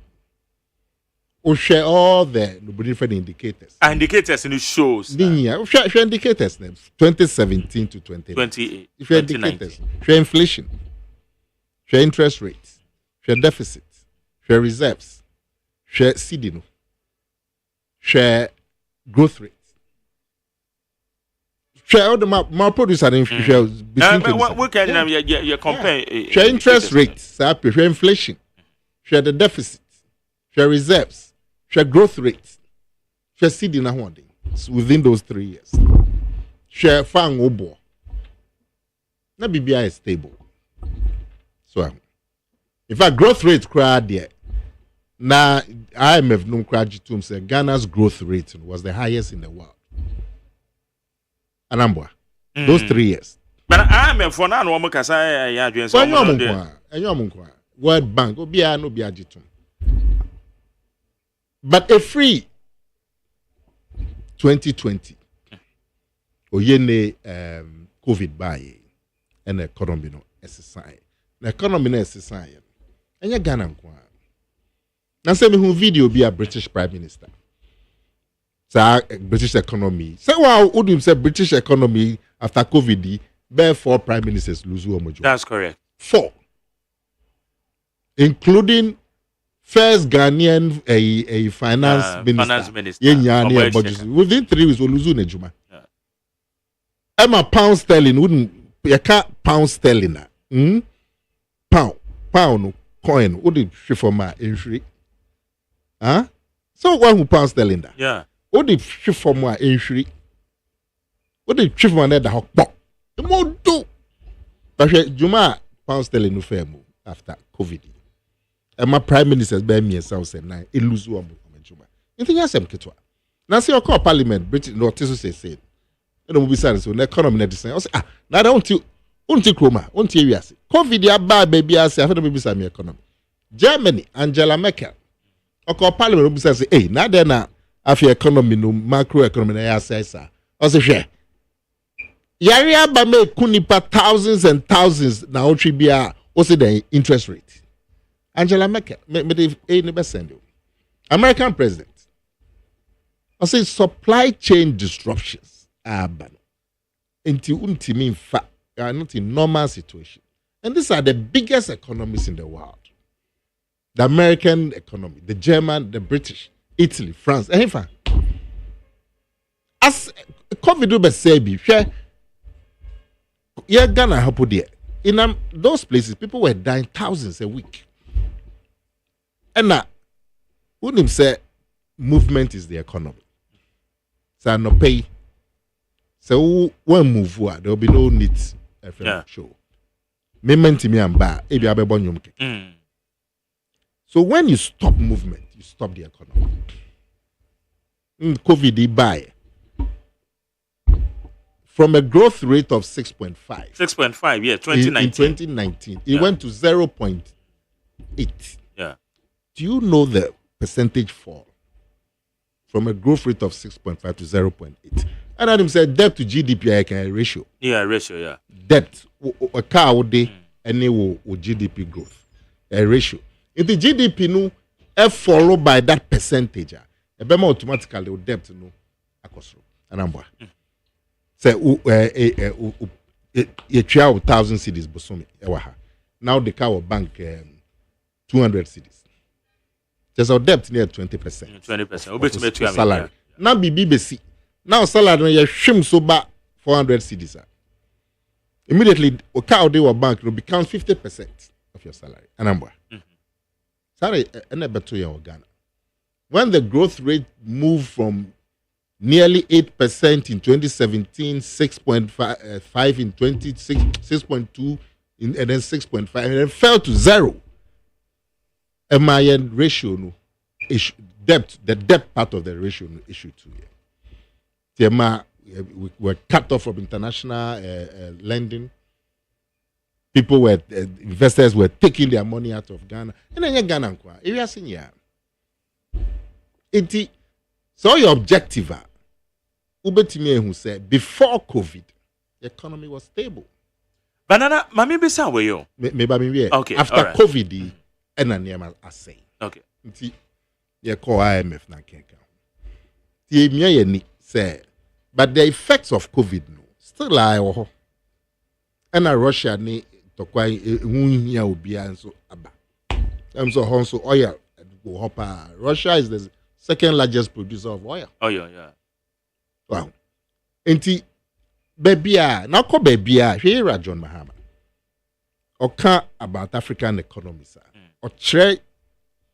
We share all the different indicators. Indicators in the shows. We share indicators, 2017 to 2019. Share indicators, share inflation, share interest rates, share deficit, share reserves, share CDNO, share growth rate. Share all the my producer and share between what can you compare? Share interest rates, share inflation, share the deficit, share reserves, share growth rates, share seed in a one within those 3 years. Share fang obo. Na BBI is stable. So in fact growth rate cry there. Now IMF no cry to say Ghana's growth rate was the highest in the world. Anambwa. Those 3 years. But I'm for now no kasa ya adwen so mo World Bank obia no bia jitum. But a free 2020 oyene COVID buy and economy no exercise. The economy no exercise. Enya Ghana nko. Na say me hu video be a British Prime Minister. British economy. Say wow, Udim said British economy after COVID, bare 4 prime ministers lose job. That's correct. 4. Including first Ghanaian a finance minister. Within 3 weeks, we'll lose Nejuma. Emma pound sterling wouldn't you can't pound sterling. Pound coin would shift for my injury. Huh? So one who pound sterling that. Yeah. What the shift for my injury? What the shift for the hawk pop? The more do. But Juma pound sterling no fair move after COVID. And my prime minister's by me and South said, "Nine, it lose one move." Juma. You think I am ketwa? Now see your call parliament, British notice said. And will be silent. So the economy net saying, "I now don't you kroma, won't you yes? COVID ya bad baby I say I be some economy." Germany, Angela Merkel. O call parliament will be say, "Hey, now then na afi economy no macroeconomy na ya say sir." O say hwe. Yari aba me kunipa thousands and thousands na otri bia o say the interest rate. Angela Merkel, me the best send you. American president. I say supply chain disruptions. Into ultimate fact, are not in normal situation. And these are the biggest economies in the world. The American economy, the German, the British, Italy, France. And in fact, as COVID will say, you're gonna help there. in those places, people were dying thousands a week. And now, when him say movement is the economy, so no pay. So when move, there will be no need show. Movement me and bar, So when you stop movement, you stop the economy. COVID buy from a growth rate of 6.5. 6.5, yeah, 2019. In 2019, it went to 0.8. Yeah. Do you know the percentage fall from a growth rate of 6.5 to 0.8? And Adam said debt to GDP ratio. Yeah, ratio, yeah. Debt, a car would day, any GDP growth, a ratio. If the GDP no, followed by that percentage, a bit more automatically with debt no, akosro. Anamba. Say, you 1,000 cities, bosomi, now the car will bank 200 cities. There's a debt near 20%. 20%. Salary. Now BBC. Now salary you shim so back 400 cities. Immediately, a car they will bank will become 50% of your salary. Anamba. Sorry, Ghana. When the growth rate moved from nearly 8% in 2017, 6.5 in 26, 6.2, and then 6.5, and then fell to 0. MIN ratio no issue, debt, the debt part of the ratio no issue 2 years. We were cut off from international lending. People were investors were taking their money out of Ghana, and then Ghana area senior. So your objective, Ubetime who said before COVID, the economy was stable. Banana, mami bisa we yo. Maybe okay. After right. COVID, and I say. Okay. You call IMF na kenka. The say, but the effects of COVID no still lie. And Russia ni tokwai hunya obia nso aba. So oil go hopper. Russia is the second largest producer of oil. Oh yeah. Wow. Enti bebia na ko bebia here John Mahama. Oka about African economy sir. O tre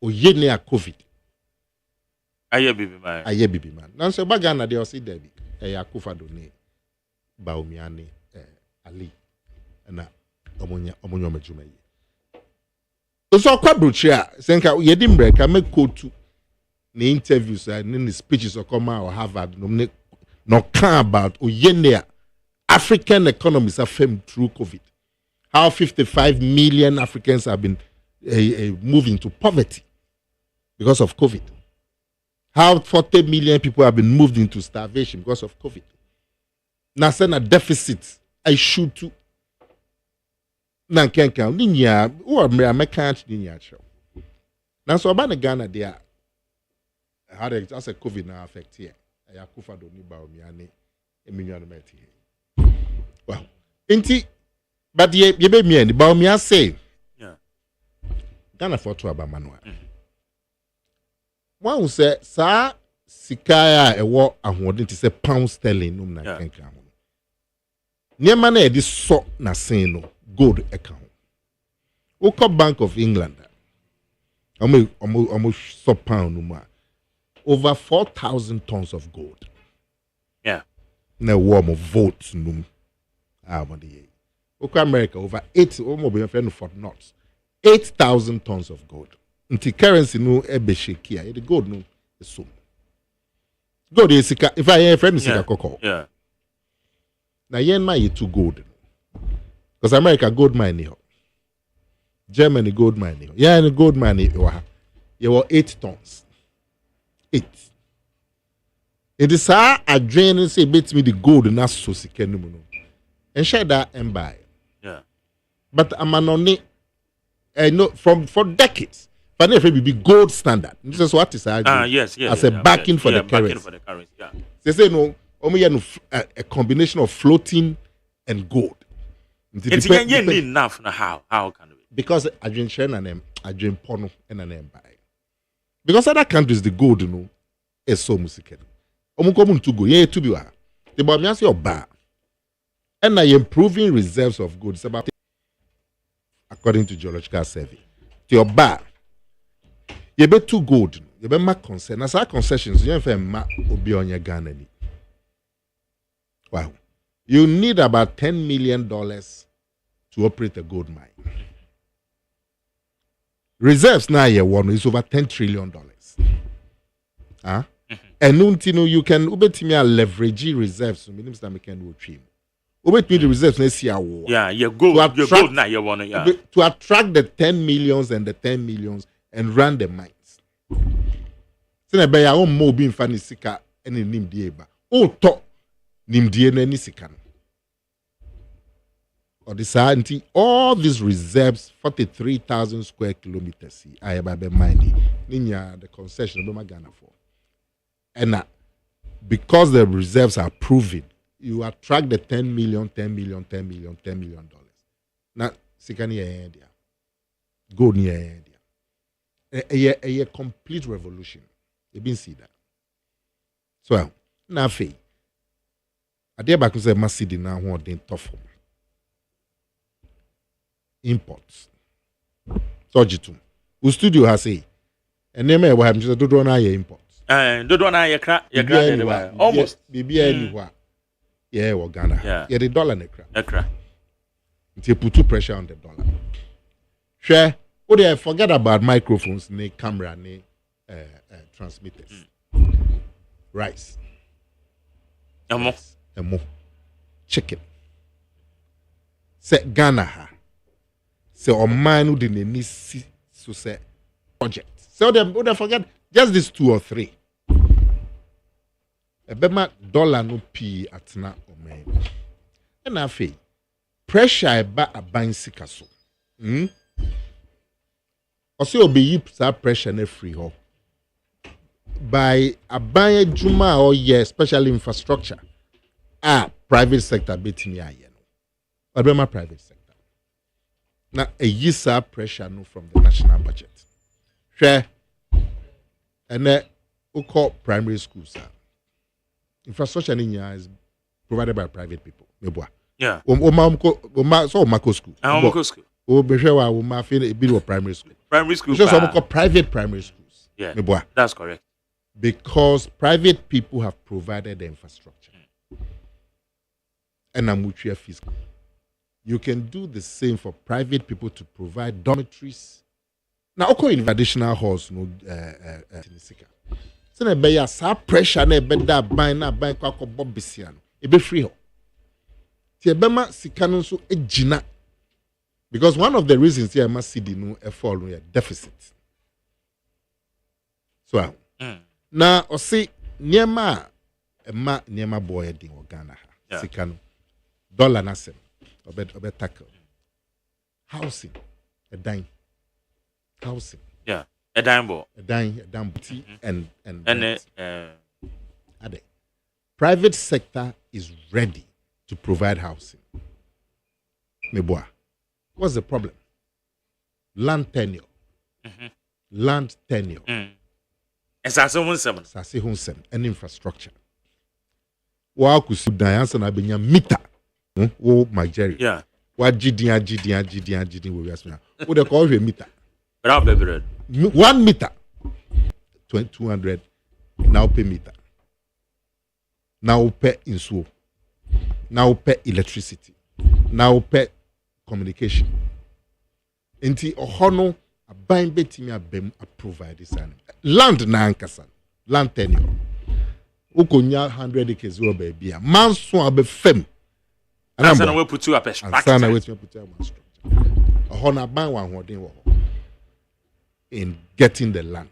oye ne a COVID. Aye bibi man. Nanso bagana de o si debi. Akufa do ne Baumiani Ali na omonyo majuma yi. So kwa bruchia senka yedi mbreka make quote ne interviews and the speeches or come out Harvard no can about oyene African economies are famed through COVID. How 55 million Africans have been moving to poverty because of COVID. How 40 million people have been moved into starvation because of COVID. Now, send a deficit. I should too. Now, can't count. Ninya, or I can't ninya show. Now, so about the Ghana, there. How does a COVID now affect here? I have kufa do ni ba omiani eminyano meti. Wow. Inti, but ye be me ni ba omia say. Yeah. Ghana for to aba manual. One who say sa sikaya ewo ahoden ti say pound sterling num na kenkan ho. Niema na e di so na sen no gold account. Oko Bank of England. Almost so pound num over 4,000 tons of gold. Yeah. Na warm of votes num. Oko America over 8 almost be friend Fort Knox. 8,000 tons of gold. Until currency no ebe shake here. The gold no is so. Gold is sika. If I hear friend sika koko. Yeah. Na yen ma to gold. Because America gold mine here. Germany gold mine here. Yeah, and gold mine here. You were 8 tons. 8. It is a drain say bet me the gold na so sika no no. And share that and buy. Yeah. But I'm an no for decades. But never be gold standard. This is what is yes, as a backing for the currency. Yeah. They say no, a combination of floating and gold. It's enough now. How can we? Because I drink China and I drink porno and an buy. Because other countries the gold is so musical. To go yeah to be the bomb your bar. And I improving reserves of goods about according to geological survey. To your bar, you be too good. You be mark concession. As our concessions, you have mark obi on your Ghana. Wow. You need about $10 million to operate a gold mine. Reserves now year one is over $10 trillion. Huh? And you can leverage reserves. Minister can do trim. The reserves next year. Yeah, you gold now you want to attract the 10 millions and the 10 millions and run the mines. So na be ya o mo bi mfa ni sika ene nimdie ba. O to nimdie na ni sika no. Or the santi all these reserves 43,000 square kilometers I ba be mine ninya the concession be Ghana for. And because the reserves are proven, you attract the 10 million. Now, sika ni there. Gold ni there. A complete revolution. You been see that. So now fe. Ade ba ko say masidi na ho den tough. Imports. Sojitum. U studio has say. Enema e wa ham just do na ye imports. Dodo na ye kra almost bibi anywhere. Yeah, we Ghana. Yeah, the dollar nekra. They put too pressure on the dollar. Sure. Oh, they forget about microphones, ne camera, ne transmitters. Rice. Emo. Chicken. Say Ghana ha. Say o man who didn't need so say project. So they forget just these 2 or 3. Ebema dollar no p atna omen. And afi pressure eba aban sika so. Ose obi yi sa pressure na free ho. By aban adwuma or especially infrastructure. Private sector betimi aye no. Ebema private sector. Na a yisa pressure no from the national budget. Share and call primary schools. Infrastructure in India is provided by private people. Yeah. So Mako school. Mako school. Primary school. Primary school. So private primary schools. Yeah. That's correct. Because private people have provided the infrastructure. And a fees. You can do the same for private people to provide dormitories. Now, okay, in additional halls, no, so na be ya sa pressure na be da ban na ban kwa ko bobisia no e be free ho ti e be ma sika no so ejina because one of the reasons here ma cd no e fall no deficit so na o see niema niema boy din o Ghana ha sika no dollar na sem obe tackle housing a dime housing a dime and private sector is ready to provide housing. Meboa, what's the problem? Land tenure. Land tenure. Sase hunsem and infrastructure. Wa kusu dayansa na benya mita. Wo Nigeria. Yeah. Wa GDN we asuna. Wo de call meter. 1 meter 200 now per meter now per insuo now per electricity now per communication enti ohono aban betimi abem provide this land na ankasa land tenure ukonya 100 acres wo ba bia manso abefem ana we put you up a structure ana we put you up a structure ohono aban wa hoden wo in getting the land.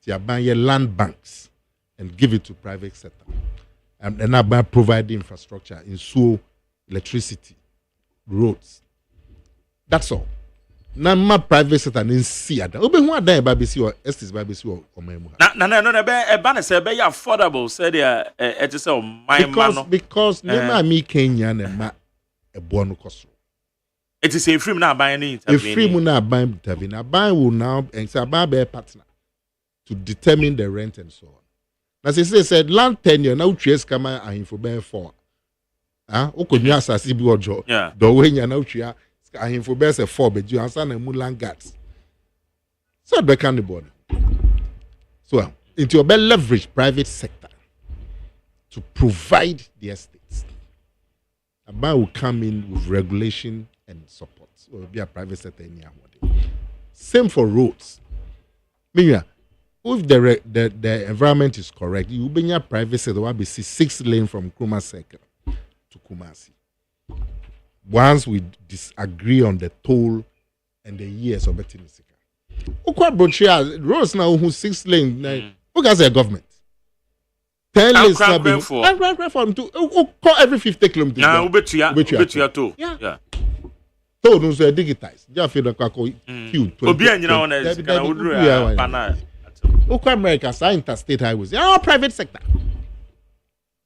You buy your land banks and give it to private sector. And then I provide the infrastructure in so electricity, roads. That's all. Now my private sector in see that. Obe who die babisi or estis babisi or memu. No e ban say be affordable say there e just say my man. Because nema mi Kenya na ma e bono koso. It is a free now buying it. A free now buying intervene. A buy will now and say buy a partner to determine the rent and so on. As I said, land tenure now trace come and info bear for okonya asase bi ojo do we nya na otwia ahemfo be se 4 beju ansa na mulan guards so be can the board so into your leverage private sector to provide the estates. A bank will come in with regulation and support. Or be a private sector anyhow. Same for roads. Meaning, if the environment is correct, you will be in your private sector. Will be 6 lane from Nkrumah Circle to Kumasi. Once we disagree on the toll and the years of betting, Ukwa Brochia roads now who 6 lane. Who has a government? 10 lanes now being for every 50 kilometers. Now, Ubetia too. Yeah. So, no, so digitized. You feel like queue. Obian, you know, Ukwa America, interstate highways. Yeah, private sector.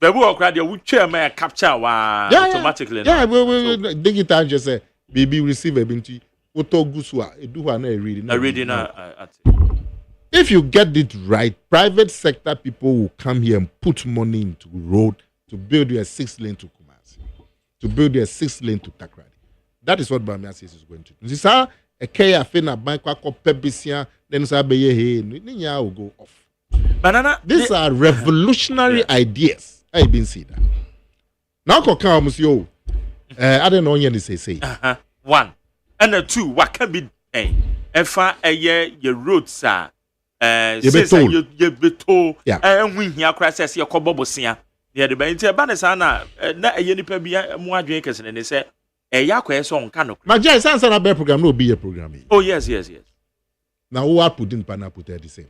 The work radio would chair may capture automatically. Yeah, we digital just say, baby receive a binti. Oto Guswa, reading. If you get it right, private sector people will come here and put money into road to build your 6 lane to Kumasi, to build your 6 lane to Takrady. That is what Bamia says is going to do. This is how a Kaya Fina Bank Pebisia, then Sabeye, Ninya will go off. Banana, these are revolutionary ideas. I've been seeing that. Now, Koka Musio, I don't know any say. 1 and 2, what can be if a year your roads are. You be told, and when he crashes your cobobosia, the Bentia Banesana, not a unipabia, more drinkers, and they say, a Yakwe song canoe. My Jay Sansa Bear program will be a program. Oh, yes. Now, who are putting Pana put the same?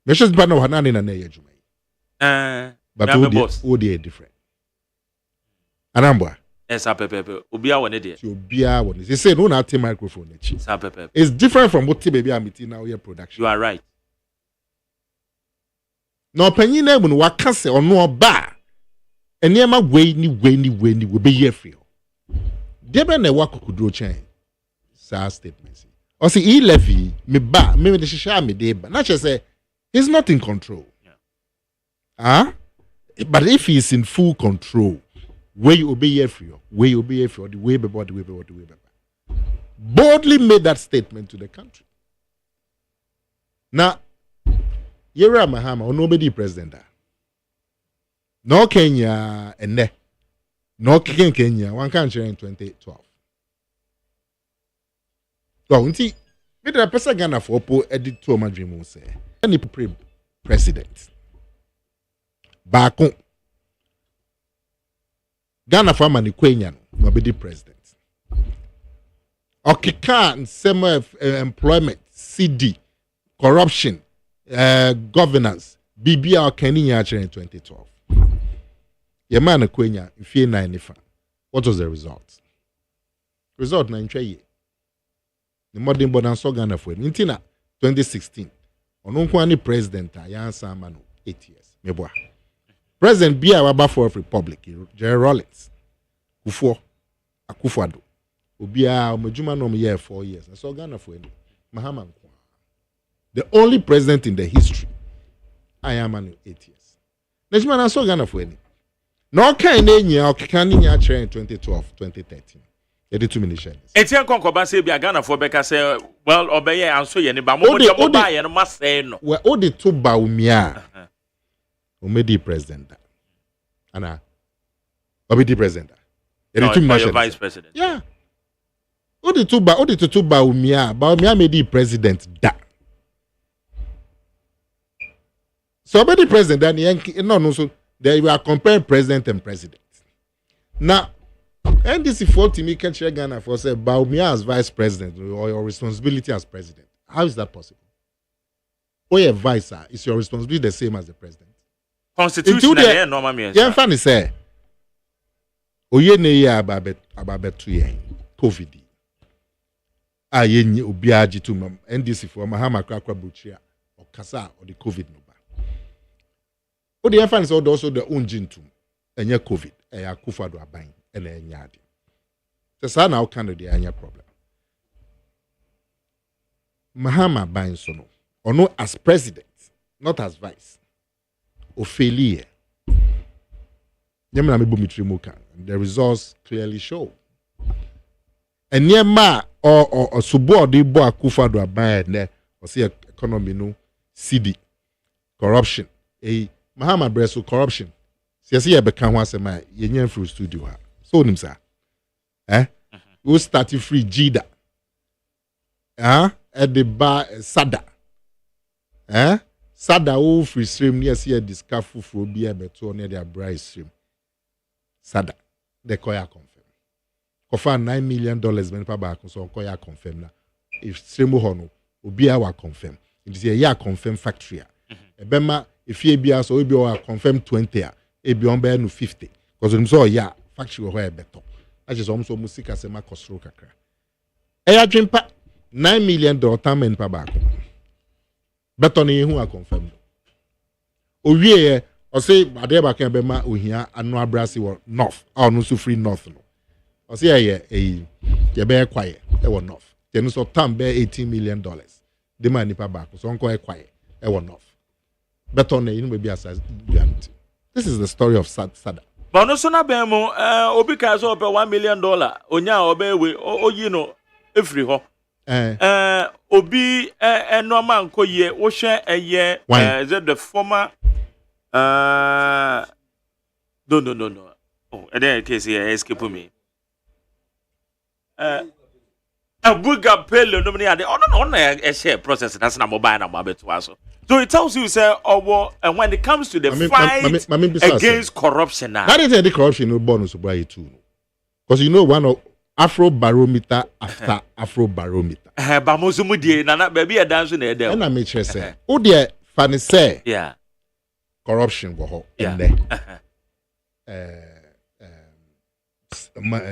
Mrs. Bano Hanan in an age, but all the different. Anambwa. Yes, Pepe. Ubia one idiot. Ubia one. They say no not microphone. It's different from what baby I'm eating now here production. You are right. No penny when wakase or no bar. And near my way will be here for you. Deba ne wako kudro chain. Sa statements. Or see e levy me ba me the shisha me deba. Not just say he's not in control. But if he's in full control. Where you obey your free, where you obey your free, the way before, the way before, the way before. Boldly made that statement to the country. Now, Yera Mahama or nobody president. No Kenya and ne. No Kenya, one country in 2012. So, until with the person Ghana for Oppo edit to my dream say, any president. Back on. Ghana for mani Kwenyan will be the president. Okika and semi employment, CD, corruption, governance, BBR Kenya in 2012. Your man Kwenyan, if you're 95. What was the result? Result 9 years. The modern border saw Ghana for Intina 2016. Onunkwani president, Ayansa Manu, 8 years. Meboa. President Bia Wabafo of Republic, Jerry Rawlings, Akufo-Addo, Obia Omejuma no year 4 years. I saw Ghana for any. Mahama. The only president in the history. I am 8 years. Nejima I saw Ghana for any. No kind enya okikani nya chere in 2012, 2013. Yedi 2 million. Etian konkoba say bia Ghana for beka say well obeye anso ye ne ba mo mo ba ye no ma say no. We odi to ba umia. Omedi president. Ana. Obedi president. Yedi 2 million vice president. Yeah. Odi to ba umia. Ba umia medi president da. So obedi president no so there you are comparing president and president. Now, NDC for me can share Ghana for say Baumia as vice president or your responsibility as president. How is that possible? Or your vice, is your responsibility the same as the president? Constitutionally, normal means. Yeah, funny say. Oye ne ya about 2 years COVID. Aye ni obiaji to NDC for Mahama Krakwa Buchia or Kasa or the COVID no. O the fans also the own jintum enya COVID eya Akufo-Addo aban ena enya ade. So now kind of the anya problem. Mahama ban so no or no as president, not as vice. O failure. Nyamina me bumitri muka. The results clearly show. And nyama or subo de bo akufa do aban ne or see economy no CD corruption. Mahama breso corruption. See ye beka ho asema ye nyen through studio ha. So nim sa. We start free Jida. At the bar Sada. Sada o free stream near see a discover for be a better near their bright stream. Sada. The Koya confirm. Kofa $9 million men pa back so Koya confirm na. If stream hono, obi a wa confirm. It is a year confirm factory. Ebema if ye be as or be wa confirm 20 e be on be no 50. Because them so yeah factory where better. That is almost music as a makosro kakra. Eya dreampa $9 million time men pa back. Better ni who are confirmed. Owie o say ade ba kan be ma ohia anu abrasi wo north. No so free north no. O say ye be quiet e wo north. Then so tam be $18 million. The man ni pa back so onko e quiet e wo north. Better ni you be as guarantee. This is the story of Sada. But no sooner be mo obi ka so pe $1 million onya obe we oyi no every ho. Obi normal nko ye wo hwe eye the former no. Oh, and case here escape me. Abuga pele no many ade on a share process that's na mobile na mabeto aso. So it tells you say and when it comes to the fight against corruption now. That is the corruption no bonus to buy too. Because you know one of Afro barometer after Afro barometer. Ba mozumu die na baby a dance na e dey. Na make sure say o dey fani say yeah. Corruption go ho in there.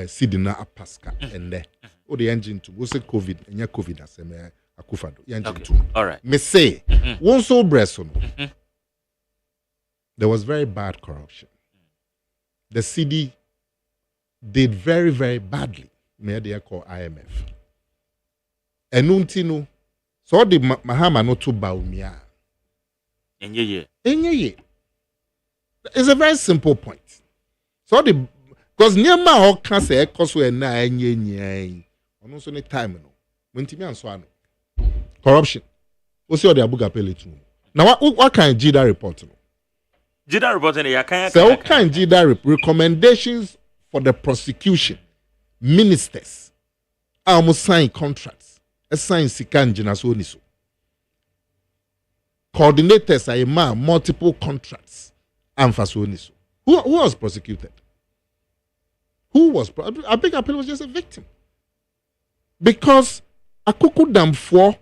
Sidina apaska in there. O the engine to go say COVID enya COVID asem akufado engine to. All right. Me say one so breso no. There was very bad corruption. The CD did very, very badly. May they call IMF. Enuntino. So the Mahama no to Baumia. Enye. It's a very simple point. So the because Nyama or can say Koso and na enye. On also any time no. When Timmy and Swano. Corruption. What's your Abuga Pele too? Now what kind of Jida report? Jida report in the so what kind of Jida recommendations for the prosecution, ministers, almost sign contracts, assign sikanjina so niso. Coordinators are multiple contracts, and so niso. Who was prosecuted? I beg appeal was just a victim. Because Akuku Dam 4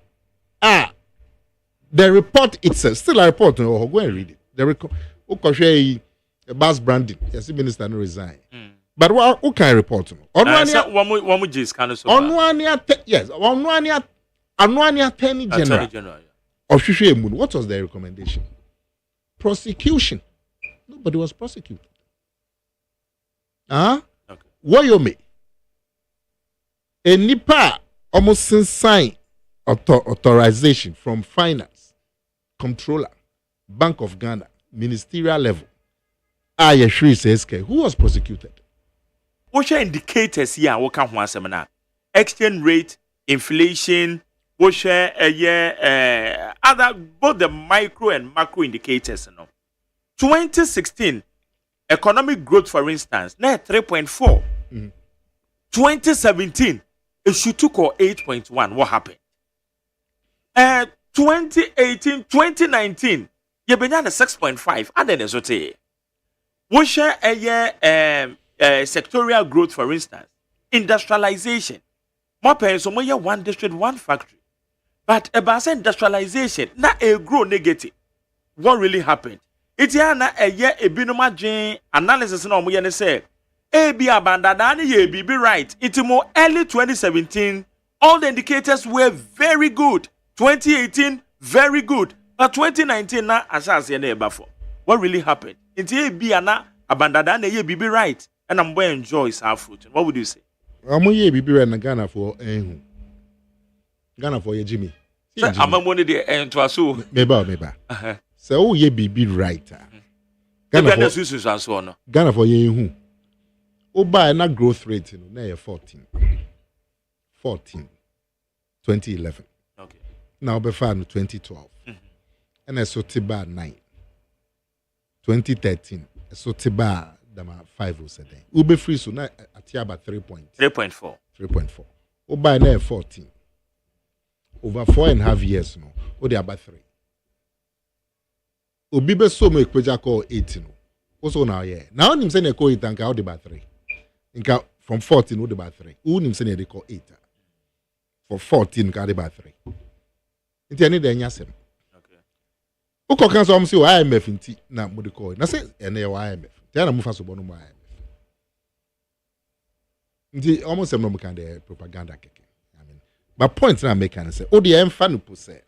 the report itself, still a report, go and read it. The Bass Branding, yes, the minister no resign. But what can I report? Yes. Attorney General. What was their recommendation? Prosecution. Nobody was prosecuted. Okay. What you mean? A NIPA almost sign authorization from finance, controller, Bank of Ghana, ministerial level. Who was prosecuted? What indicators here? What can one seminar? Exchange rate, inflation. What share other both the micro and macro indicators? 2016 economic growth, for instance, net 3.4. 2017 it should took 8.1. What happened? 2018, 2019 you began the 6.5. And then so say. What share sectorial growth, for instance, industrialization. More parents, so more one district, one factory. But about industrialization, not a grow negative. What really happened? It's na a year a binoma gene analysis no mo yene say. A be abandoned, ye be right. It's more early 2017. All the indicators were very good. 2018, very good. But 2019 na asas ye before. What really happened? It's a be ana abandoned, ye be right. And I'm going to enjoy our fruit. What would you say? I'm going to be right in Ghana for Ghana for your Jimmy. I'm a money there and to us. Maybe. So ye be right. Ghana for ye who. Oba na growth rate na 14. 2011. Okay. Now be fan 2012. And I saw Tiba 9. 2013. I saw Tiba dama 5 or 7. Ube free so na atiaba 3.4. 3.4. Oba na 14. Over 4.5 years no. Ode about 3. Obi be so me kweja call 8 no. Also now yeah. Now nim say na call 8 anka ode about 3. Inka from 14 ode about 3. Who nim say na dey call 8. For 14 ode about 3. Inti ani dey nyasem. Uko kanso am say IMF nti na mo de call. Na say ene IMF. Tell na mo fa so bono mo IMF. Nti almost some no kan dey propaganda keke. I mean, but point na make can say o de emfa no po say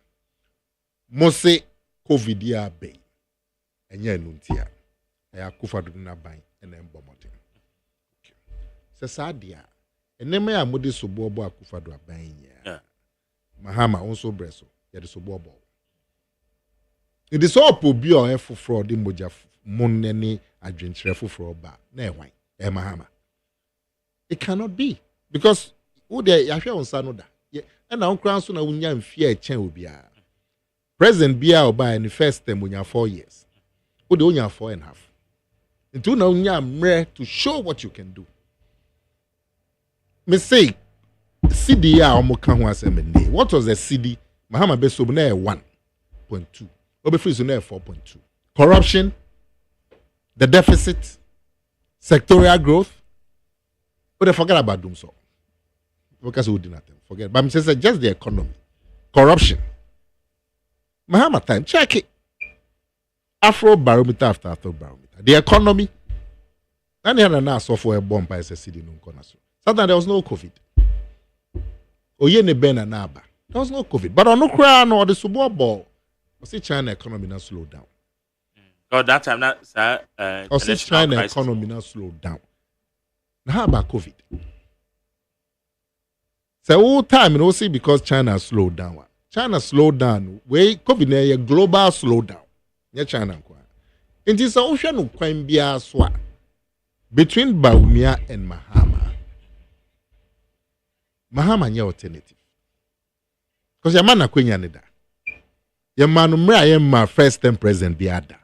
mo say COVID ya be. Enye enu ntia. Ya kufa do na ban ene mbomode. Okay. Se sadia enema ya mo de so bobo akufa do aban ya. Mahama onso breso ya de so bobo. It is all obi or fraud in moja money adventure for ba na ehwan e mahama. It cannot be because who there yahwe on sanoda. And now crown so na unya mfia e chen obi a. President bia oba in the first term unya 4 years. Who the unya 4.5. Into na unya mre to show what you can do. Me say CD a omo kan ho asem. What was the CD? Mahama be so na 1.2. Obe free zone 4.2. Corruption, the deficit, sectorial growth. But they forget about doom so. Because we did nothing. Forget. But I'm saying just the economy. Corruption. Mahama time. Check it. Afro barometer after Afro barometer. The economy. And they had a software bomb by SSCD no corner. Sometimes there was no COVID. Oye ne ben na aba. There was no COVID. But on no crown or the subo ball. I see China economy now slow down. Oh, that time that I see China economy now slow down. Now how about COVID? So all time you see because China slowed down. China slowed down. Way COVID na a global slowdown. Yeah, China kwa. In this ocean no kwan bia so between Baumia and Mahama. Mahama nye alternative. Because your man na kwenya ne da. Your man mra first time president biada.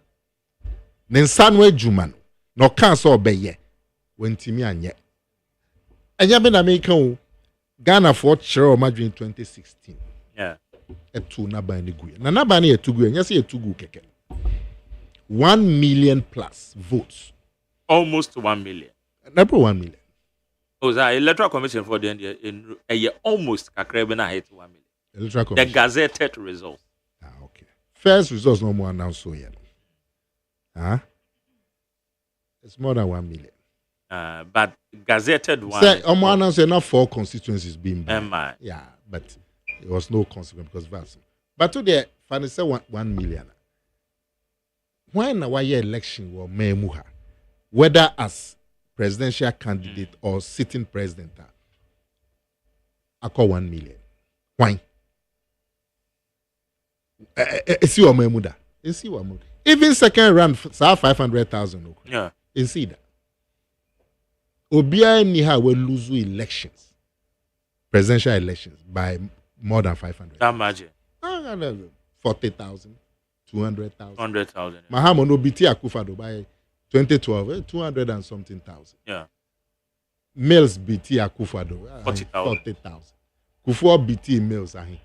Nensanwe Jumano. No cancer obeye. When Timmy anye. And ya been American Ghana for Chero Madrid 2016. Yeah. A two nabani guya. Na nabani a two guya. Yes, a two gu keke. 1 million plus votes. Almost 1 million. Never 1 million. Oh, that electoral commission for the in a year almost kakrebena hit 1 million. Electoral commission. The gazetted results. Okay. First results no more announced so yet. Huh? It's more than 1 million. But gazetted one. Say, announced enough 4 constituencies being banned. Yeah, but it was no consequence because that's. But today, finally say 1 million. When our election was memuha, whether as presidential candidate or sitting president, I call 1 million. Why? See what memuda. See what memuda. Even second round, 500,000. Yeah. See that. Obia Niha will lose elections, presidential elections by more than 500. That much. 40,000, 200,000. 100,000. Mahama no BT Akufado by 2012, 200 and something thousand. Yeah. Males BT Akufado 40,000. Kufuor BT males are here.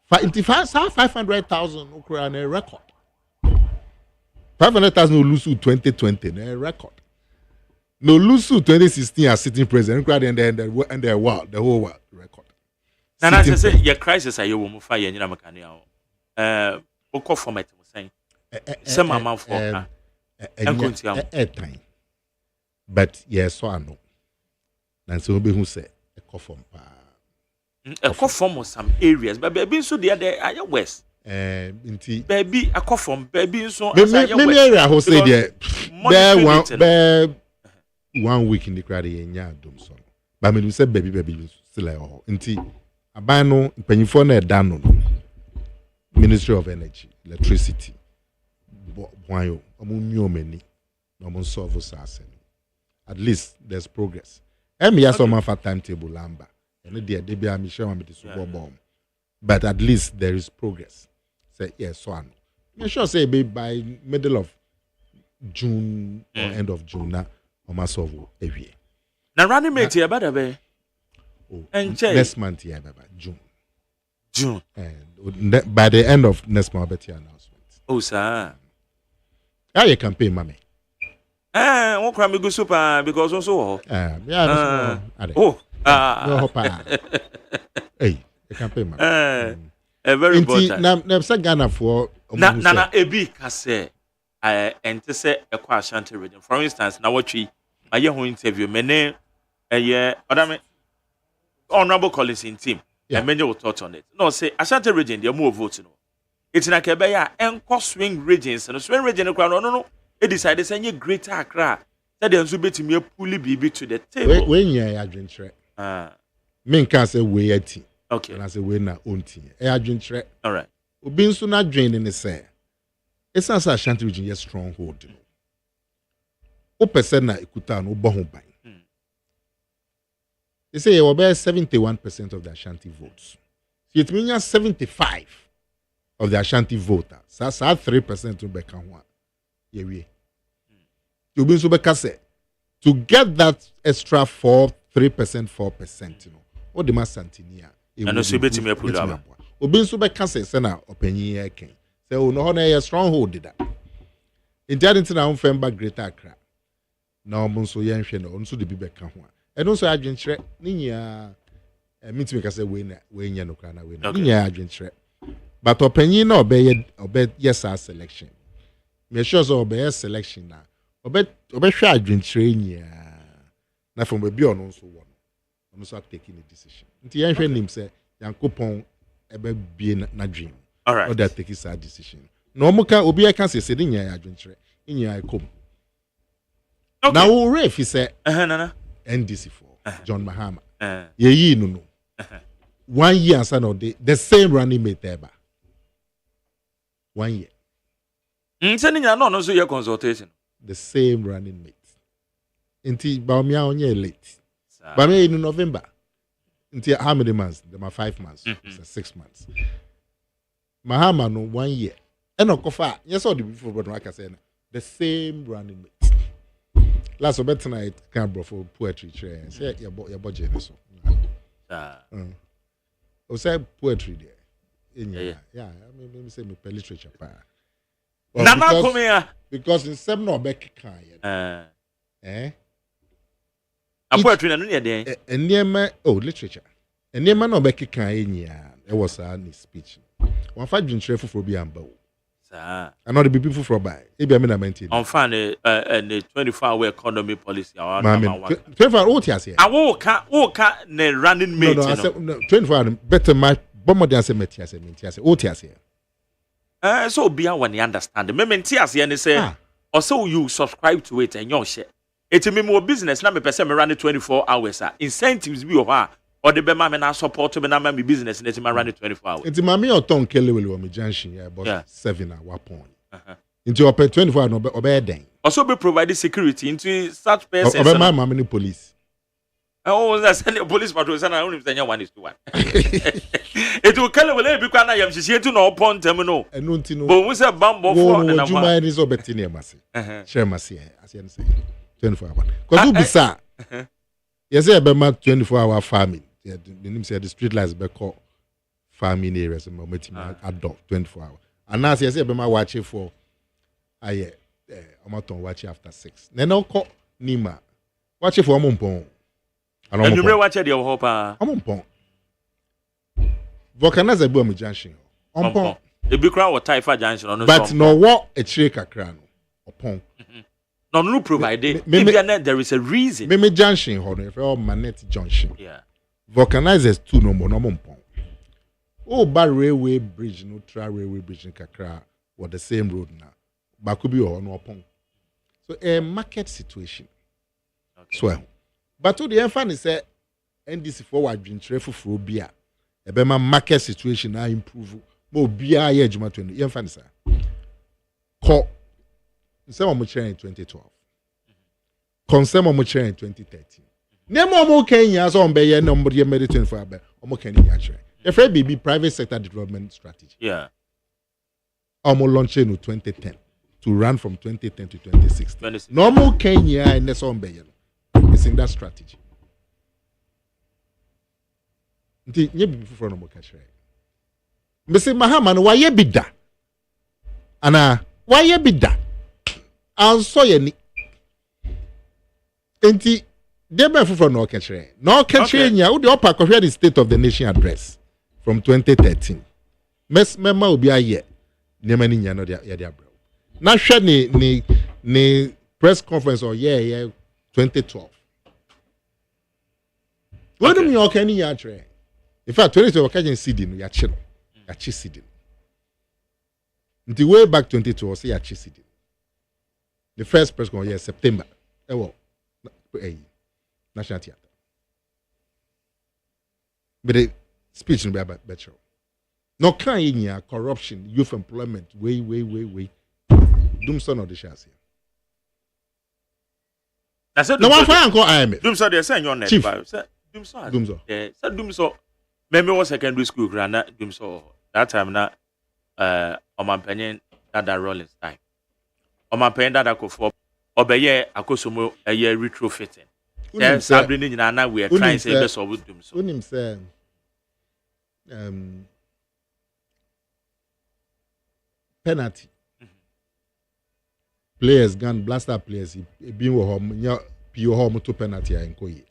500,000 on a record. 500,000 no lose 2020 a record. No lose 2016 as sitting president and the world, the whole world record. And as I say, your crisis are you will fire in Yamakania. Oko format was saying some amount for time. But yes, so I know. And so be who say a coffin. A coffin was some areas, but baby so the other are your west. Baby a coffin, baby so maybe area who say there 1 week in the crowd in Yadum son. But I mean, we said baby still like oh. Inti abano penifone dano Ministry of Energy, Electricity, boyo omu many no solve us. At least there's progress. Yes, some of timetable lamba. And they be a mission with the super bomb. But at least there is progress. Say yes, one. I'm sure say by middle of June or end of June na almost solve every year. Now running mate here better be. Next month here, June. June. And by the end of next month, I'll bet you announcement. Oh, sir. How you campaign, mommy? Won't cry me go super because also. Yeah. Oh. Hey, you campaign, mommy. Very important. Now, Ghana for. Nana Ebi Kase. And to say a Ashanti region. For instance, now what we my young interview, many a year, honorable Collins in team. Yeah. And many will touch on it. No, say Ashanti region, they are more voting. It's in a Kebeya and swing regions and swing region. No. They decided to send you greater Accra. That they also bet me a pulley BB to the table. When you are drink track. Men can't say way at tea. Okay. And I say we na own tea. I drink track. All right. Being so not draining the say. It's not Ashanti region, yes, stronghold. O person na ikuta no bohun by. They say you about 71% of the Ashanti votes. So it means 75 of the Ashanti voters. So 3% to become one. Yeah, you be so say to get that extra 3%, 4%, what the mass Santinia. And also bet me a pull up. Obi so be say na openyi eken. Say o no na stronghold did that. In that na November Greater Accra. Na omo so yen hwe no so de bi beka ho. And also adwenkyerɛ ne nyinaa meet me say we nya no kra na we na nya adwenkyerɛ but opanyin na obey yes selection me sure so obey selection na obehwɛ adwenkyerɛ nyinaa na from be ono nso wɔ no so taking a decision nti yɛn hwɛ nim sɛ yankopɔn ebe bie na dream all right or that take a decision no mo ka obi aka sɛ sɛ ne nya adwenkyerɛ nya ikom na wo ref sɛ nana NDC for John Mahama. No. 1 year and son the same running mate there. 1 year. Sending no so your consultation. The same running mate. Until Baumia on year late. But me in November. Until how many months? There are 5 months. 6 months. Mahama no 1 year. And no kofa. Yes, all the before but like I said, the same running mate. Last of tonight can bro for poetry train. Say your budget so. O say poetry there. Yeah. I mean say me literature pa. Nana come here. Because in some no back kan. A poetry na no there. Enema literature. Enema no back kan enya. It was a speech. One fight dwuntrɛ foforɔ bi amba o. And not the people from by. Maybe I mean I maintain. On fan the 24-hour economy policy. 24 hours here. I walk ne running mate. No, I said 24 hours better my bomb than say metias and metias. OTS here. So be when you understand. The metias here and say also you subscribe to it and your share. It's a more business. Now me person me run it 24 hours. Incentives be over. Or the Bema men support me na my business and it's my run 24 hours. It's my or tongue kelly will me junction about 7 hour point. Into open 24 hours obey then. Also be provided security into such persons. Obey my many police. Oh, that's send the police patrol and I only say 1:1. It will kill will be kana yam she to no point terminal. And no tino. But we say bambo for na na. Juma is obetini masi. Share masi as you say 24 hours. Cuz be sa. Yes, I be 24-hour farming. Yeah, the name say the street lights be called farming areas and adopt 24 hours. And now yes, I be watching for watch after 6. Then I'll call Nima. Watch for Amompon. And you watch the hopa. Amompon. Volcanize be junction. Amompon. The big crowd or Taifa junction on. But no what a trika crown. Upon. No provided. Maybe there is a reason. Me junction hold for Manette junction. Yeah. Vulcanizers two no more no pon. Oh, bar railway bridge, no railway bridge in Kakra, or the same road now. Bakubi or no pon. So a market situation. Okay. So, but to the infant is say NDC forward being traffic for beer. A bema market situation now improve. Mo beer ye juma to the infant sir. Some of them in 2012. Consent of them in 2013. Name of Kenya so on be number ye medicine for abe. Omo Kenya actually. If I be private sector development strategy. Yeah. Omo launch in 2010 to run from 2010 to 2016. Normal Kenya and the on be it's in that strategy. Nti nye bi fufuro no mo ka kire. Mbese Mahama no waye bida. Ana waye bida. Anso ye ni. Enti debe fufuro no ka kire. No ka kire nya wo de opa kohwe the State of the Nation address from 2013. Mema obi aye. Nema ni nya no ya de abro. Na hwe ni press conference or 2012. What do you mean okay ni ya kire? In fact, 2012 occasion CD no ya chi CD. Until way back 2012 say ya chi CD. The first press conference September. National Theatre. But the speech no be about better. No can in corruption, youth employment, way. Doomson of the shares here. That's it. No one find call IMF. Doomson they say your net. Doomson. Yeah, say Doomson. Maybe was secondary school grana Doomson. That time na Omanpenyen that rolling time. Omanpenyen that go for obeye akosomo retrofitting. Yeah, Sabrina nyina we are trying say best of Doomson. Unim say penalty. Players gun blaster players been wo home nya pio home to penalty enkoye.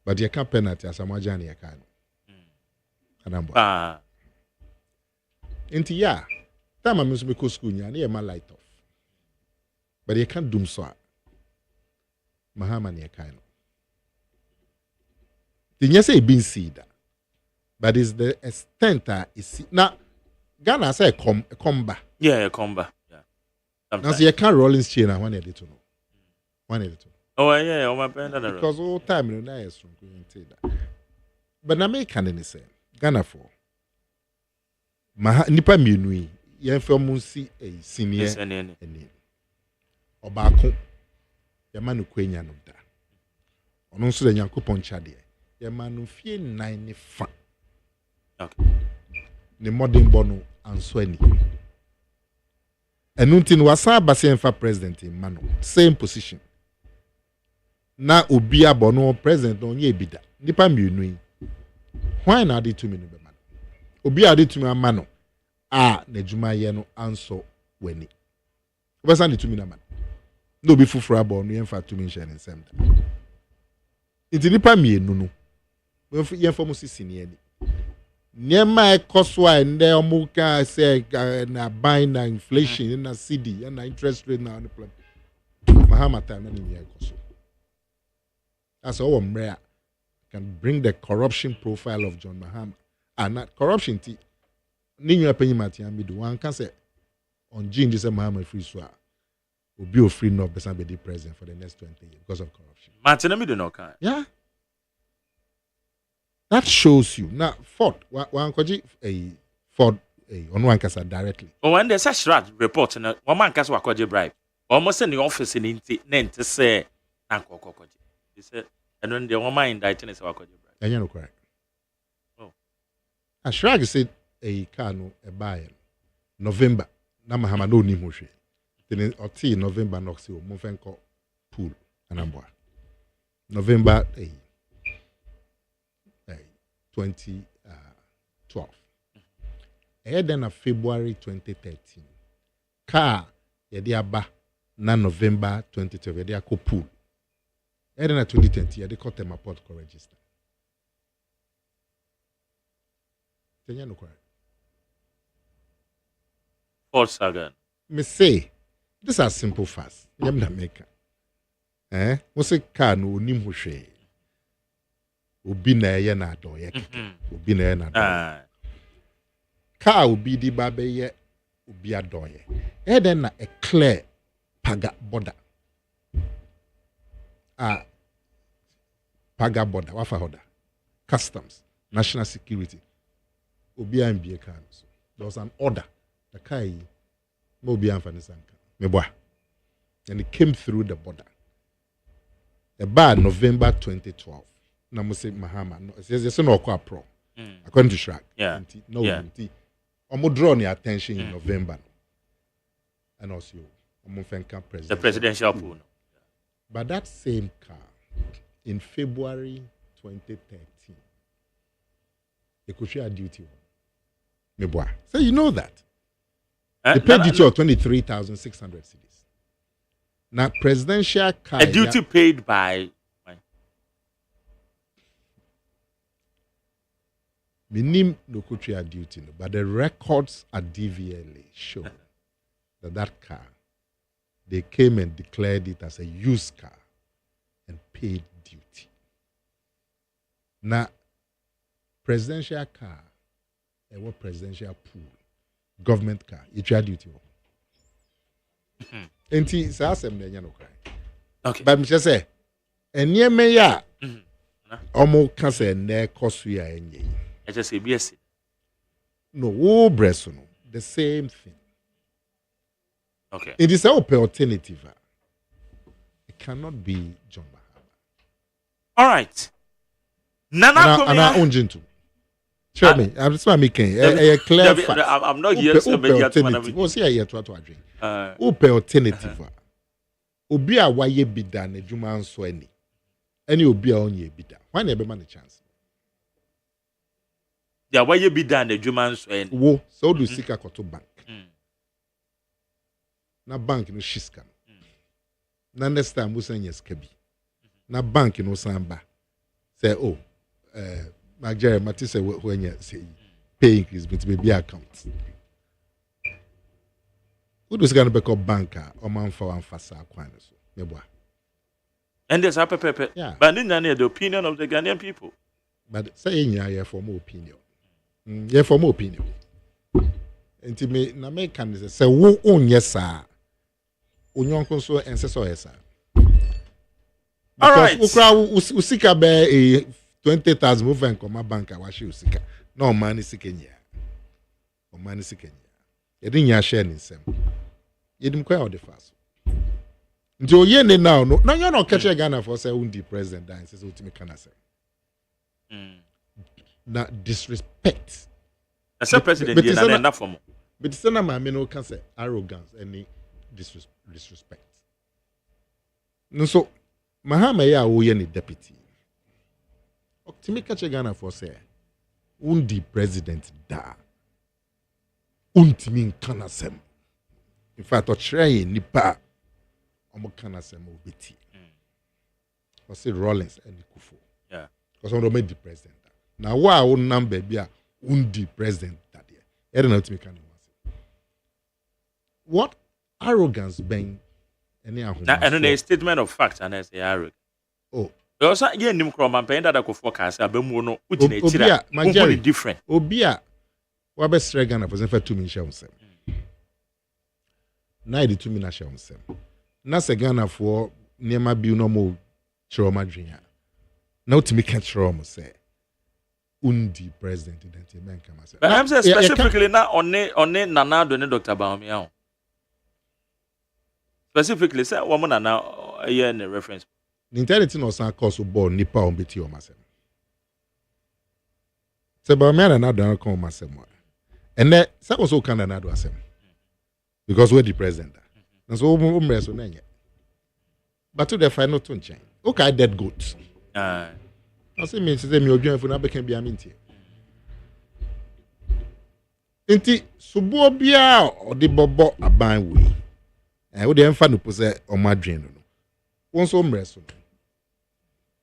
But you can't penalty as amajani ya kan. Anamba. Inti ya. Time I'm supposed to school nya na light off. But you can't doom so. Mahama ya kan. The nya say been see that. But is the extent that is now Ghana say comba. Yeah, comba. Yeah. Now see you can't Rollins chain and one edit to know. One edit to know. Oh yeah, my pen that. Because all time you know is from going to that. But na make can say Ghana for. Nipa mienu ye fa mu si senior eni. Obako ye manu kwenya no da. Ono nso da Nyankopon chade. Ye manu fie 9 fa. Okay. Ne modern bono anso ani. Enuntin wasa base enfa president in manu same position. Na obi abono president onye ebida. Nipa mienu yi. Why na dey to me no be man. Obi ade to me amano. Na djuma ye no anso wani. Obasa dey to me na man. No be fufura abono yemfa to me share nsem da. Inti nipa mienu no. Yemfa mo sisi ni ani. Niema ekoswa ende omuka say na buy na inflation na CD na interest rate na problem. Mahama time na ni ekoswa. That's all Mrea can bring the corruption profile of John Mahama. And not corruption tea. Ninyo penny mati amidu. One can say on June this Mahama free swa will be a free north person be the president for the next 20 years because of corruption. Martin amidu no kan. Yeah. That shows you. Now Ford one koji a Ford on one kasa directly. Oh, when there's a shrat report na one man kasa wakoje bribe. Almost in the office in nente say anko kokoje. He said, and when the woman indicted is our correct. And you're correct. Oh. And Shrag said a car no a buyer. November. Namahama no ni mushe. Then or November noxi o Movenco pool and amboa. November 2012. Then of February 2013. Car yediaba na November 2012 yediako pool. In 2020, they caught them a port co register. Tell no correct. False again. Me say, these are simple facts. Yam na make. What's a car no nim hushe. Ubi na ye na do ye. Ubi na ye na do. Car ubi di babe ye ubi ado ye. Then na a clear paga border. Paga border, wafa hoda, customs, national security. Obi MBA cars. There was an order. The kai, mo obi amfani sanka. Meboa. and it came through the border. About November 2012. Namuse Mahama. No, it's no pro. According to Shrek. Yeah. No, I'm drawing your attention in November. And also, the presidential pool. But that same car, in February 2013, they could share duty. So you know that. They paid duty of 23,600 cedis. Now, presidential car. A duty paid by. Minim no could share duty, but the records at DVLA show that car, they came and declared it as a used car and paid duty. Now, presidential car, and what presidential pool, government car, you try duty. And it's awesome, then you know, okay. But Mr. Say, and near me, ya, almost can say, ne cost we are in. I just say, yes. No, breast, no, the same thing. Okay. It is an alternative. It cannot be John Mahama. All right. Nana Komia. Show me. I'm just making a clear fact. I'm not here to be alternative. What's here to drink? Open alternative. Obi a waye bida na juma nso ani. Any obi a onye bida. Why na be man a chance? Ya waye bida na juma nso ani. Wo, so do sika koto bank. Na bank no shiska. Na next time we say yes kabi. Na bank no samba. Say Nigeria Matisse when you say pay increase but maybe account. Who does going to be banker or man for one fasa kwan so? Meboa. And there's a pepe. Yeah. But then the opinion of the Ghanaian people. But say in here for more opinion. Yeah, for more opinion. And to me, na make can say who own yes sir. Union conso and say so yes sir. All right. Usika be 20,000 move and come bank washi usika. No money sikenya. O money sikenya. You didn't ya share in sem. You didn't quite the fast. Until ye now, no, you're not catching Ghana for say undi president that says ultimate can say. Now disrespect. As a president, you are enough for more. But it's not my no can say arrogance, any disrespect. No, so Mahama ya oye ni deputy. Ultimate catch Ghana for say undi president da. Untimi kanasem. In fact, try nipa omo kanasem obeti. I say Rollins and Kufo. Yeah. Because on the president. Now why own number be a undi president that year? I don't know to make what arrogance bang any and a statement of fact and as a arrogant. Oh. Also, yeah, nim kroma pay that ko forecast abemu no uti na tira. Different. Obia wabe Ghana for 2 million shares. Na idi 2 million shares. Na se Ghana for niema bi no mo trauma dream. Na utimi can trauma say undi president identity men kama say. But I'm saying specifically na on Nana do ne Dr. Baumia. Specifically say woman Nana here in reference. The internet no san cause ball nipa on beti o masem. Se Baumia na do come masem. And that also can another asem. Because we're the president. And so umre so nanye. But to the final tone change. Okay, dead goods. I say me say me obi anfu na be kan bia mintie. Enti subo bia o de bobo aban we. We dey enfa no pose o madwen no. Won so umre so.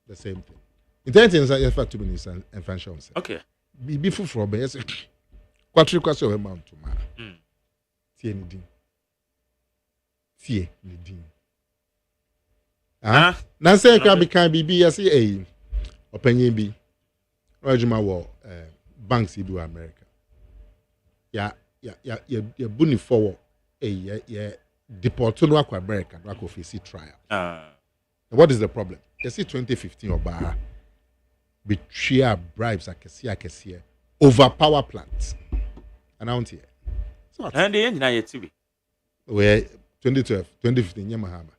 The same thing. Intentions are enfa 2 minutes and function. Okay. Be for be yes. Quatri kwase o amount to ma. Tie ni din. Tie ni din. Na say kra be kan bibi ya say opanyin bi. Ojuma wo banks do America. Ya buni forward ya deport no akwa America no akwa face trial. What is the problem? You see 2015 oba betray bribes akese over power plants. Announced here. So and the engineer TV. Where 2012, 2015 Mahama.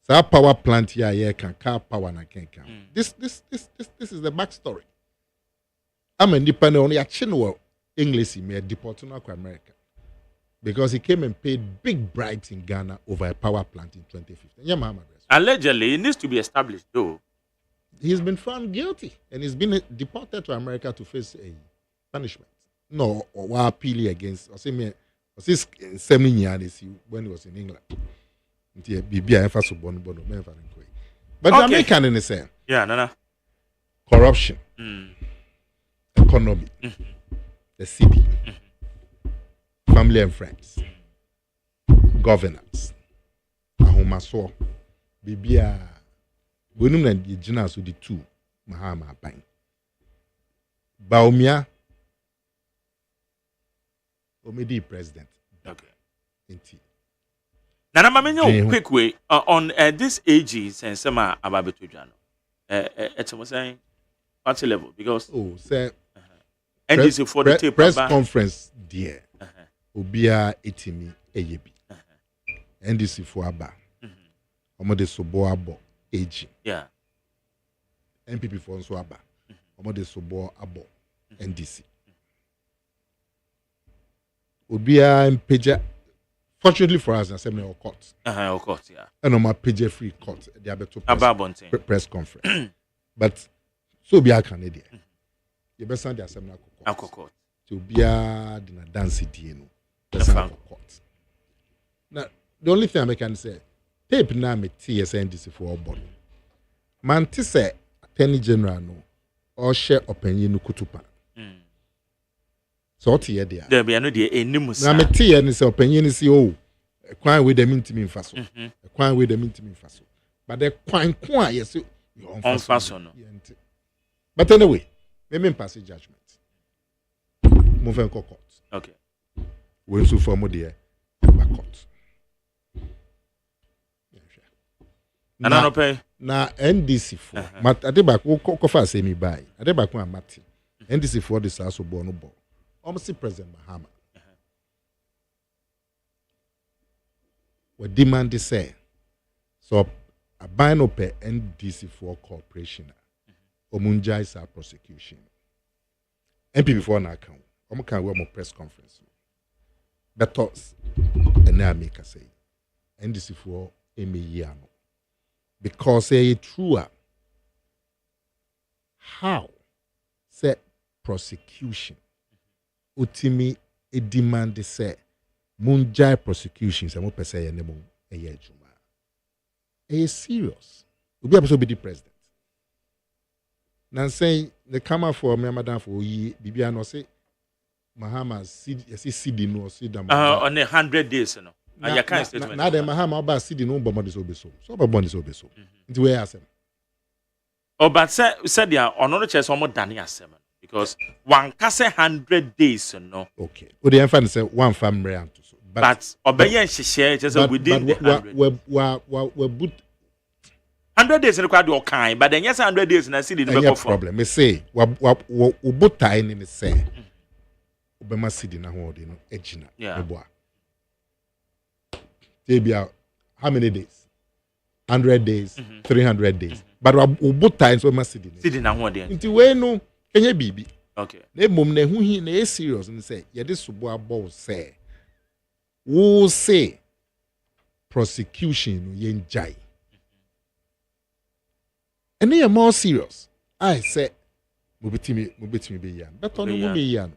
So power plant here can car power na can come. This is the backstory. I'm independent only a chinwa English me deported to America. Because he came and paid big bribes in Ghana over a power plant in 2015. Yeah, Mama. Allegedly, it needs to be established, though. He's been found guilty and he's been deported to America to face a punishment. No, or appeal against, or say me, or this 7 years when he was in England. But the American in the same. Yeah, no. Corruption, economy, the city, family and friends, governance, ahomaso, bibia. We know that the generals with the two Mahama Bang. Baumia, Omedi president. Okay. Inti. Nana Mamenyo, quick way on this AGs and some about Betujano. It's saying party level because sir, and this is for the tape press conference dear. Obia etimi eyebi. NDC for Aba. Omode sobo abo. AG. Yeah. MPP for Nswaba. Omode sobo abo. NDC. Obia Mpeja. Fortunately for us, I said no court. Of course, yeah. And on my PJ free court, they are to press conference. But so be a Canadian. You best send the assembly court. To be a dinner dance court. Now, the only thing I can say, tape na me TSNDC for body. Manti say Attorney General no or share opinion no kutupa. So what here there? There be no there enimus. Na me tie ni say opinion is oh. Kwan with them intimi faso. Kwan with them intimi faso. But the kwan yes you on faso no. But anyway, me pass judgment. Move on court. Okay. We so for mo there back court. Na NDC for mat adeba ko fa say me buy adeba ko amati NDC for this aso bo no bo almost President Mahama we demand to say so a ban up NDC for corporation omunja is a prosecution MP before na account can we mo press conference but us and now make say NDC for eme because a true how say prosecution ultimate a demand say munjai prosecutions and what per se nemo a year juma a serious will be able to be the president now say the camera for me madam for ye bibiano say Mahama CD no see on 100 days no. Now the Mahama about city no bomb this obeso. So bomb this obeso. Into where asem. Oh, but said there on no chance one more than asem because one can say 100 days no. Okay. O the enfan say one family and so. But obeyen share just within the 100. We boot 100 days in the crowd kind, but then yes 100 days na city no problem. Me say we boot time me say. Obema city na ho de no ejina. Yeah. How many days? 100 days, 300 days. But we both times we must sit in one day. Until we know, can you be? Okay. Ne mum ne who he ne serious and say, yeah, this subo abo say. Who say prosecution yen jai. And they are more serious. I say, mubitimi be yan. But on the yan.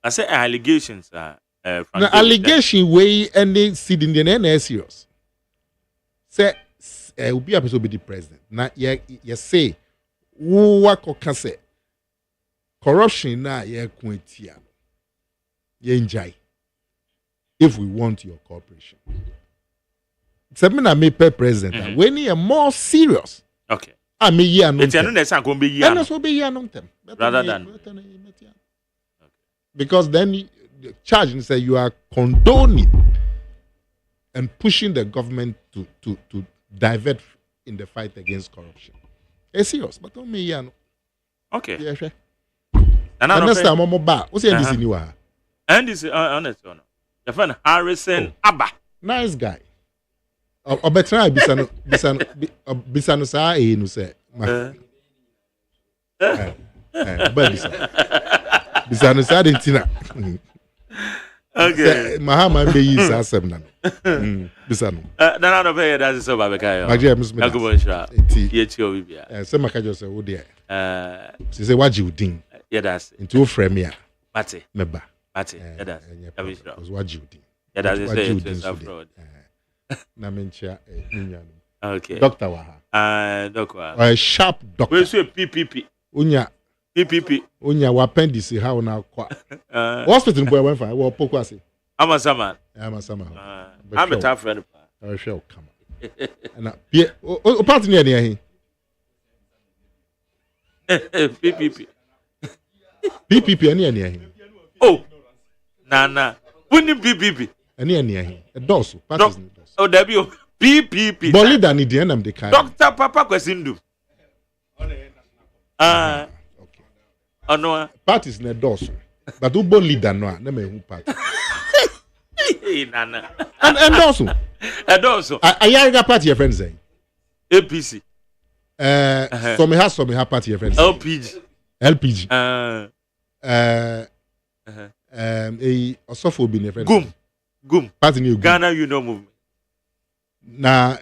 I say allegations are. Now, allegation way and they sit in the end serious. Say, will be able to be the president. Now, you say, who can say corruption now, you quintia. You enjoy if we want your cooperation. Something I may pay president when you are more serious. Okay. I may hear no. It's going to be year. And so be year no them. Rather than. Because then. The charge and say you are condoning and pushing the government to divert in the fight against corruption. It's serious, but don't me, yeah. Okay. Yeah, sure. And next time, I'm back. What's your this new? And this honest, your friend Harrison Abba. Nice guy. Obetra bisano saa no say. Bisano saa dentina. Okay. Mahama be yi saa sem na. Bisano. Na no pay that so ba kai. Magye mus me. Agobo sha. Ye chi obi bia. Se maka jo say wo de. Se waji udin. Yeah that's. Into wo frame ya. Mate. Meba. Mate. Yeah that's. Abishra. Was waji udin. Yeah that's it. Fraud. Na mencha nunya no. Okay. Doctor wa ha. Doctor. A sharp doctor. We say PPP. Unya PPP. Unya wa appendix how na kwa. Hospital boy went fine. Wo pokwase. Amasama. Amasama. I'm a tough friend. I shall come. Na pie o part near near him. PPP. PPP near near him. Oh. Nana. Wouldn't PPP. Near near him. A dosu. Parties in dosu. Oh, there be PPP. Bolly than the end of the kind. Doctor Papa Kwasindu. Okay. Oh no. Parties in a dosu. But who bolly than no? Never who party. Nana. And also. And also. I hear party your friends say. APC. So me have party your friends. LPG. A osofo bi ne friends. Gum. Party new Ghana Union Movement. Na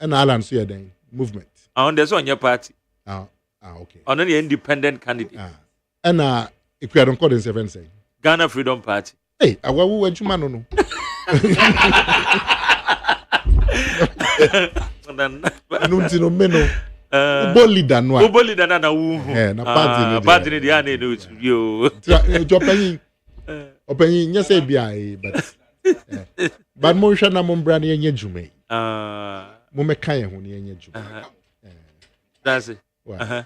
na Alan so den movement. On there's on your party. Okay. On any independent candidate. Na if you don't call them seven say. Ghana Freedom Party. Hey, awawu adwuma no. Nunti no meno. Ubo leader no. Ubo leader na wu. Na party ni. Party ni dia na no yo. Jopanyin. Opanyin nya say bia but mo hwa na mo mbra na yenye dwuma. Mo meka ye ho na yenye dwuma. That's it. Yeah.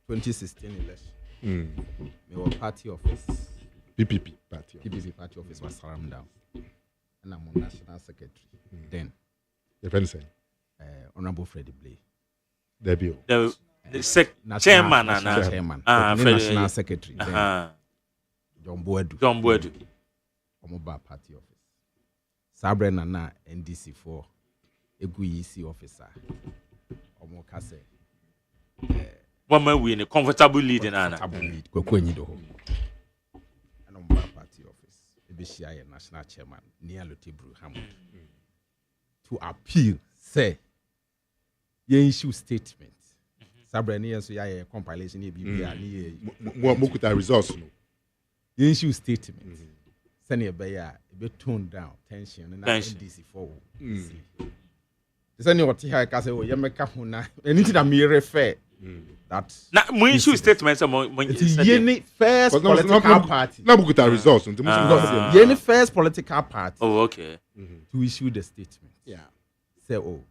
2016 election. My party office. PPP party office was slammed down. And I'm on national secretary. Then. The friend say. Honorable Freddie Blay. Debut. The chairman. National secretary. Then. John Boedu. Omoba party office. Sabre Nana NDC for EC officer. Omo Kase. Woman win a comfortable lead in Anna. Kwekwenyi do. And Omoba party office. EBCI national chairman near Lotebru Hammond. To appeal, say, ye issue statement. Sabre near so ya compilation ye BBI Mokuta results no. Ye issue statement. Send a bayer be toned down tension and NDC for. Send your tea I say, oh, Yamaka Huna, anything that me refer that. Now, we issue statements among Yenny first political party. Nabukuta results. Yenny first political party. Oh, okay. To issue the statement. Yeah. Say, oh,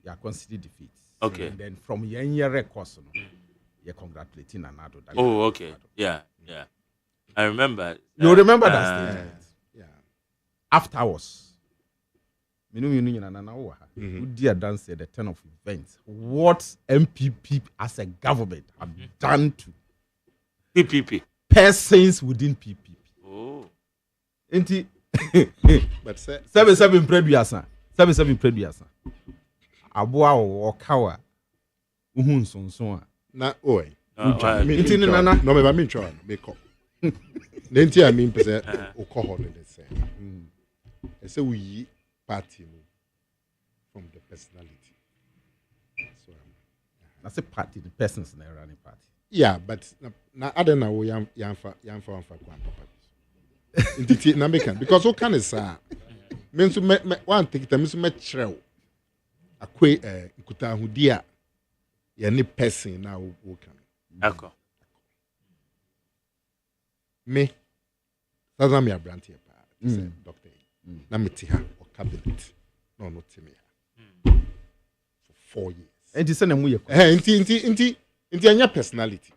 you are considered defeat. Okay. And then from your records, you're congratulating another. Oh, okay. Yeah. I remember. You remember that statement? Yeah. Afterwards, who dear dance the turn of events, what MPP as a government have done to PPP persons within PPP. Oh, Enti, but seven preduasa. Aboa o kawa. Uhun sonson. Na oi. Enti nana. No me ba me ntwa no me ko. Nenti a me pese o ko ho ne say. E say we yi party from the personality. So that's a party, the persons in the running party. Yeah, but na other na wo yam fa kwan papa. Intiti na make because o kan say me nso me one take time nso me kyerɛw akwe nkuta hudi a ye ne person na wo kan. Akọ. Me that's me abrantie pa. Say doctor. Na me ti ha o cabinet. No ti me ha. For 4 years. Enti se na mu ye. Inti anya personality.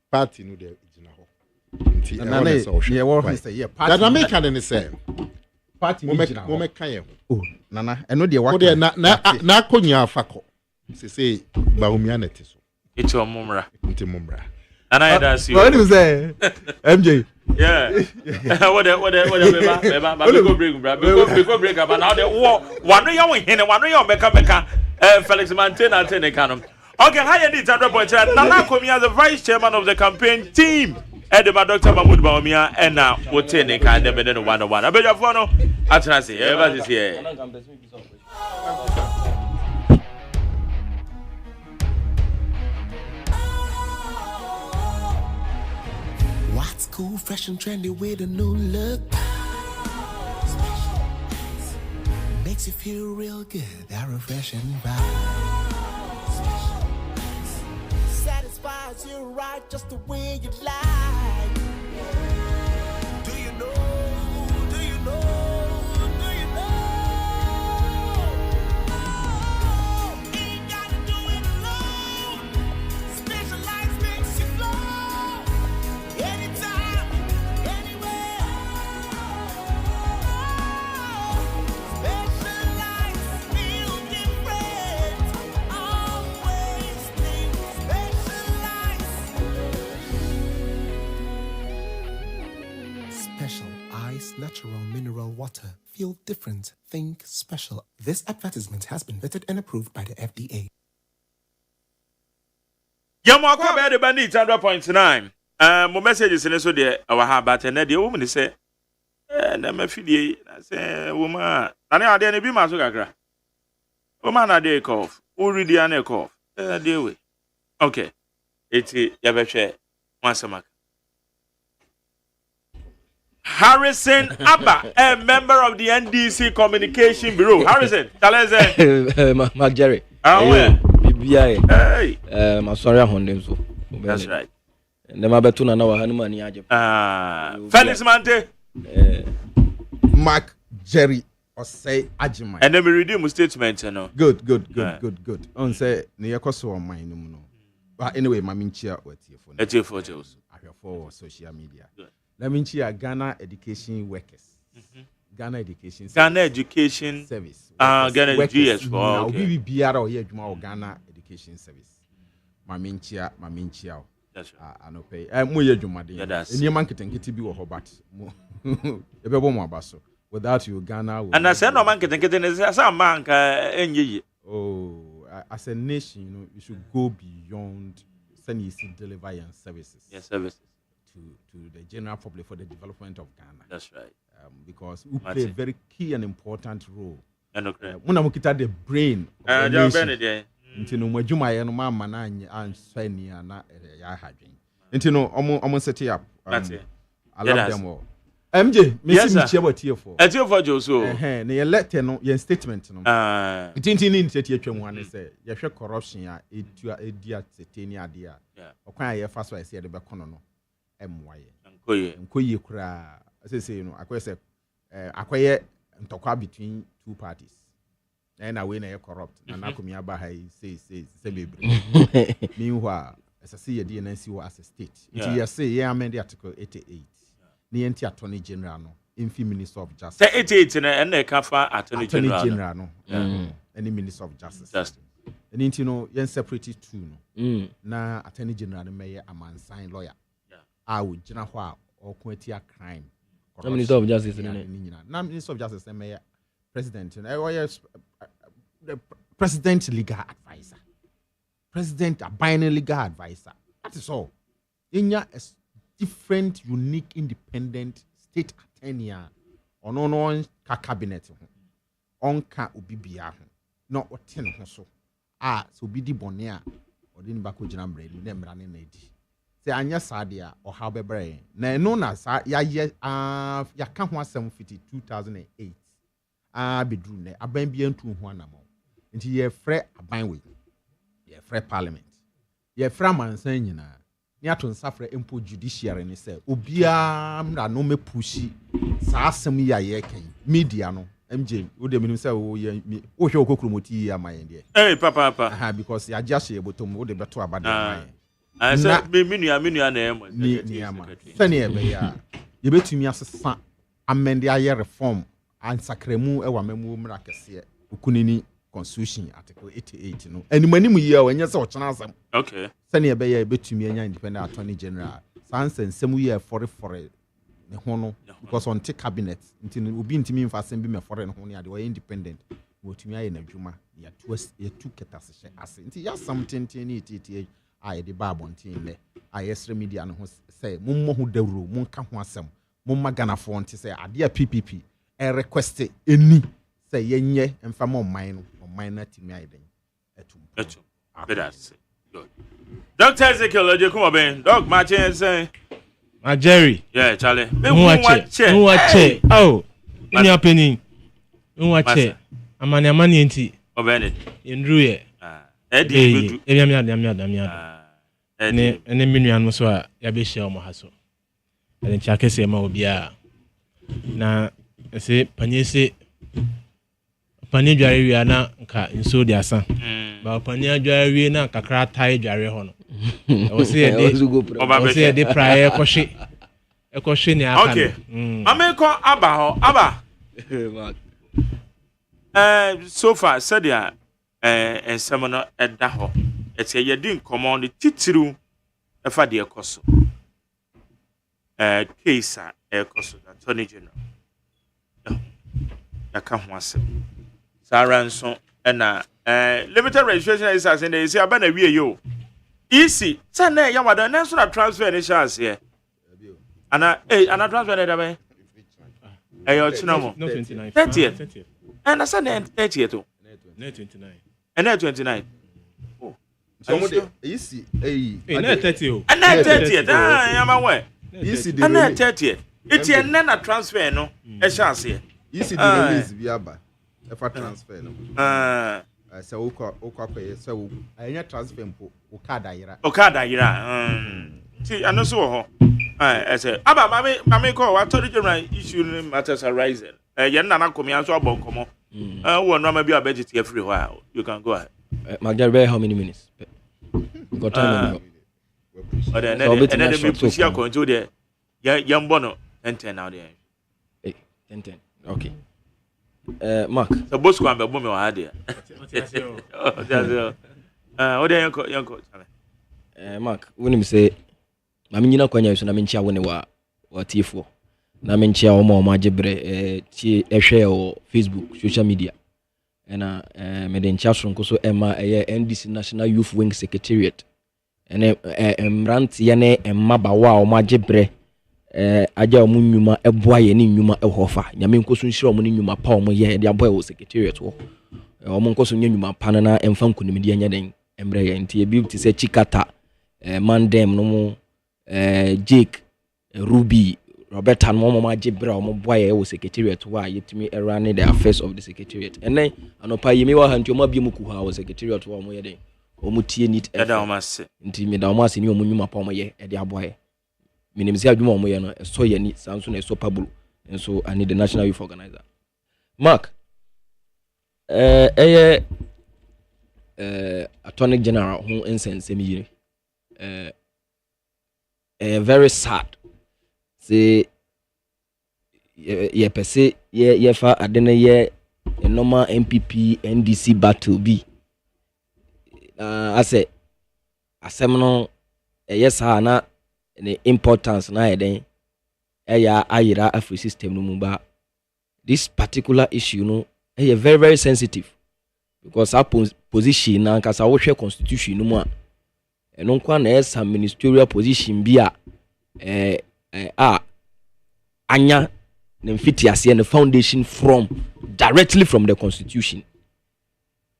Party no dey gina ho. Inti na so ye wo say ye party. That America dey say. Party no gina ho. Mo meka ye ho. Oh, nana, eno dey work. Na akonya afako. Say ba umia na ti so. It's your mumra. Inti mumra. And I that's you. What do you say? MJ, Yeah. What go break, bro. Go break up now the war. One no you hin, one no you meka. Felix maintain and ten canon. Okay, higher need 100.9. Nana Komi as the vice chairman of the campaign team. Edema Dr. Mahmoud Baumia and now what ten can never know 101. I bet your phone. Atanasi, everybody's here. What's cool, fresh and trendy with a new look? Makes you feel real good, that refreshing vibe. Satisfies you right just the way you like. Do you know? Do you know? Do you know? Ain't gotta do it alone. Specialized makes you flow. Anytime, anywhere. Specialized feel different. Always think specialized. Special Ice Natural Mineral Water. Feel different. Think special. This advertisement has been vetted and approved by the FDA. Yamako be the bandit 100.9. Mo messages in so there our ha but na the woman say na mafidie na say woman na na ade na bi ma so kakra. Woman na dey cough. O ready an cough. Dey way. Okay. Eti ya be hwe wansama. Harrison Abba, a member of the NDC Communication Bureau. Harrison, tell us Mark Jerry. Hey. I'm sorry, I'm so. That's right. And then my betuna now, Hanumani Ajab. Felix Mante. Mark Jerry OSEI AGYEMAN. And then we redeem statement, you know. Good. On say, near Koso on my no. But anyway, my minchia what your phone. At your photos. I have for social media. Good. Let me cheer Ghana education workers. Ghana education service. Ghana GS for now we be or here Ghana education service. My minchia. That's right. I no pay. Mo ye dwuma de. Eni man ketenkete bi wo hobat. E be bo mo abaso. Without you Ghana will. And I said no man ketenkete ne say man ka enye. Oh, as a nation, you should go beyond send you deliver your services. Yes, services. To the general public for the development of Ghana. That's right. Because we play a very key and important role. And okay. When I look at the brain of the nation, into no majuma ya no mama na answer ni na ya hadwen. Into no omo set up. That's it. I love them all. MJ, yes, me see what here for. At your for Joso. Na your letter no, your statement no. Tinti ni ntete atwam wan say ye hwe corruption ya edia seteni ade a. Okwan ya fa so I say de be kono no. Nkoye kura say you know akoye ntokwa between two parties and away na corrupt na komi aba hai say bebre meanwhile as I see ye DNC as a state you say ye amend the article 88 ni enti attorney general no infi minister of justice 88 na na ka fa attorney general no any minister of justice and enti no yen separate two no na attorney general no meye amansan lawyer I would general or quantity crime. Minister of Justice, Minister of Justice, President, the President legal advisor, President a binary legal advisor. That is all. Inya is different, unique, independent state attorney on no cabinet on ka ubibia no or 10 so so be the bonia or didn't back with Jambre, them running lady. Say anya sadia or how be brain. Na no na sa ya ka ho asem fiti 2008. Be drew ne aban bi antu ho anamo. Nti ye frɛ aban we. Ye frɛ parliament. Ye frɛ mansan nyina. Ni ato nsafrɛ empo judiciary ne sɛ obia mra no me pushi sa asem ya ye kan. Media no MJ wo de minim sɛ wo ye wo hwɛ okokromoti ya mayen de. Papa. Because ya just ye botom wo de beto abade mayen. I said, Minua na emo. Sani ebe ya. Yebetumi asesa amend ya reform ansakremu ewa memu mra kese okunini constitution article 88 no. Animanimu ye o enye se o chana asem. Okay. Sani ebe ya yebetumi anya independent attorney general. Sanse nsemu ye for ne ho no because on take cabinet nti obi ntimi mfa asem bi me fore ne ho ne ade o independent wotumi aye na dwuma ya tu ketase hye ase nti ya something ni titi aye de ba bontin le aye sre media no ho say mommo ho dawro monka ho asem momma Ghana fo nti say ade a PPP e request eni say yenye mfa mo man na timi aye den etum That's good. Dr. Ezekiel Ojekumoben, Doc Martin say Jerry. Yeah, Charlie. Who watch? Oh, in your opinion. Who watch? Amani enti. Obene. Indru ye. Eddie. Emiam. Ene minuan mo so a ya be share mo ha so. Ene chake se ma obia. Na se panyese pani dware wi ana nka nso di asa. Ba pani dware wi na kakra tai dware ho no. O se de prayer ekoshe ni aka. Okay. Ameko aba ho aba. So far said ya ensem no eda ho. Ete ye di nkomo ne titiru efa de ekoso. Case ekoso attorney general. Ya ka ho asem. Sara nso na limited registration is as in they say aba na wie yo. Easy. Say na ya wada na so na transfer ni chance here. Ana transfer na da be. Yo chinamo. No 29. 30th. And I said 30th too. No 29. And 29. Oh. So easy na 30. And 30th. Ah, am aware. Easy the and 30th. It's a nana transfer no. A chance here. Easy the release biaba. If I transfer no. Say okwa say anya transfer mpo okada yira. See I know so ho. I say aba mame call what authority general issue matters arising. Yen nana komi anso abon komo. Wo no ma bi a budget here free while. You can go ahead. Magdalene, how many minutes? Got time. And then we push your control there. Young bono 10 now there. 10. Okay. Mark. The boss can be boom your idea. Oh, there you go. Mark, when you say, I'm in your corner, so I'm in chair when you are what T4. Na me nchia o ma jebre ti ehwe o Facebook social media na me de nchia so nko so ema NDC National Youth Wing Secretariat ene mrant ye ne emmabawa o ma jebre aja o munwuma eboa ye ne nwuma ehofa nyame nko so nhira o mo ne nwuma pa o mo ye de aboa o secretariat wo o mo nko so nwuma pa na emfa nkunimdi anya den emre ye nti e bi ti se chikata mandem no mo Jake Ruby Robert and Mama Jibra or boy was secretariat why yet me running the affairs of the secretariat. And then anopa yemi wa hantu ma bimuku ha was secretariat wa mo yeden. O mutie need da ma se. Nti me da ma se ni o munwuma pa mo ye e de aboye. Minim se adwuma mo ye no e so ye ni sanso na e so pabulu. And so I need the national youth organizer. Mark attorney general who incense me very sad. Say ye pese ye fa adene ye normal MPP NDC battle bi ase asem no yes na the importance na eden ya ayira afri system no mu ba this particular issue no very very sensitive because our position na nkasa wo hwe constitution no mu a eno kwa na esa ministerial position bi a anya ne mfiti ase ne foundation from directly from the constitution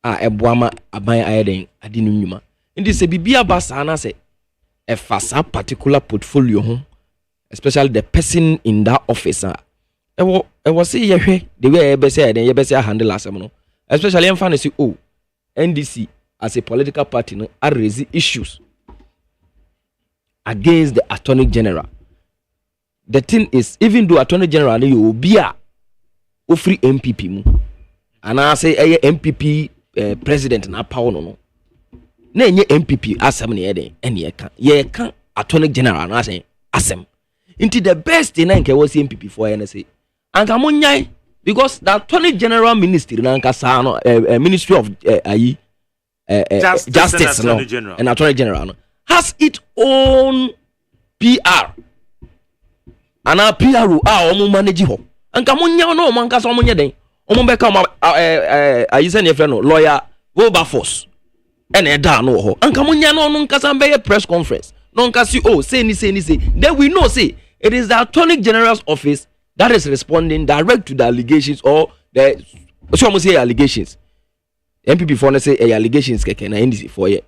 eboama aban ayeden ade no nwuma ndi se bibia ba sa na se efasa particular portfolio ho especially the person in that office ewo say ye hwe the way ye be say handle asem no especially em fan say NDC as a political party no raise issues against the attorney general. The thing is, even though attorney general you be a free MPP mu, and I say MPP president na power no. Na nye MPP asem na ye can attorney general na say asem. Into the best thing na nke was MPP for NSA. Anka munyai because the attorney general ministry na anka sa no ministry of justice no and attorney general no has its own PR. ana PRO a omo manage ho anka munya no omo anka so omo nye den omo be ka omo ayise ne friend no lawyer Wilberforce ene da no ho anka munya no no nkasa be press conference no nka si oh say ni then we know say it is the Attorney General's office that is responding direct to the allegations or the so almost say allegations MPP for say allegations keke na NDC for ye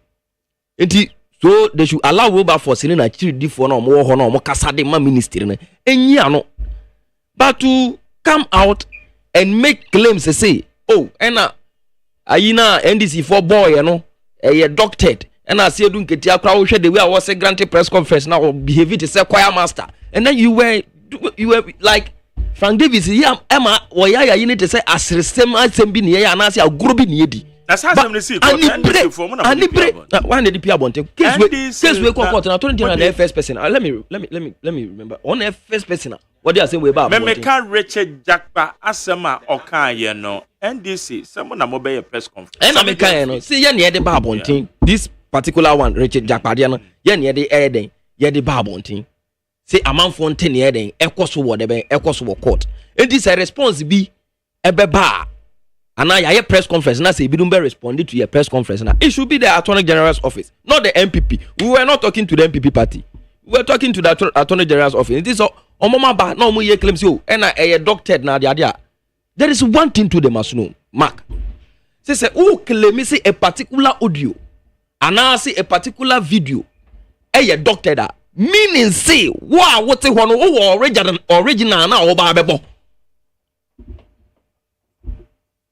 enti so they should allow Wilberforce in na chiri for na omo ho na omo kasa de ma ministry na enyi ano but to come out and make claims say oh ena ayina NDC for boy no doctored and I see you doing Ketia crowd the way I was a granted press conference now behave it as a choir master and then you were like Frank Davis yeah Emma or ya you need to say as system as be near and I say a group in yedi that's how some see and the break one the PR bonte case we court na Attorney General the first person let me remember on the first person what they are saying we about me can Richard Jakpa asema okan ye no NDC some na mo be press conference and I can no see ye near the bar bonte this particular one Richard Jakpa no ye near the air den ye the bar bonte say amanfo nte near den ekoso wo de be ekoso wo court and this a response be ebeba and now your press conference now say bidum be responding to your press conference now it should be the Attorney General's office not the MPP we were not talking to the MPP party we were talking to the Attorney General's office this omoma ba na omo ye claims you and a doctored na dia there is one thing to the must know mark say who claim say a particular audio and now say a particular video a doctored meaning say what say one original na oba bebo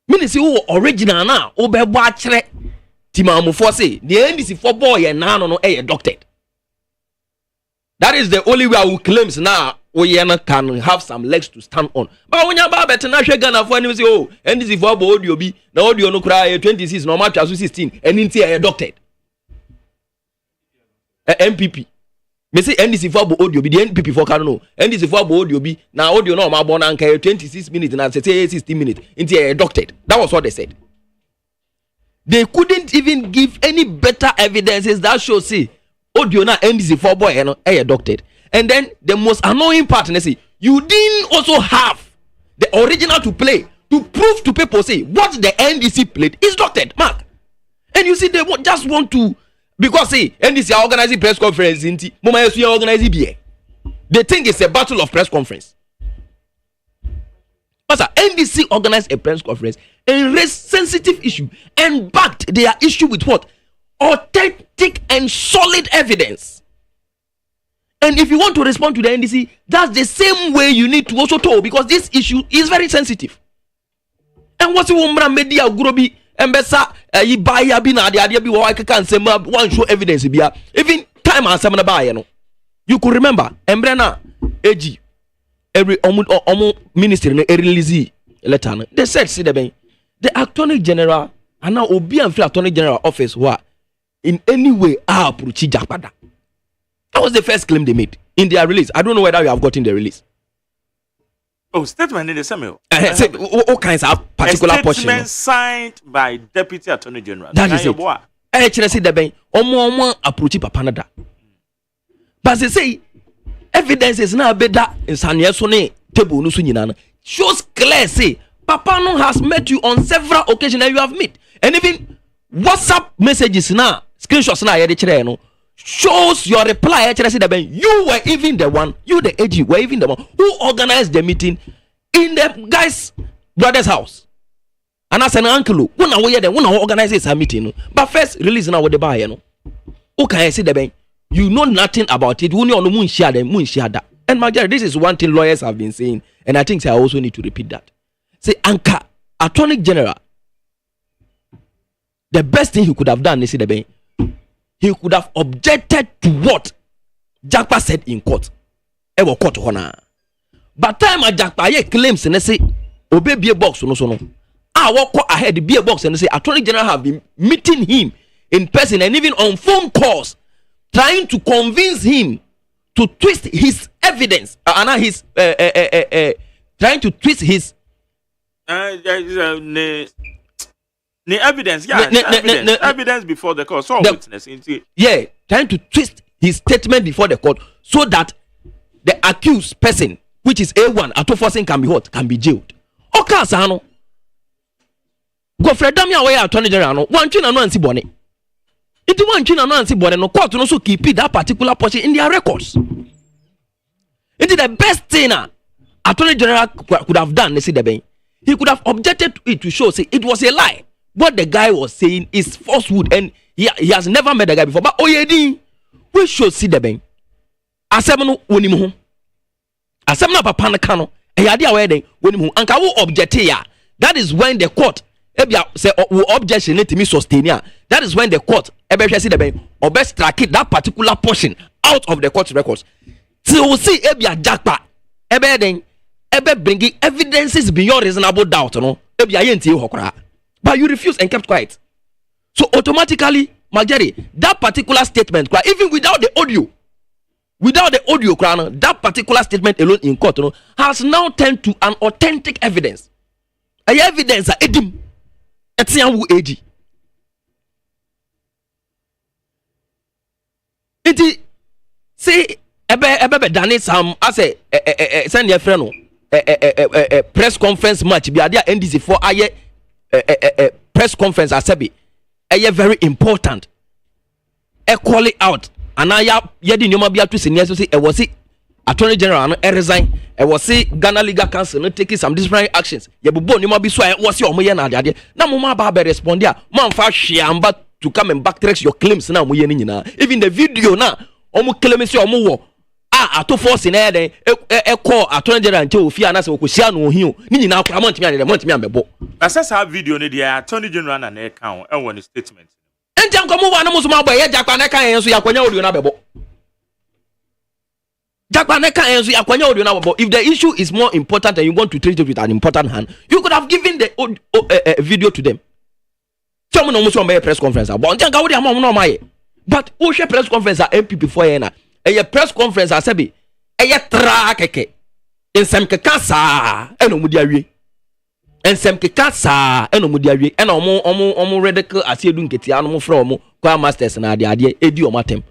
meaning say who original na oba bebo akere timamufo say the NDC for boy na no a doctored. That is the only way I will claims now we can have some legs to stand on. But when you are better now, Ghana for any say oh NDC for audio be na audio no cry 26 no match as 16 and into a doctored. MPP. Me say NDC for audio be the MPP for can no NDC for audio be na audio no ma born anka 26 minutes na say 16 minutes into a doctored. That was what they said. They couldn't even give any better evidences that show say audio na NDC for boy and doctored. And then the most annoying part they say you didn't also have the original to play to prove to people say what the NDC played is doctored mark. And you see they just want to because say NDC are organizing press conference in mama yesu organizing BA. They think it's a battle of press conference. But NDC organized a press conference and raised sensitive issue and backed their issue with what? Authentic and solid evidence. And if you want to respond to the NDC, that's the same way you need to also talk because this issue is very sensitive. And what's the woman media grobi embesa yi buy ya bi na ade bi wo can say one show evidence bia even time and some na buy no. You could remember embre na AG every omu ministry na release letter no. They said see the Attorney General and now obi and free Attorney General office wa in any way approach Jakpada. That was the first claim they made in their release. I don't know whether you have gotten the release. Oh, statement in the same. What kinds of particular portion? Statement signed by Deputy Attorney General. That is it. Actually, see the bank. Omo approach Papa Nada. But they say evidence is now better in Sanyasone table no sunyina. Shows clear say Papa no has met you on several occasions that you have met, and even WhatsApp messages now, screenshots now, no shows your reply. Actually, you were even the one, you the AG were even the one who organized the meeting in the guy's brother's house. And as an uncle, when I organize a meeting, but first release now with the buyer. No, okay, I see the bank. You know nothing about it. When you on the moon share that. And my dear, this is one thing lawyers have been saying, and I think I also need to repeat that. Say, Anka, Attorney General. The best thing he could have done is he could have objected to what Jakpa said in court. Ever court honor. But time at Jakpa claims and they say obey beer box no. I walk ahead the beer box and they say Attorney General have been meeting him in person and even on phone calls, trying to convince him to twist his evidence. Trying to twist his the evidence, evidence before the court, so witness. Yeah, trying to twist his statement before the court so that the accused person, which is A1, Atoforcing, can be what? Can be jailed. Okay, Sano. Go for Damia way Attorney General. One chin and one sibone. It one chin and one sibone. No court also keep that particular portion in their records. It is the best thing Attorney General could have done. They see the bank. He could have objected to it to show, say, it was a lie. What the guy was saying is falsehood, and he has never met the guy before. But Oyedi, we should see the bank. Asemno wonimu. Asemna papa na kano. Eyade awede wonimu. Anka wo object ya. That is when the court ebia say wo objection let me sustain ya. That is when the court ebe see the bank or best track that particular portion out of the court records. Till we see ebia jakpa ebe den ebe bringing evidences beyond reasonable doubt, no. Ebia yenti hokra. But you refused and kept quiet. So automatically, Majari, that particular statement, even without the audio, that particular statement alone in court, has now turned to an authentic evidence. A evidence that Edim, Etianwu AG. Iti say ebe dane some as a send your friend press conference match be there NDC for aye press conference asebi very important. Call it out and I yedi nyoma bia to senior so say e was Attorney General no resign. E was Ghana Legal Council no taking some disciplinary actions. Ye bubo nyoma bi so e was your omo ye na ade na mo ma ba respond dia man fa hweamba to come and backtrack your claims na mo ye ni nyina. Even the video na omo claim say omo wo ato force na den call Attorney General nche ofia na se okosia no ohio ni nyina akwa montimi ambebo. Asesa video ne dia Attorney General na e kan e won statement. Enti anko mo wa na mo so ma boy jakpa na kan enso yakwanya audio na bebo. Jakpa na kan enso yakwanya audio na bebo. If the issue is more important and you want to treat it with an important hand, you could have given the video to them. So mo no mo so ma press conference about enti anka wo dia mo no ma ye. But who share press conference at MPP for ye na a press conference asebi tra keke ensem keka sa eno mudi awie ensem keka sa eno mudi awie ena omo radical asiedu nketia no mo fra omo kwa masters na ade edi omatem,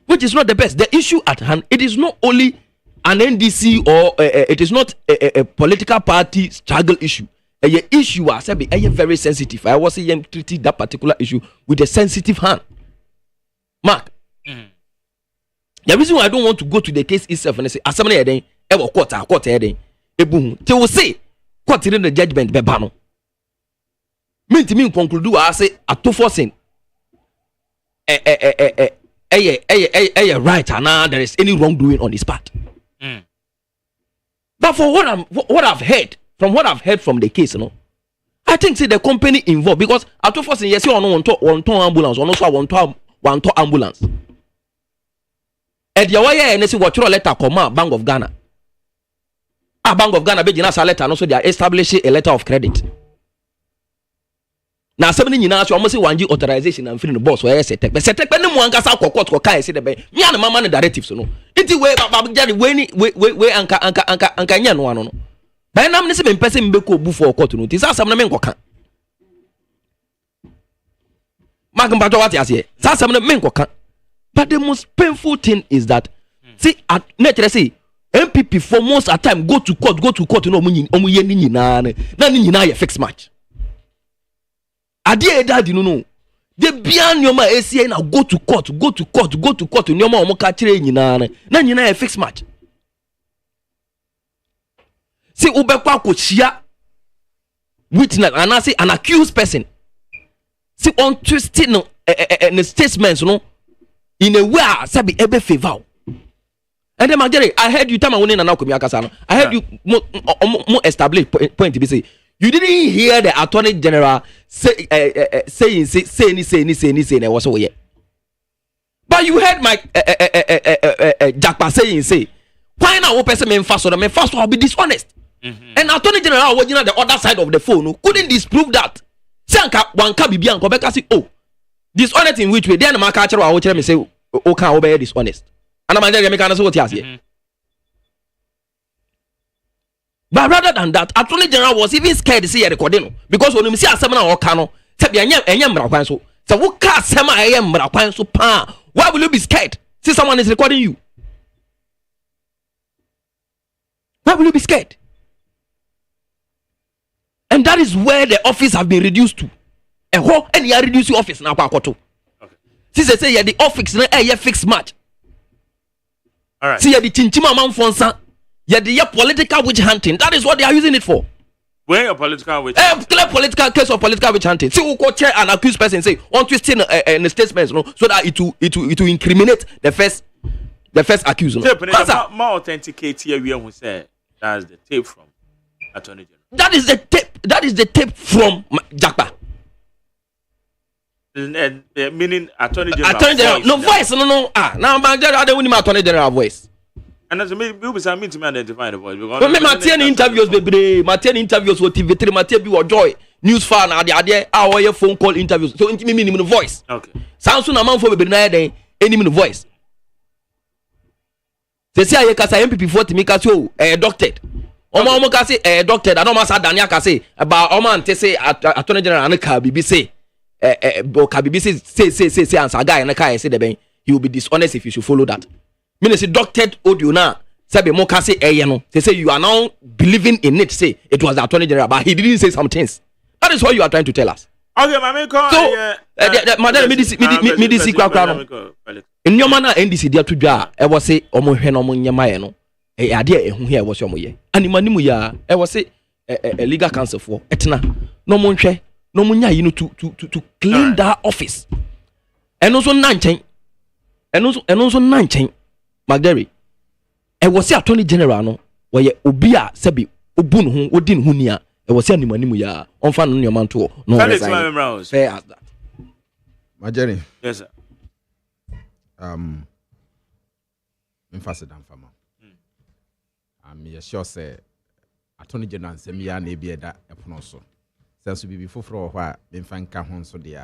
which is not the best. The issue at hand, it is not only an NDC or it is not a political party struggle issue. A issue asebi very sensitive. I was saying treating that particular issue with a sensitive hand. Mark. The reason why I don't want to go to the case itself and say assembly eden e wo court eden ebu till we say court in the judgment be ba no me conclude wa say Atoforcing right and there is any wrongdoing on his part. But for what I've heard from the case, I think say the company involved, because Atoforcing yes you on ambulance on also one to ambulance. And the way and see what your letter come Bank of Ghana. Bank of Ghana be jina letter no so they are establishing a letter of credit. Now somebody nyina so almost 1G authorization and feeling the boss where set but set no mo ankasa court ko kai say the be me and mama no directives no. Iti we baba jari we anka nya no ano no. By nam ne se me person be ko bu for court no. Ti sa asam na me nkoka. Magam bato what you say. Sa asam na me nkoka. But the most painful thing is that, see, at nature say, MPP for most of the time go to court, no omu ye ni na ye fixed match. Adi daddy no. The beyond nyoma ACA na go to court, nyoma omu ka chire nyina na ye fixed match. See, ubekwa ko chia witness and I say an accused person. See, on twisting no statements no. In a way, sabi ebe favor. And then Magere, I heard you time I went in and now Akasano. I heard you more established point to be say. You didn't hear the Attorney General saying was over yet. But you heard my Jakpa saying why now person me fast or me fast will be dishonest. And Attorney General was on the other side of the phone couldn't disprove that. Sanka one can be bianco because dishonest in which way? Then my culture will tell me say, "Oh, can obey dishonest." And I'm going to say what you say. But rather than that, Attorney General was even scared to see a recording because when you see a seminar or cano, say so what can't semi I am so why will you be scared? See someone is recording you. Why will you be scared? And that is where the office have been reduced to. And how any reduce your office now? Okay. See, they say the office na fixed match. All right. See, the chinchima man fonsa. The political witch hunting. That is what they are using it for. Where your political witch? Clear political case of political witch hunting. See, who could chair an accused person say on twisting a statement, no, so that it will incriminate the first accused. No? More authenticate here. We who say that's the tape from Attorney General. That is the tape. That is the tape from Jakpa. Meaning Attorney General. Attorney General. No voice. No. Now I don't want Attorney General voice. And as maybe we mean to identify the voice because. But Martin interviews, baby. Martin interviews with TV3. Martin be or joy news fan. Our phone call interviews. So intimate minimum voice. Okay. Sounds soon amount for baby na then any minimum voice. They say I can say MPP 40 make us doctored. Omo ka say doctored. I don't must Daniel ka say about Oman te say Attorney General and ka bibi say ka bibi say answer guy and ka say the ben he will be dishonest if you should follow that. Mean say doctored audio na say be mo ka say no. They say you are now believing in it say it was the Attorney General but he didn't say some things. That is what you are trying to tell us. Okay, my call. So madam me this kwakwa no. Nnyoma na NDC dia to dwa e wo se omo hwe no omo nyema ye no ade ehu here e wo se omo ye animanimu ya e wo se legal counsel for etna no mo nhwe no mo nya yi no to clean that office eno so na nchen eno so na nchen magdari e wo se Attorney General no wo ye obi a sebi obu no ho odi no ho nia e wo se animanimu ya onfa no nyoma nto no fair as that Majeri. Yes sir. Emphasize on farmer. Sure say Attorney General say me ya na ebi eda epono so. Sense bi before wha me fan ka ho so dia